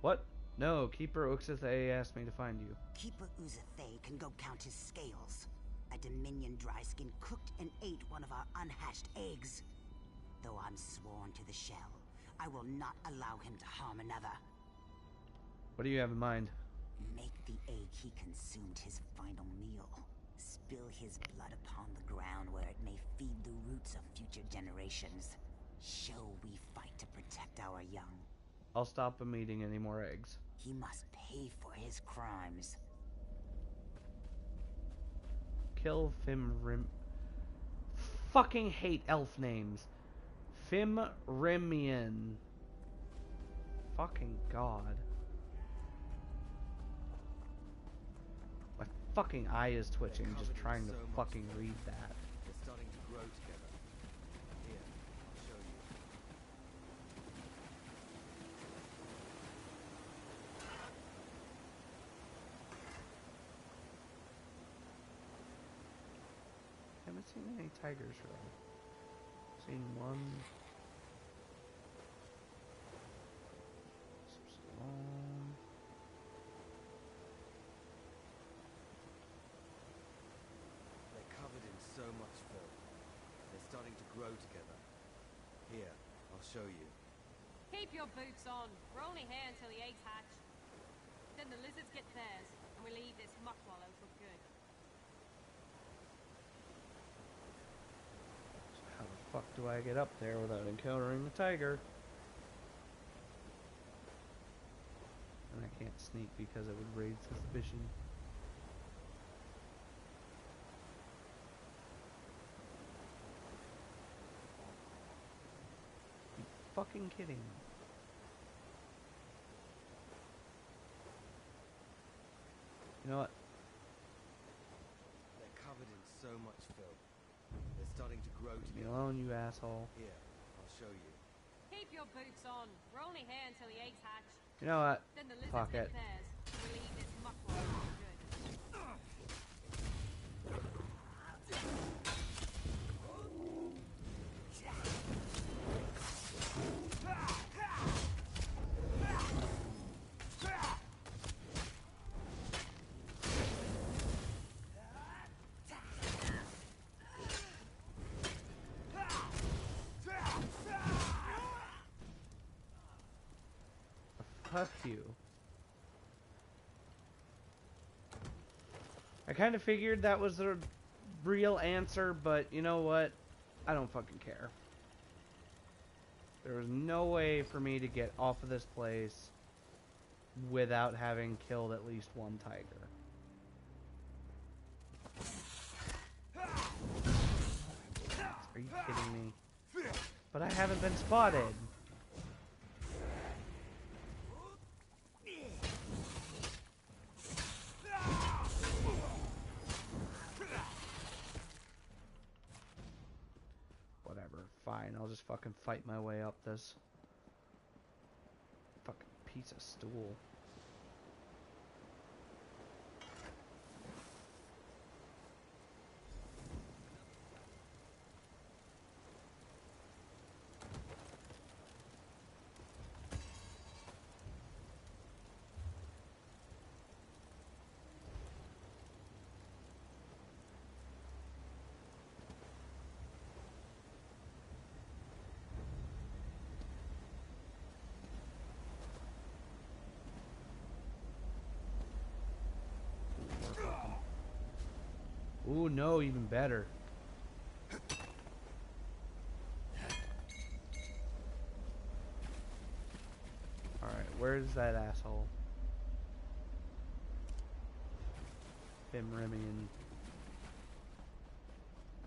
What? No, Keeper Uxathay asked me to find you. Keeper Uzathay can go count his scales. A Dominion dryskin cooked and ate one of our unhatched eggs. Though I'm sworn to the shell, I will not allow him to harm another. What do you have in mind? Make the egg he consumed his final meal. Spill his blood upon the ground where it may feed the roots of future generations. Show we fight to protect our young. I'll stop him eating any more eggs. He must pay for his crimes. Kill Fimrim. Fucking hate elf names. Fimrimian. Fucking god. My fucking eye is twitching just trying to fucking read that. They're starting to grow together. Here, I'll show you. Haven't seen any tigers really. Seen one. They're covered in so much filth. They're starting to grow together. Here, I'll show you. Keep your boots on. We're only here until the eggs hatch. Then the lizards get theirs, and we leave this muck wallow for good. How the fuck do I get up there without encountering the tiger? And I can't sneak because it would raise suspicion. You fucking kidding me? You know what? They're covered in so much filth. They're starting to grow Leave me together. alone, you asshole. Here, I'll show you. Keep your boots on. We're only here until the eggs hatch. You know what? Then the lizards Fuck get it. theirs, and we leave this muck wallow for good. Fuck you. I kind of figured that was the real answer, but you know what? I don't fucking care. There was no way for me to get off of this place without having killed at least one tiger. Are you kidding me? But I haven't been spotted. Whatever, fine, I'll just fucking fight my way up this fucking piece of stool. Ooh, no, even better. Alright, where's that asshole? Fimrimian.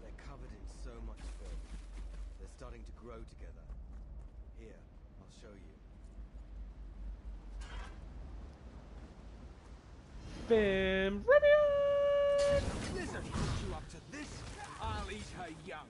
They're covered in so much filth. They're starting to grow together. Here, I'll show you. Fimrimian! Lizard put you up to this? I'll eat her young.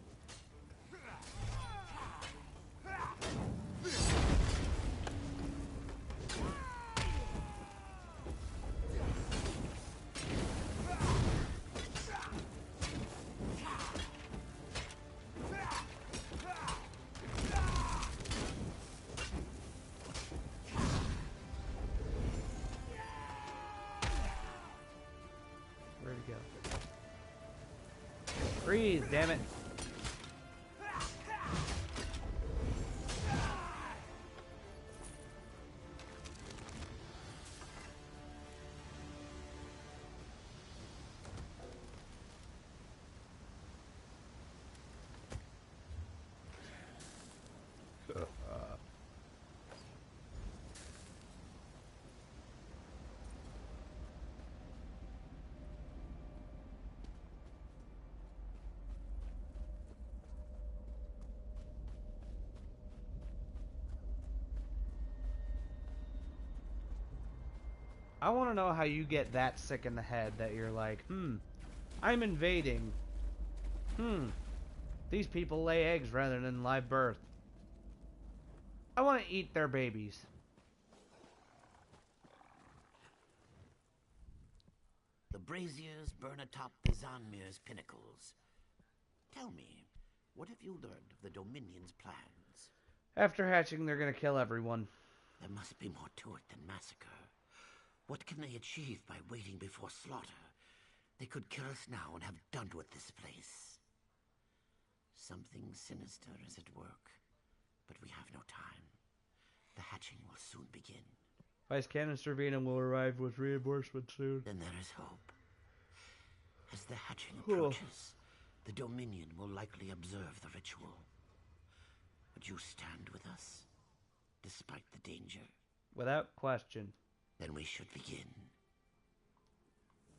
Where'd he go? Freeze, damn it. I want to know how you get that sick in the head that you're like, I'm invading. These people lay eggs rather than live birth. I want to eat their babies. The braziers burn atop the Zanmir's pinnacles. Tell me, what have you learned of the Dominion's plans? After hatching, they're going to kill everyone. There must be more to it than massacre. What can they achieve by waiting before slaughter? They could kill us now and have done with this place. Something sinister is at work, but we have no time. The hatching will soon begin. Vice Canister Venom will arrive with reinforcements soon. Then there is hope. As the hatching approaches, the Dominion will likely observe the ritual. Would you stand with us, despite the danger? Without question. Then we should begin.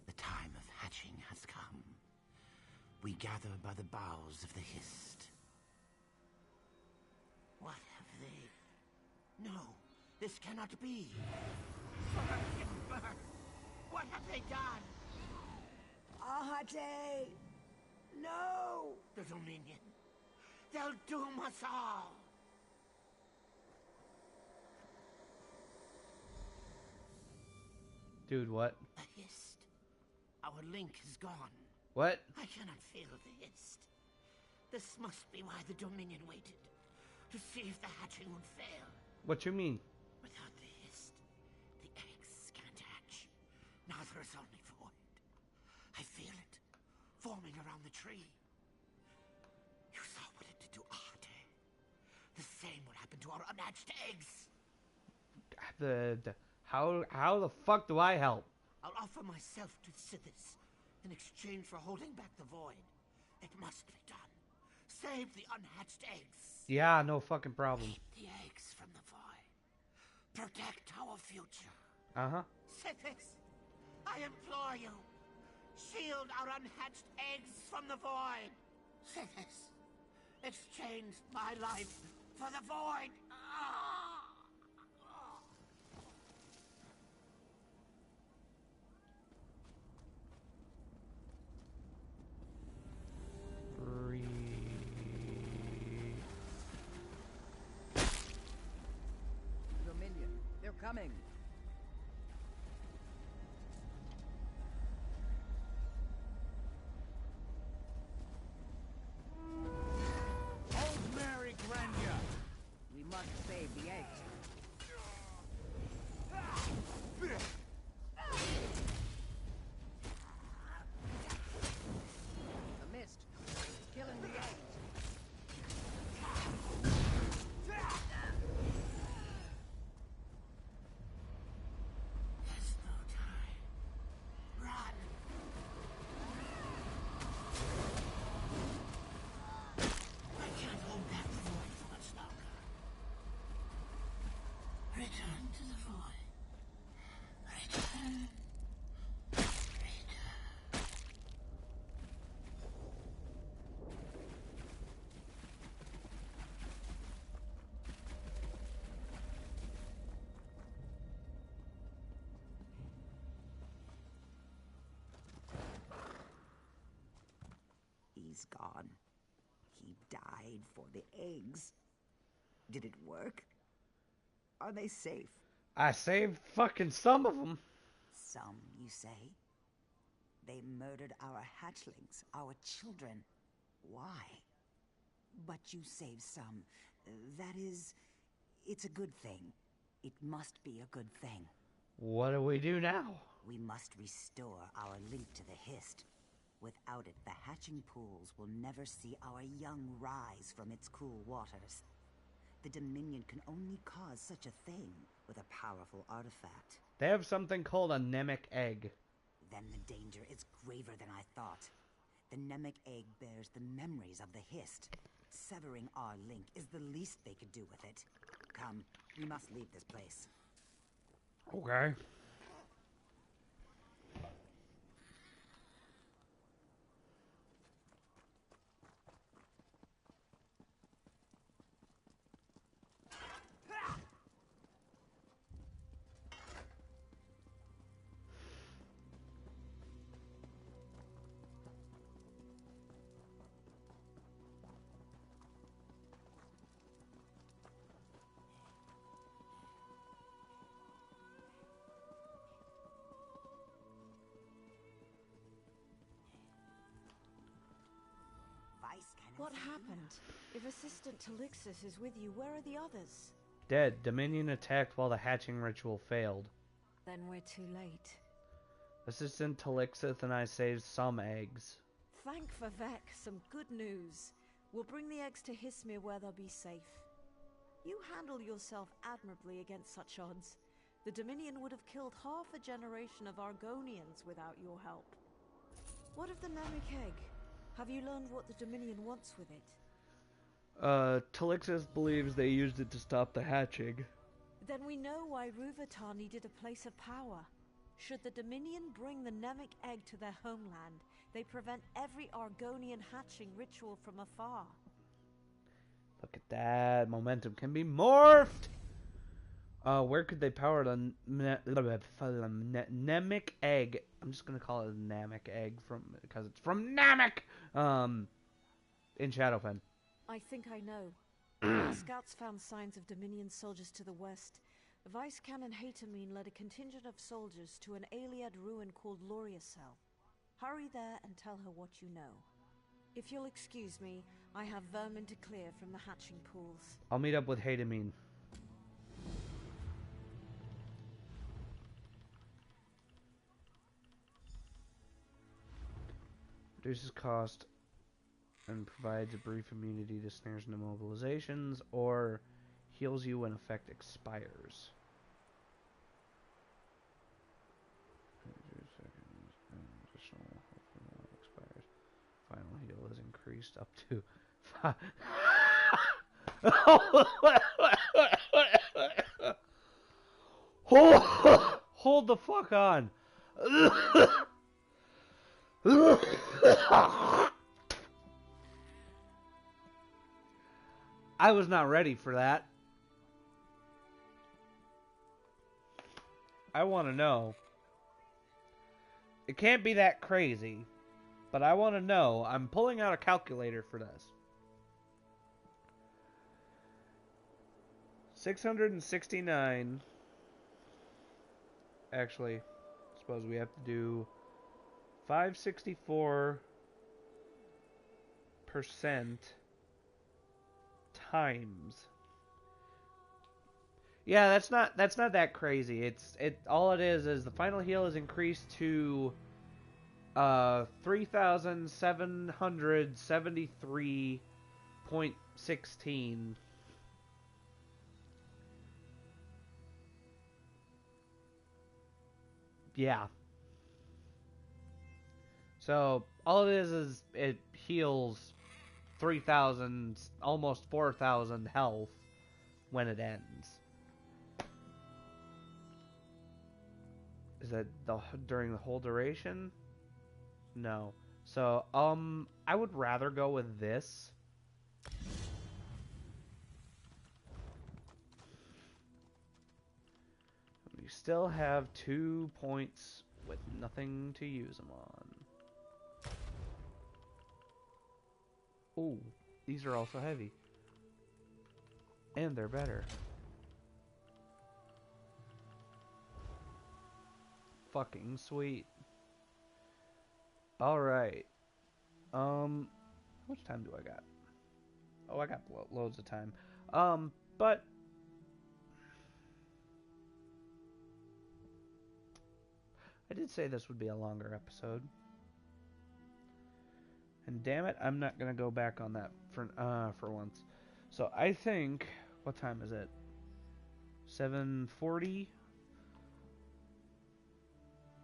The time of hatching has come. We gather by the boughs of the Hist. What have they... No, this cannot be. What have they done? Ahate! No! The Dominion. They'll doom us all. Dude, what? The Hist. Our link is gone. What? I cannot feel the Hist. This must be why the Dominion waited. To see if the hatching would fail. What you mean? Without the Hist, the eggs can't hatch. Now there is only void. I feel it, forming around the tree. You saw what it did to Ahate. The same will happen to our unhatched eggs. How the fuck do I help? I'll offer myself to Sithis in exchange for holding back the void. It must be done. Save the unhatched eggs. Yeah, no fucking problem. Keep the eggs from the void. Protect our future. Uh-huh. Sithis, I implore you. Shield our unhatched eggs from the void. Sithis, exchange my life for the void. Dominion, they're coming. Old Mary Grandeur! We must save the eggs. The mist. It's killing the eggs. He's gone. He died for the eggs. Did it work? Are they safe? I saved fucking some of them. Some, you say? They murdered our hatchlings, our children. Why? But you saved some. That is, it's a good thing. It must be a good thing. What do we do now? We must restore our link to the Hist. Without it, the hatching pools will never see our young rise from its cool waters. The Dominion can only cause such a thing with a powerful artifact. They have something called a Namek egg. Then the danger is graver than I thought. The Namek egg bears the memories of the Hist. Severing our link is the least they could do with it. Come, we must leave this place. Okay. What happened? If Assistant Talixis is with you, where are the others? Dead. Dominion attacked while the hatching ritual failed. Then we're too late. Assistant Talixis and I saved some eggs. Thank Vivek, some good news. We'll bring the eggs to Hismir where they'll be safe. You handle yourself admirably against such odds. The Dominion would have killed half a generation of Argonians without your help. What of the Namek egg? Have you learned what the Dominion wants with it? Talixis believes they used it to stop the hatching. Then we know why Ruvatar needed a place of power. Should the Dominion bring the Namek egg to their homeland, they prevent every Argonian hatching ritual from afar. Look at that. Momentum can be morphed! Where could they power the Namek egg? I'm just gonna call it a Namek egg because it's from Namek! In Shadowfen. I think I know. Our scouts found signs of Dominion soldiers to the west. Vice Canon Hatamine led a contingent of soldiers to an Aliad ruin called Loriacel. Hurry there and tell her what you know. If you'll excuse me, I have vermin to clear from the hatching pools. I'll meet up with Hatamine. Reduces cost and provides a brief immunity to snares and immobilizations, or heals you when effect expires. Additional expires. Final heal is increased up to 5. Hold the fuck on. I was not ready for that. I want to know. It can't be that crazy, but I want to know. I'm pulling out a calculator for this. 669. Actually, suppose we have to do 564% times. Yeah, that's not that crazy. All it is the final heal is increased to 3,773.16. Yeah. So all it is it heals 3,000, almost 4,000 health when it ends. Is that during the whole duration? No. So, I would rather go with this. We still have 2 points with nothing to use them on. Ooh, these are also heavy. And they're better. Fucking sweet. Alright. How much time do I got? Oh, I got loads of time. But I did say this would be a longer episode. And damn it, I'm not gonna go back on that for once. So I think, what time is it? 7:40.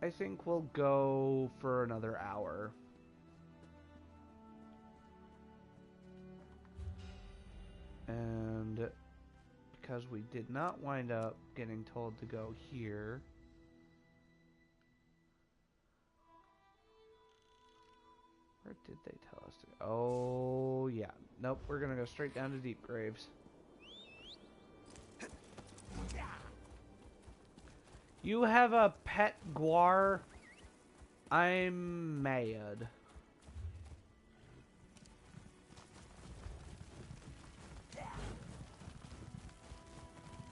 I think we'll go for another hour. And because we did not wind up getting told to go here. Where did they tell us to go? Oh, yeah. Nope, we're gonna go straight down to Deep Graves. You have a pet guar? I'm mad.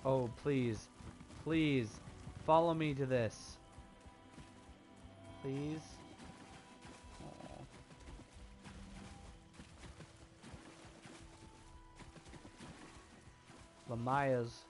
Oh, please. Please. Follow me to this. Please. Lamaya's.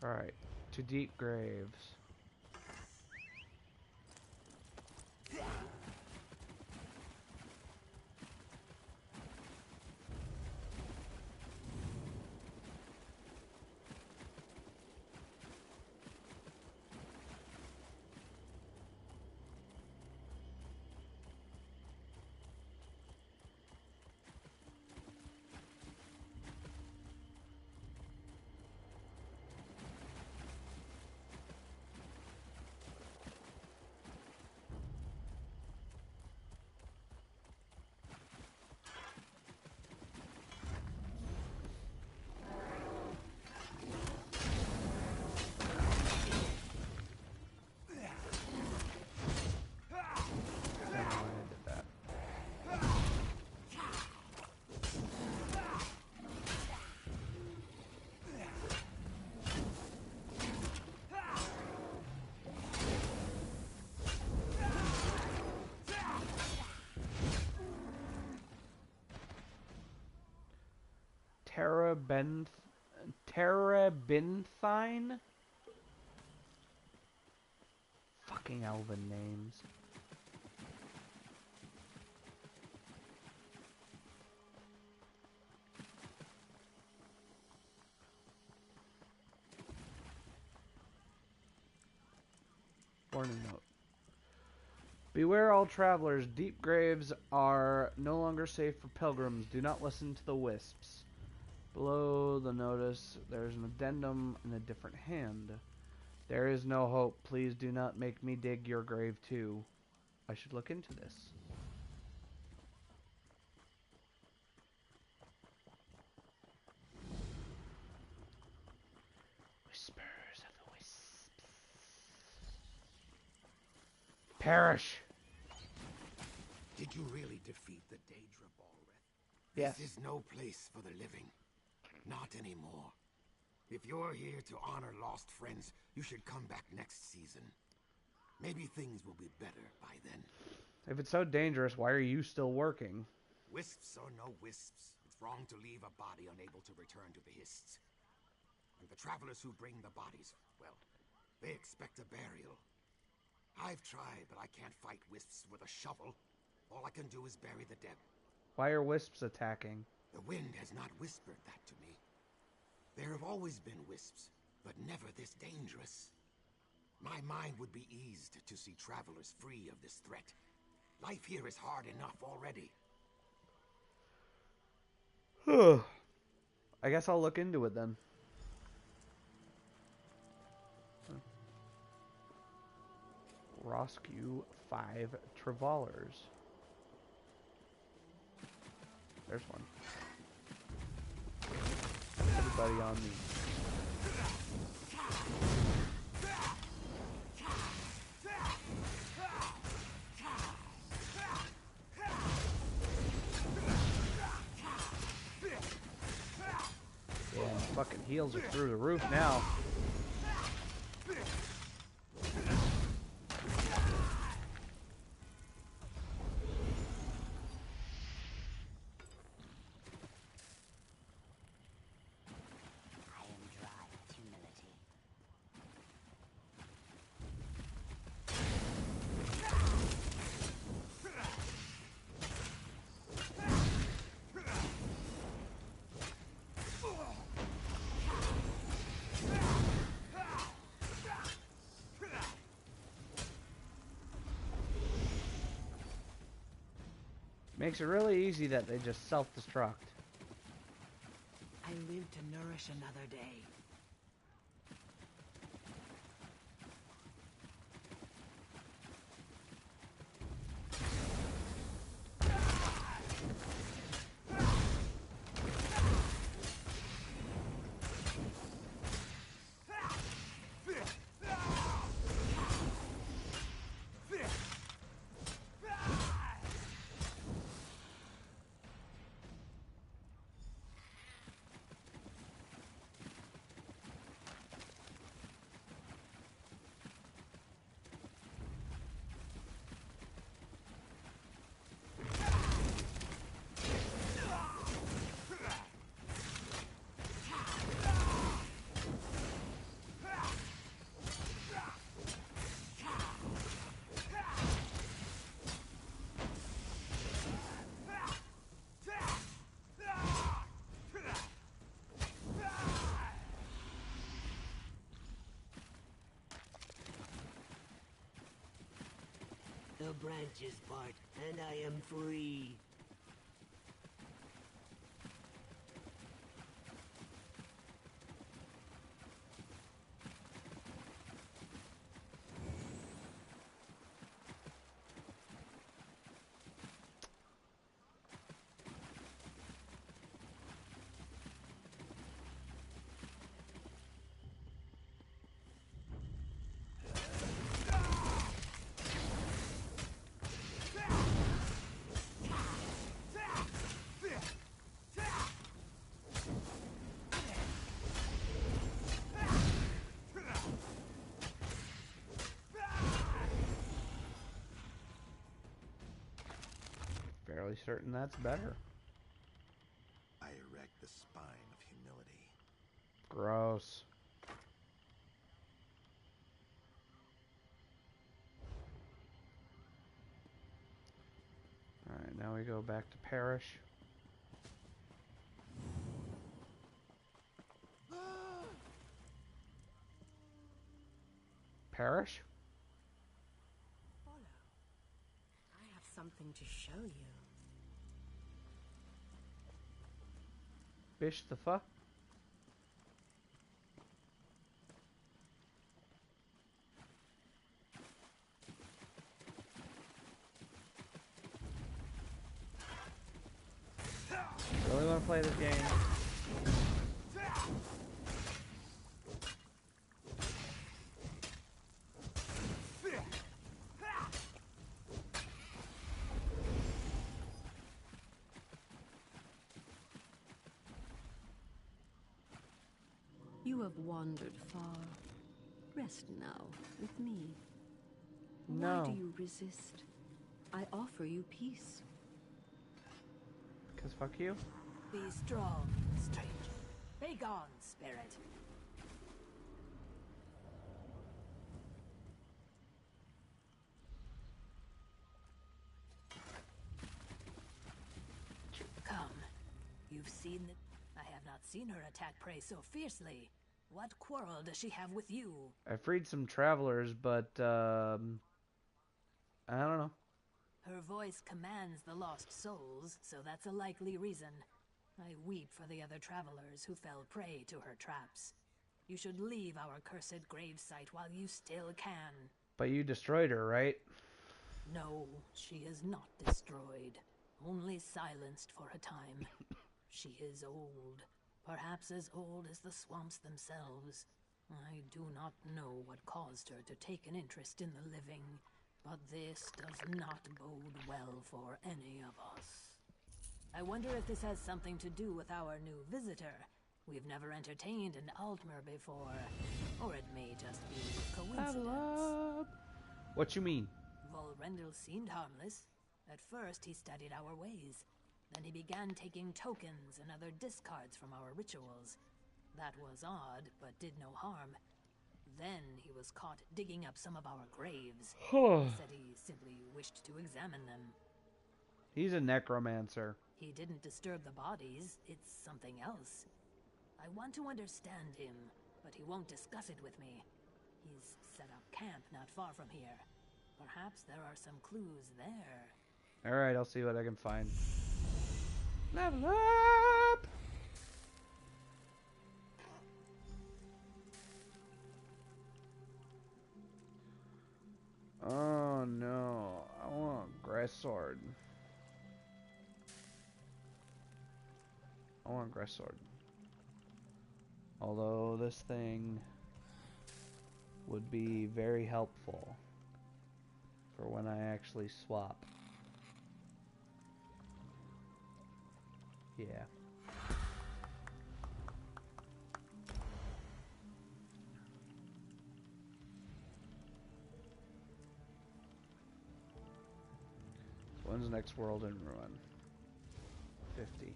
Alright, to Deep Graves. Terebinthine? Fucking elven names. Warning note. Beware all travelers. Deep graves are no longer safe for pilgrims. Do not listen to the wisps. Below the notice, there is an addendum in a different hand. There is no hope. Please do not make me dig your grave too. I should look into this. Whispers of the wisps. Perish! Did you really defeat the Daedra Balrith? Yes. This is no place for the living. Not anymore. If you're here to honor lost friends, you should come back next season. Maybe things will be better by then. If it's so dangerous, why are you still working? Wisps or no wisps, it's wrong to leave a body unable to return to the Hists. And the travelers who bring the bodies, well, they expect a burial. I've tried, but I can't fight wisps with a shovel. All I can do is bury the dead. Why are wisps attacking? The wind has not whispered that to me. There have always been wisps, but never this dangerous. My mind would be eased to see travelers free of this threat. Life here is hard enough already. I guess I'll look into it then. Rescue 5 Travelers. There's one. Everybody on me. Yeah, fucking heals are through the roof now. Makes it really easy that they just self-destruct. I live to nourish another day. The branches part, and I am free. Fairly certain that's better. I erect the spine of humility. Gross. Alright, now we go back to Parish. Parish? Follow. I have something to show you. Bish the fuck? Really want to play this game? You have wandered far. Rest now with me. No. Why do you resist? I offer you peace. Because fuck you? Be strong, stranger. Be gone, spirit. Come. You've seen the... I have not seen her attack prey so fiercely. What quarrel does she have with you? I freed some travelers, but, I don't know. Her voice commands the lost souls, so that's a likely reason. I weep for the other travelers who fell prey to her traps. You should leave our cursed gravesite while you still can. But you destroyed her, right? No, she is not destroyed. Only silenced for a time. She is old. Perhaps as old as the swamps themselves. I do not know what caused her to take an interest in the living, but this does not bode well for any of us. I wonder if this has something to do with our new visitor. We've never entertained an Altmer before, or it may just be coincidence. What you mean? Volrendel seemed harmless. At first, he studied our ways. Then he began taking tokens and other discards from our rituals. That was odd, but did no harm. Then he was caught digging up some of our graves. He said he simply wished to examine them. He's a necromancer. He didn't disturb the bodies. It's something else. I want to understand him, but he won't discuss it with me. He's set up camp not far from here. Perhaps there are some clues there. Alright, I'll see what I can find. Level up! Oh no, I want a grass sword. I want a grass sword. Although this thing would be very helpful for when I actually swap. Yeah. So when's the next world in ruin? 50.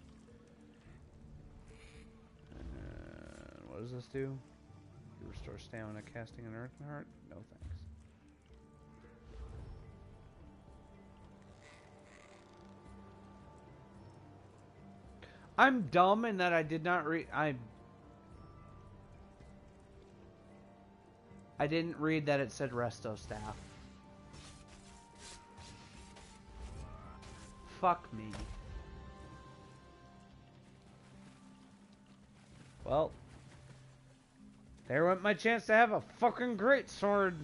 And what does this do? You restore stamina casting an earthen heart? No thanks. I'm dumb in that I did not read. I didn't read that it said resto staff. Fuck me. Well, there went my chance to have a fucking great sword.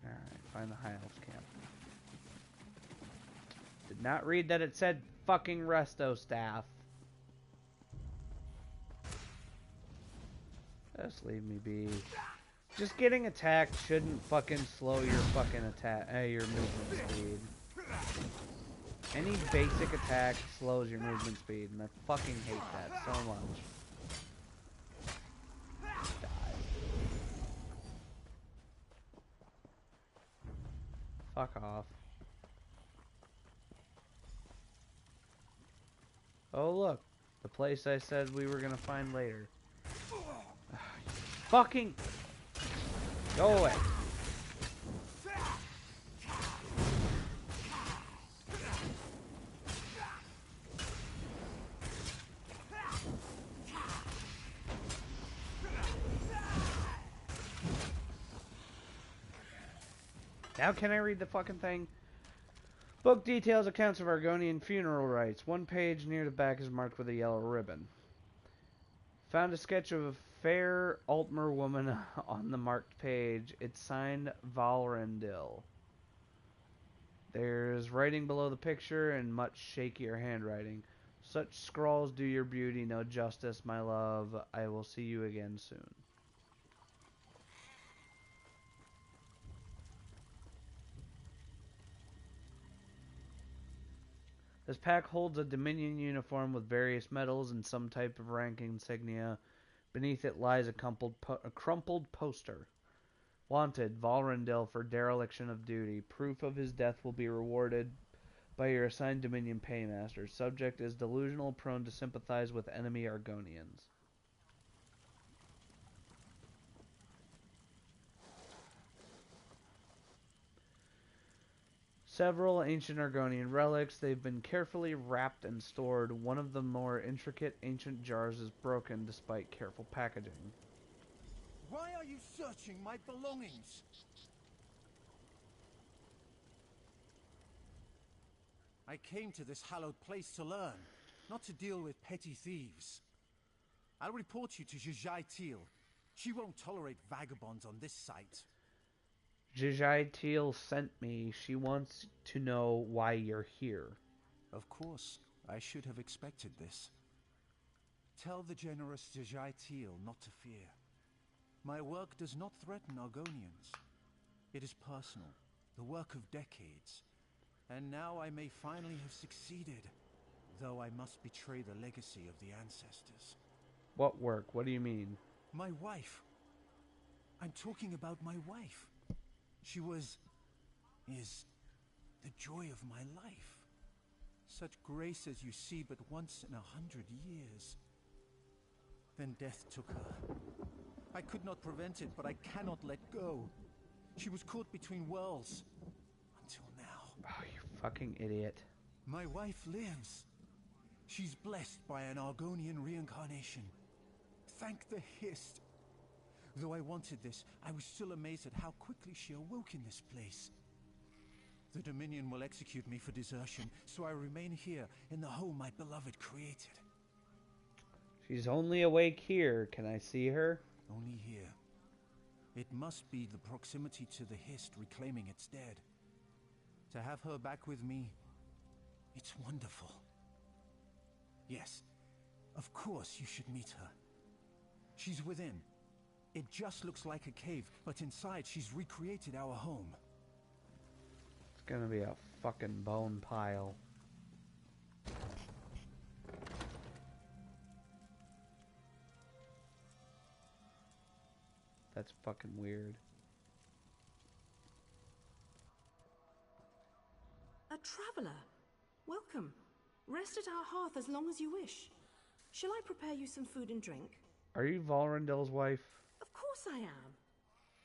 Alright, find the High Elves camp. Did not read that it said fucking resto staff. Just leave me be. Just getting attacked shouldn't fucking slow your fucking attack, your movement speed. Any basic attack slows your movement speed, and I fucking hate that so much. Die. Fuck off. Oh look, the place I said we were gonna find later. Fucking go away. Now can I read the fucking thing? Book details accounts of Argonian funeral rites. One page near the back is marked with a yellow ribbon. Found a sketch of a fair Altmer woman on the marked page. It's signed Valrendil. There's writing below the picture and much shakier handwriting. Such scrawls do your beauty no justice, my love. I will see you again soon. This pack holds a Dominion uniform with various medals and some type of rank insignia. Beneath it lies a crumpled poster. Wanted, Valrendil for dereliction of duty. Proof of his death will be rewarded by your assigned Dominion paymaster. Subject is delusional, prone to sympathize with enemy Argonians. Several ancient Argonian relics. They've been carefully wrapped and stored. One of the more intricate ancient jars is broken despite careful packaging. Why are you searching my belongings? I came to this hallowed place to learn, not to deal with petty thieves. I'll report you to Jejai Teal. She won't tolerate vagabonds on this site. Jejai Teal sent me. She wants to know why you're here. Of course, I should have expected this. Tell the generous Jejai Teal not to fear. My work does not threaten Argonians. It is personal, the work of decades. And now I may finally have succeeded, though I must betray the legacy of the ancestors. What work? What do you mean? My wife. I'm talking about my wife. She is the joy of my life. Such grace as you see but once in 100 years. Then death took her. I could not prevent it, but I cannot let go. She was caught between worlds. Until now. Oh, you fucking idiot. My wife lives. She's blessed by an Argonian reincarnation. Thank the Hist. Though I wanted this, I was still amazed at how quickly she awoke in this place. The Dominion will execute me for desertion, so I remain here in the home my beloved created. She's only awake here. Can I see her? Only here. It must be the proximity to the Hist reclaiming its dead. To have her back with me, it's wonderful. Yes, of course you should meet her. She's within. It just looks like a cave, but inside she's recreated our home. It's gonna be a fucking bone pile. That's fucking weird. A traveler. Welcome. Rest at our hearth as long as you wish. Shall I prepare you some food and drink? Are you Valrendel's wife? Of course I am.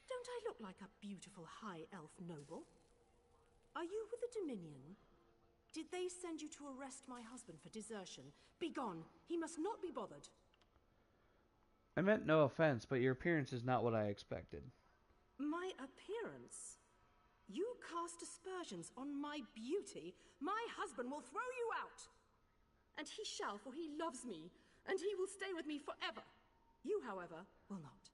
Don't I look like a beautiful high elf noble? Are you with the Dominion? Did they send you to arrest my husband for desertion? Begone. He must not be bothered. I meant no offense, but your appearance is not what I expected. My appearance? You cast aspersions on my beauty? My husband will throw you out! And he shall, for he loves me, and he will stay with me forever. You, however, will not.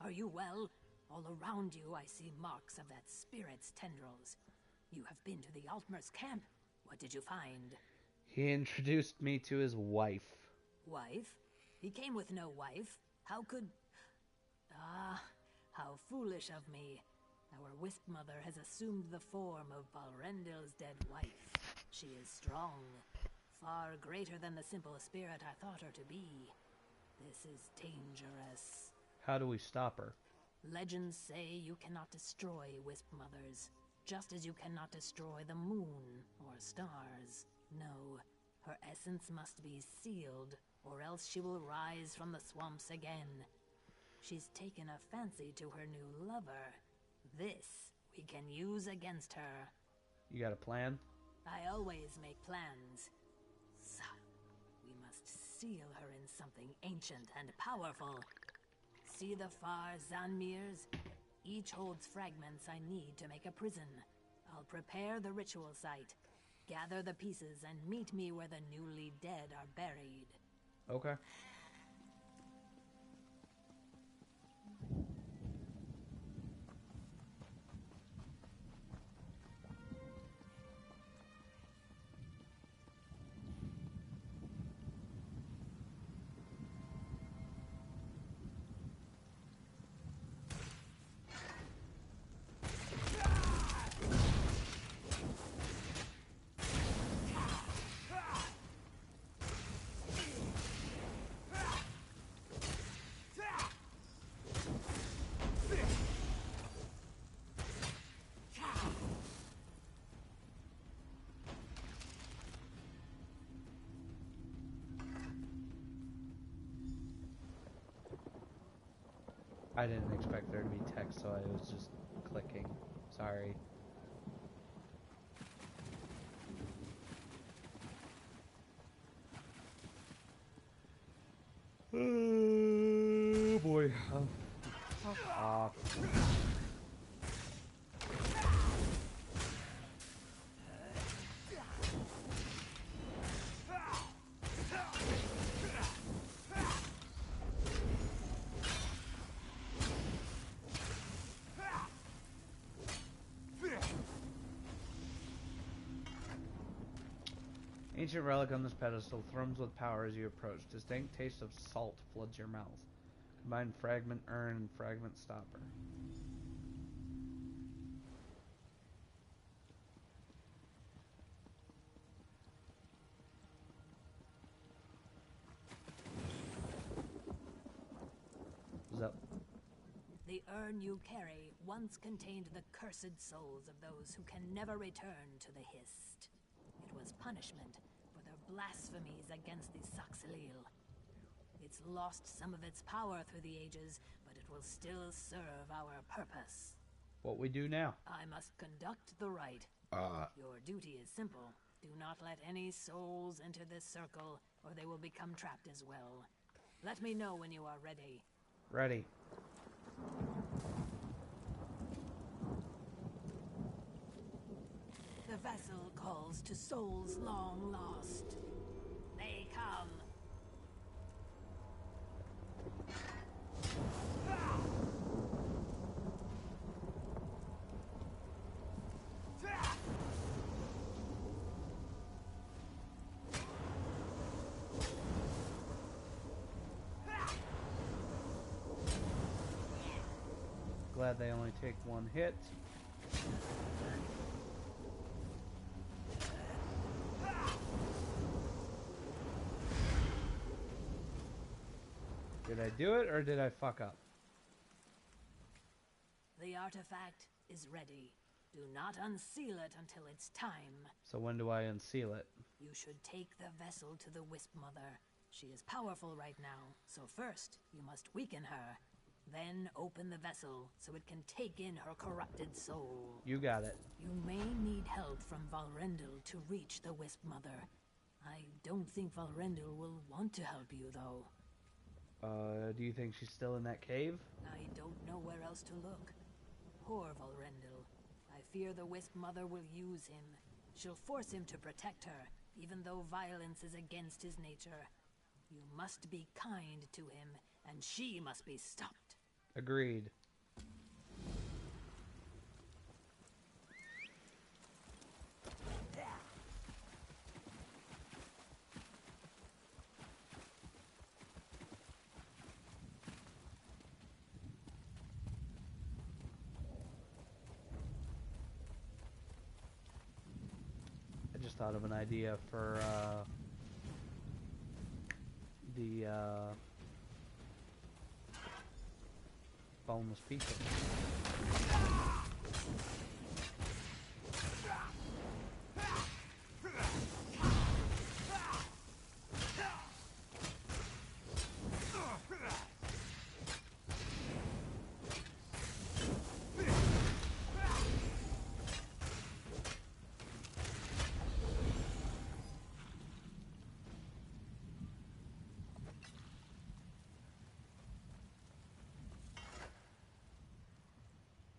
Are you well? All around you I see marks of that spirit's tendrils. You have been to the Altmer's camp. What did you find? He introduced me to his wife. Wife? He came with no wife. How could... Ah, how foolish of me. Our Wisp Mother has assumed the form of Valrendel's dead wife. She is strong, far greater than the simple spirit I thought her to be. This is dangerous. How do we stop her? Legends say you cannot destroy Wisp Mothers, just as you cannot destroy the moon or stars. No, her essence must be sealed, or else she will rise from the swamps again. She's taken a fancy to her new lover. This we can use against her. You got a plan? I always make plans. So, we must seal her in something ancient and powerful. See the far Zanmirs? Each holds fragments I need to make a prison. I'll prepare the ritual site. Gather the pieces and meet me where the newly dead are buried. Okay. I didn't expect there to be text, so I was just clicking. Sorry. Oh boy. Off. Ancient relic on this pedestal thrums with power as you approach. Distinct taste of salt floods your mouth. Combine fragment urn and fragment stopper. What's up? The urn you carry once contained the cursed souls of those who can never return to the Hist. It was punishment for their blasphemies against the Saxilil. It's lost some of its power through the ages, but it will still serve our purpose. What we do now? I must conduct the rite. Your duty is simple. Do not let any souls enter this circle, or they will become trapped as well. Let me know when you are ready. Ready. The vessel calls to souls long lost. They come. Glad they only take one hit. Did I do it or did I fuck up? The artifact is ready. Do not unseal it until it's time. So when do I unseal it? You should take the vessel to the Wisp Mother. She is powerful right now, so first you must weaken her. Then open the vessel so it can take in her corrupted soul. You got it. You may need help from Valrendil to reach the Wisp Mother. I don't think Valrendil will want to help you, though. Do you think she's still in that cave? I don't know where else to look. Poor Valrendil. I fear the Wisp Mother will use him. She'll force him to protect her, even though violence is against his nature. You must be kind to him, and she must be stopped. Agreed. I just thought of an idea for the boneless pizza.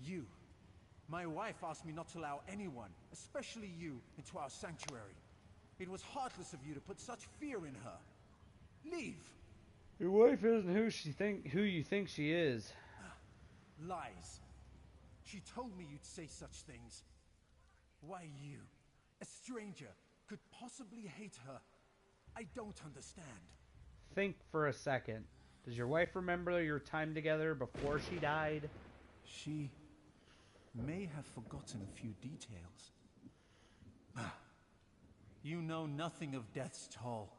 You. My wife asked me not to allow anyone, especially you, into our sanctuary. It was heartless of you to put such fear in her. Leave! Your wife isn't who you think she is. Lies. She told me you'd say such things. Why you, a stranger, could possibly hate her? I don't understand. Think for a second. Does your wife remember your time together before she died? She may have forgotten a few details. You know nothing of death's toll.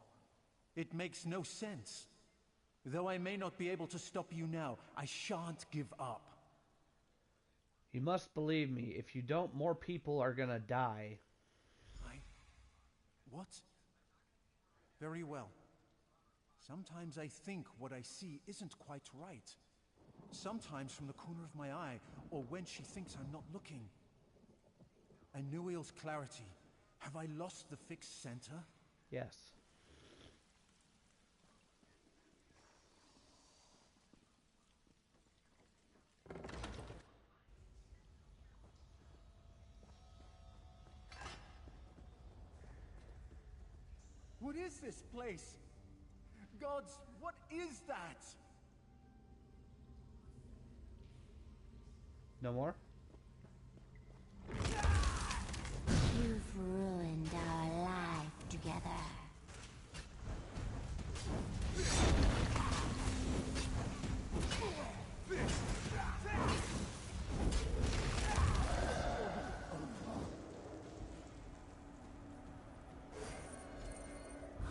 It makes no sense. Though I may not be able to stop you now, I shan't give up. You must believe me. If you don't, more people are gonna die. What? Very well. Sometimes I think what I see isn't quite right. Sometimes from the corner of my eye, or when she thinks I'm not looking. Anuil's clarity. Have I lost the fixed center? Yes. What is this place? Gods, what is that? No more? You've ruined our life together.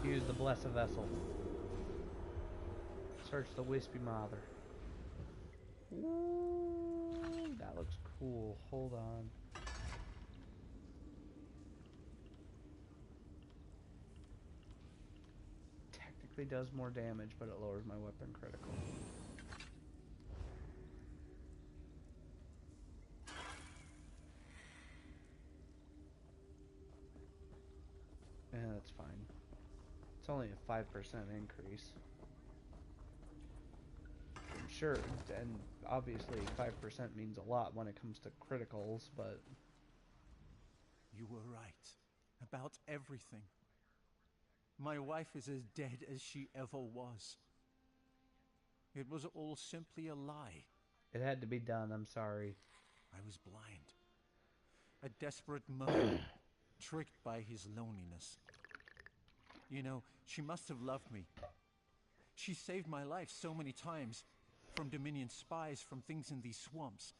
Use the blessed vessel. Search the wispy mother. Ooh, that looks cool. Hold on. Technically does more damage, but it lowers my weapon critical. Yeah, that's fine. It's only a 5% increase. I'm sure, and obviously 5% means a lot when it comes to criticals, but... You were right. About everything. My wife is as dead as she ever was. It was all simply a lie. It had to be done, I'm sorry. I was blind. A desperate mother, tricked by his loneliness. You know, she must have loved me. She saved my life so many times. From Dominion spies, from things in these swamps.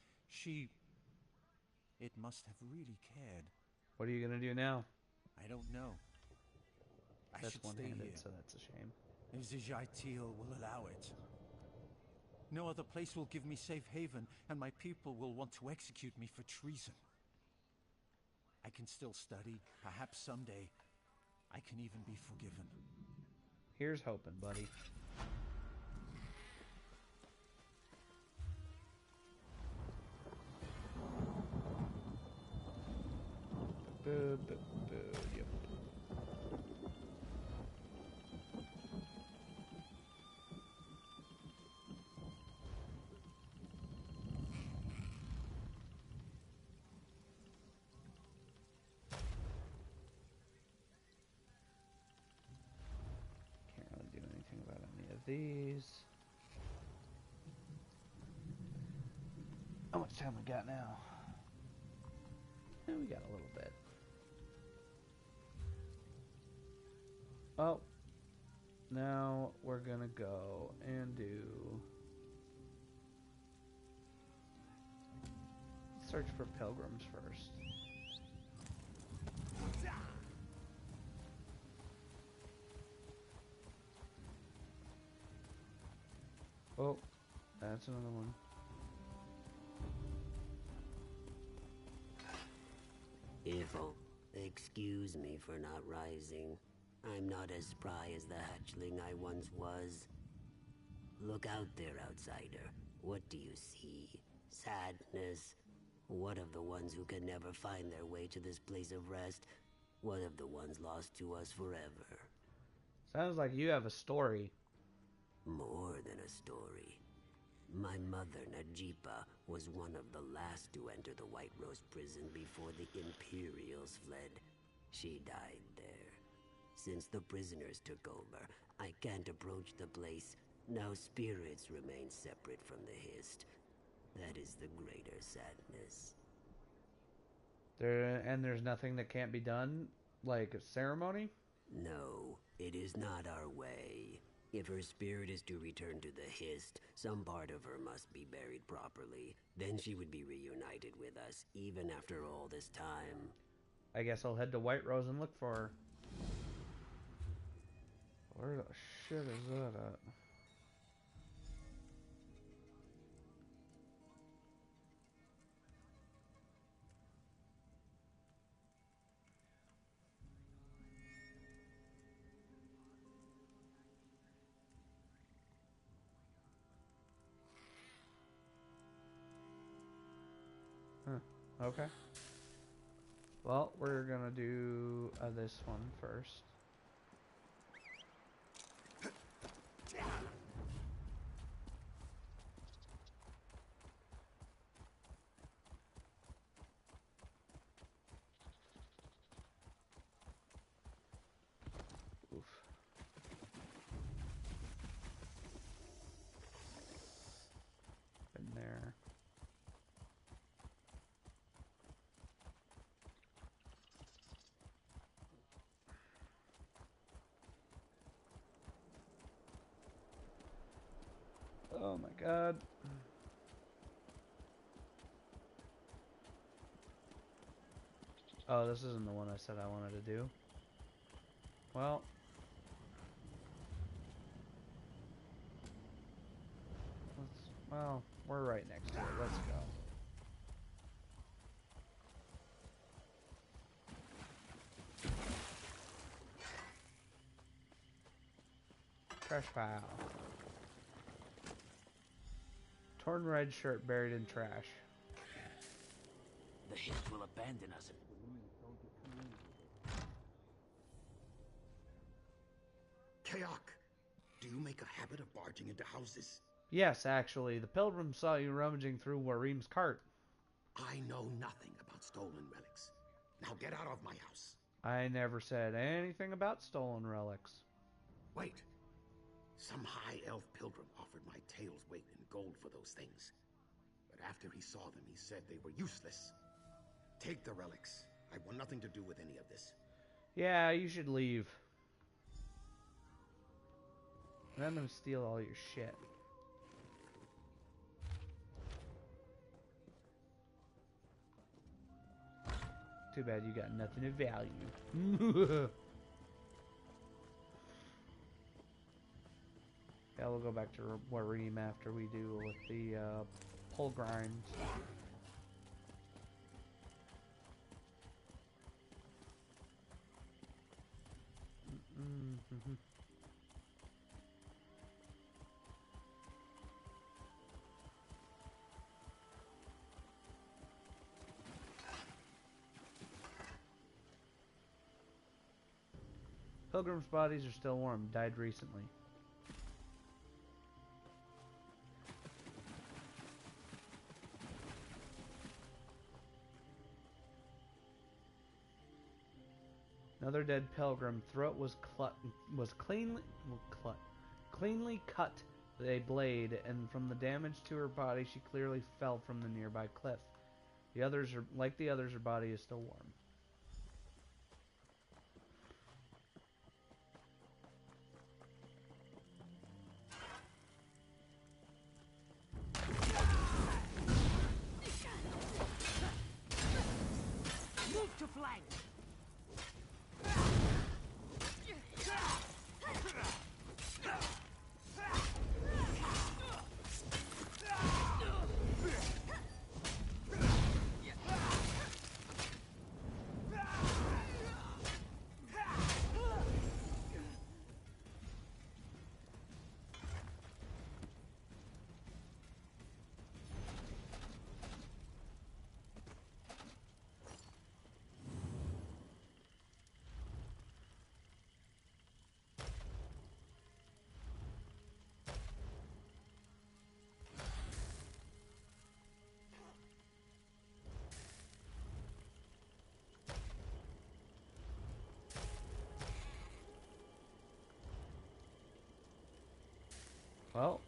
It must have really cared. What are you gonna do now? I don't know. I That's should stay one-handed, here. so that's a shame. If Zijaitil will allow it. No other place will give me safe haven, and my people will want to execute me for treason. I can still study. Perhaps someday I can even be forgiven. Here's hoping, buddy. Boo, boo, boo, yep. Can't really do anything about any of these. How much time we got now? We got a little bit. Oh, now we're gonna go and do search for pilgrims first. Oh, that's another one. Excuse me for not rising. I'm not as spry as the hatchling I once was. Look out there, outsider. What do you see? Sadness? What of the ones who can never find their way to this place of rest? What of the ones lost to us forever? Sounds like you have a story. More than a story. My mother, Najipa, was one of the last to enter the White Rose prison before the Imperials fled. She died there. Since the prisoners took over, I can't approach the place. Now spirits remain separate from the Hist. That is the greater sadness. There's nothing that can't be done? Like a ceremony? No, it is not our way. If her spirit is to return to the Hist, some part of her must be buried properly. Then she would be reunited with us, even after all this time. I guess I'll head to White Rose and look for her. Where the shit is that at? Okay. Well, we're gonna do this one first. Oof. Been there. Oh my god. Oh, this isn't the one I said I wanted to do. Well. Well, we're right next to it. Let's go. Trash pile. Torn red shirt buried in trash. The Hist will abandon us if Kayak, do you make a habit of barging into houses? Yes, actually, the pilgrim saw you rummaging through Wareem's cart. I know nothing about stolen relics. Now get out of my house. I never said anything about stolen relics. Wait. Some high elf pilgrim offered my tail's weight in gold for those things. But after he saw them, he said they were useless. Take the relics. I want nothing to do with any of this. Yeah, you should leave. And I'm gonna steal all your shit. Too bad you got nothing of value. Yeah, we'll go back to Wareem after we do with the pull grinds. Pilgrims' bodies are still warm. Died recently. Another dead pilgrim. Throat was cleanly cut with a blade, and from the damage to her body, she clearly fell from the nearby cliff. The others are like the others. Her body is still warm. move to flank. Well.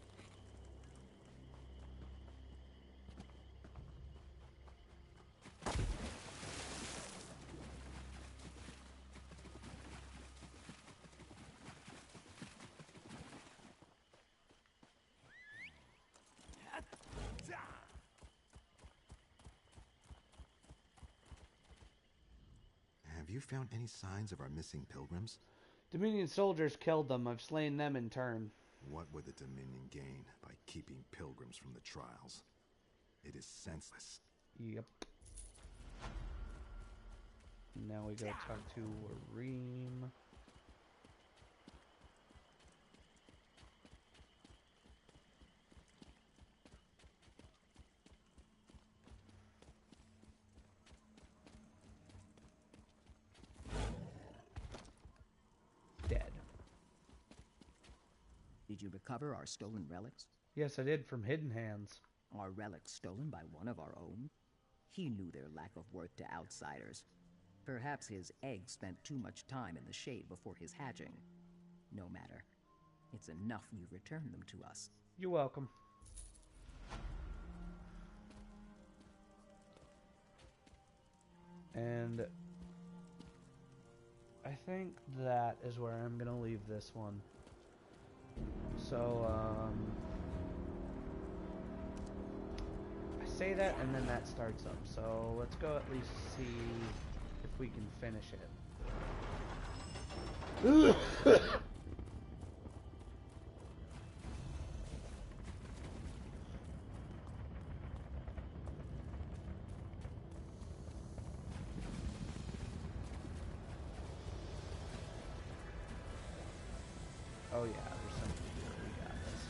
Have you found any signs of our missing pilgrims? Dominion soldiers killed them. I've slain them in turn. What would the Dominion gain by keeping pilgrims from the trials? It is senseless. Yep. Now we go talk to Wareem. Did you recover our stolen relics? Yes, I did, from Hidden Hands. Are relics stolen by one of our own? He knew their lack of worth to outsiders. Perhaps his egg spent too much time in the shade before his hatching. No matter. It's enough you returned them to us. You're welcome. And I think that is where I'm gonna leave this one. So, I say that and then that starts up. So let's go at least see if we can finish it. Oh yeah, there's something here. We got this.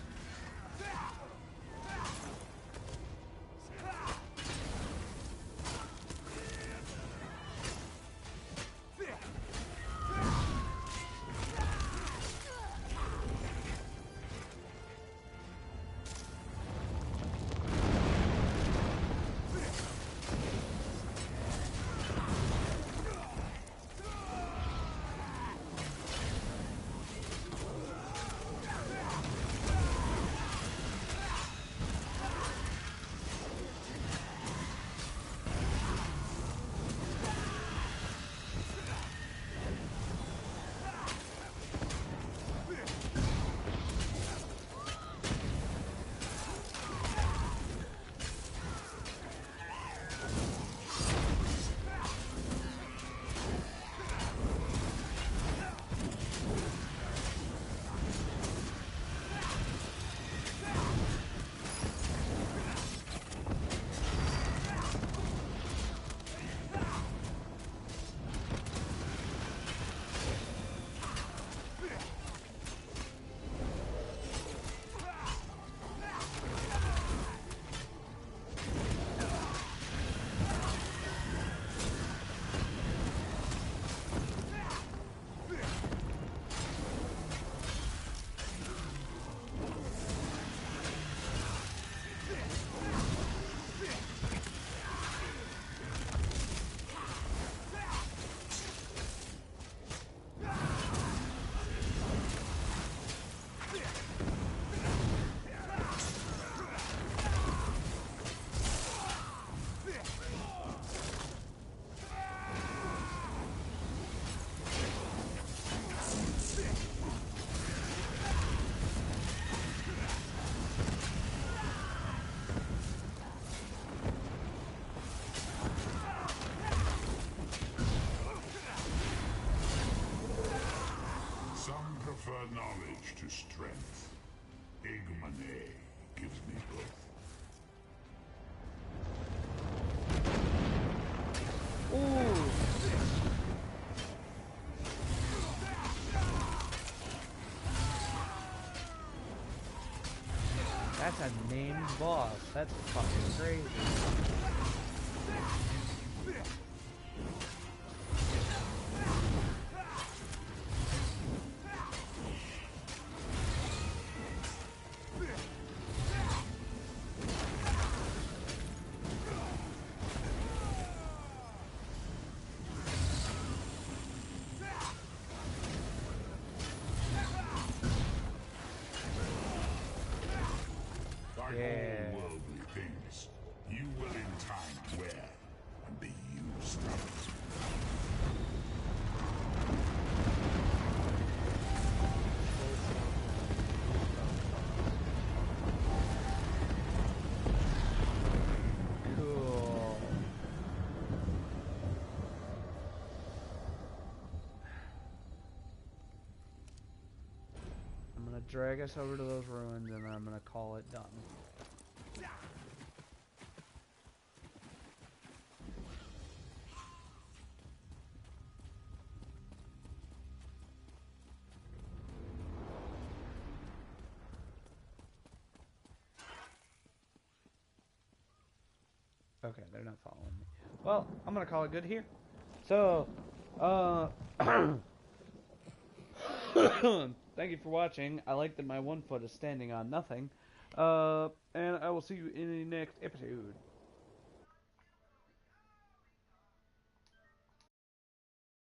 Some prefer knowledge to strength. Igmane gives me both. Ooh. That's a named boss. That's fucking crazy. Like all worldly things, you will in time wear and be used up. Cool. I'm gonna drag us over to those ruins and then I'm gonna call it done. Okay, they're not following me. Well, I'm gonna call it good here. So, thank you for watching. I like that my one foot is standing on nothing. And I will see you in the next episode.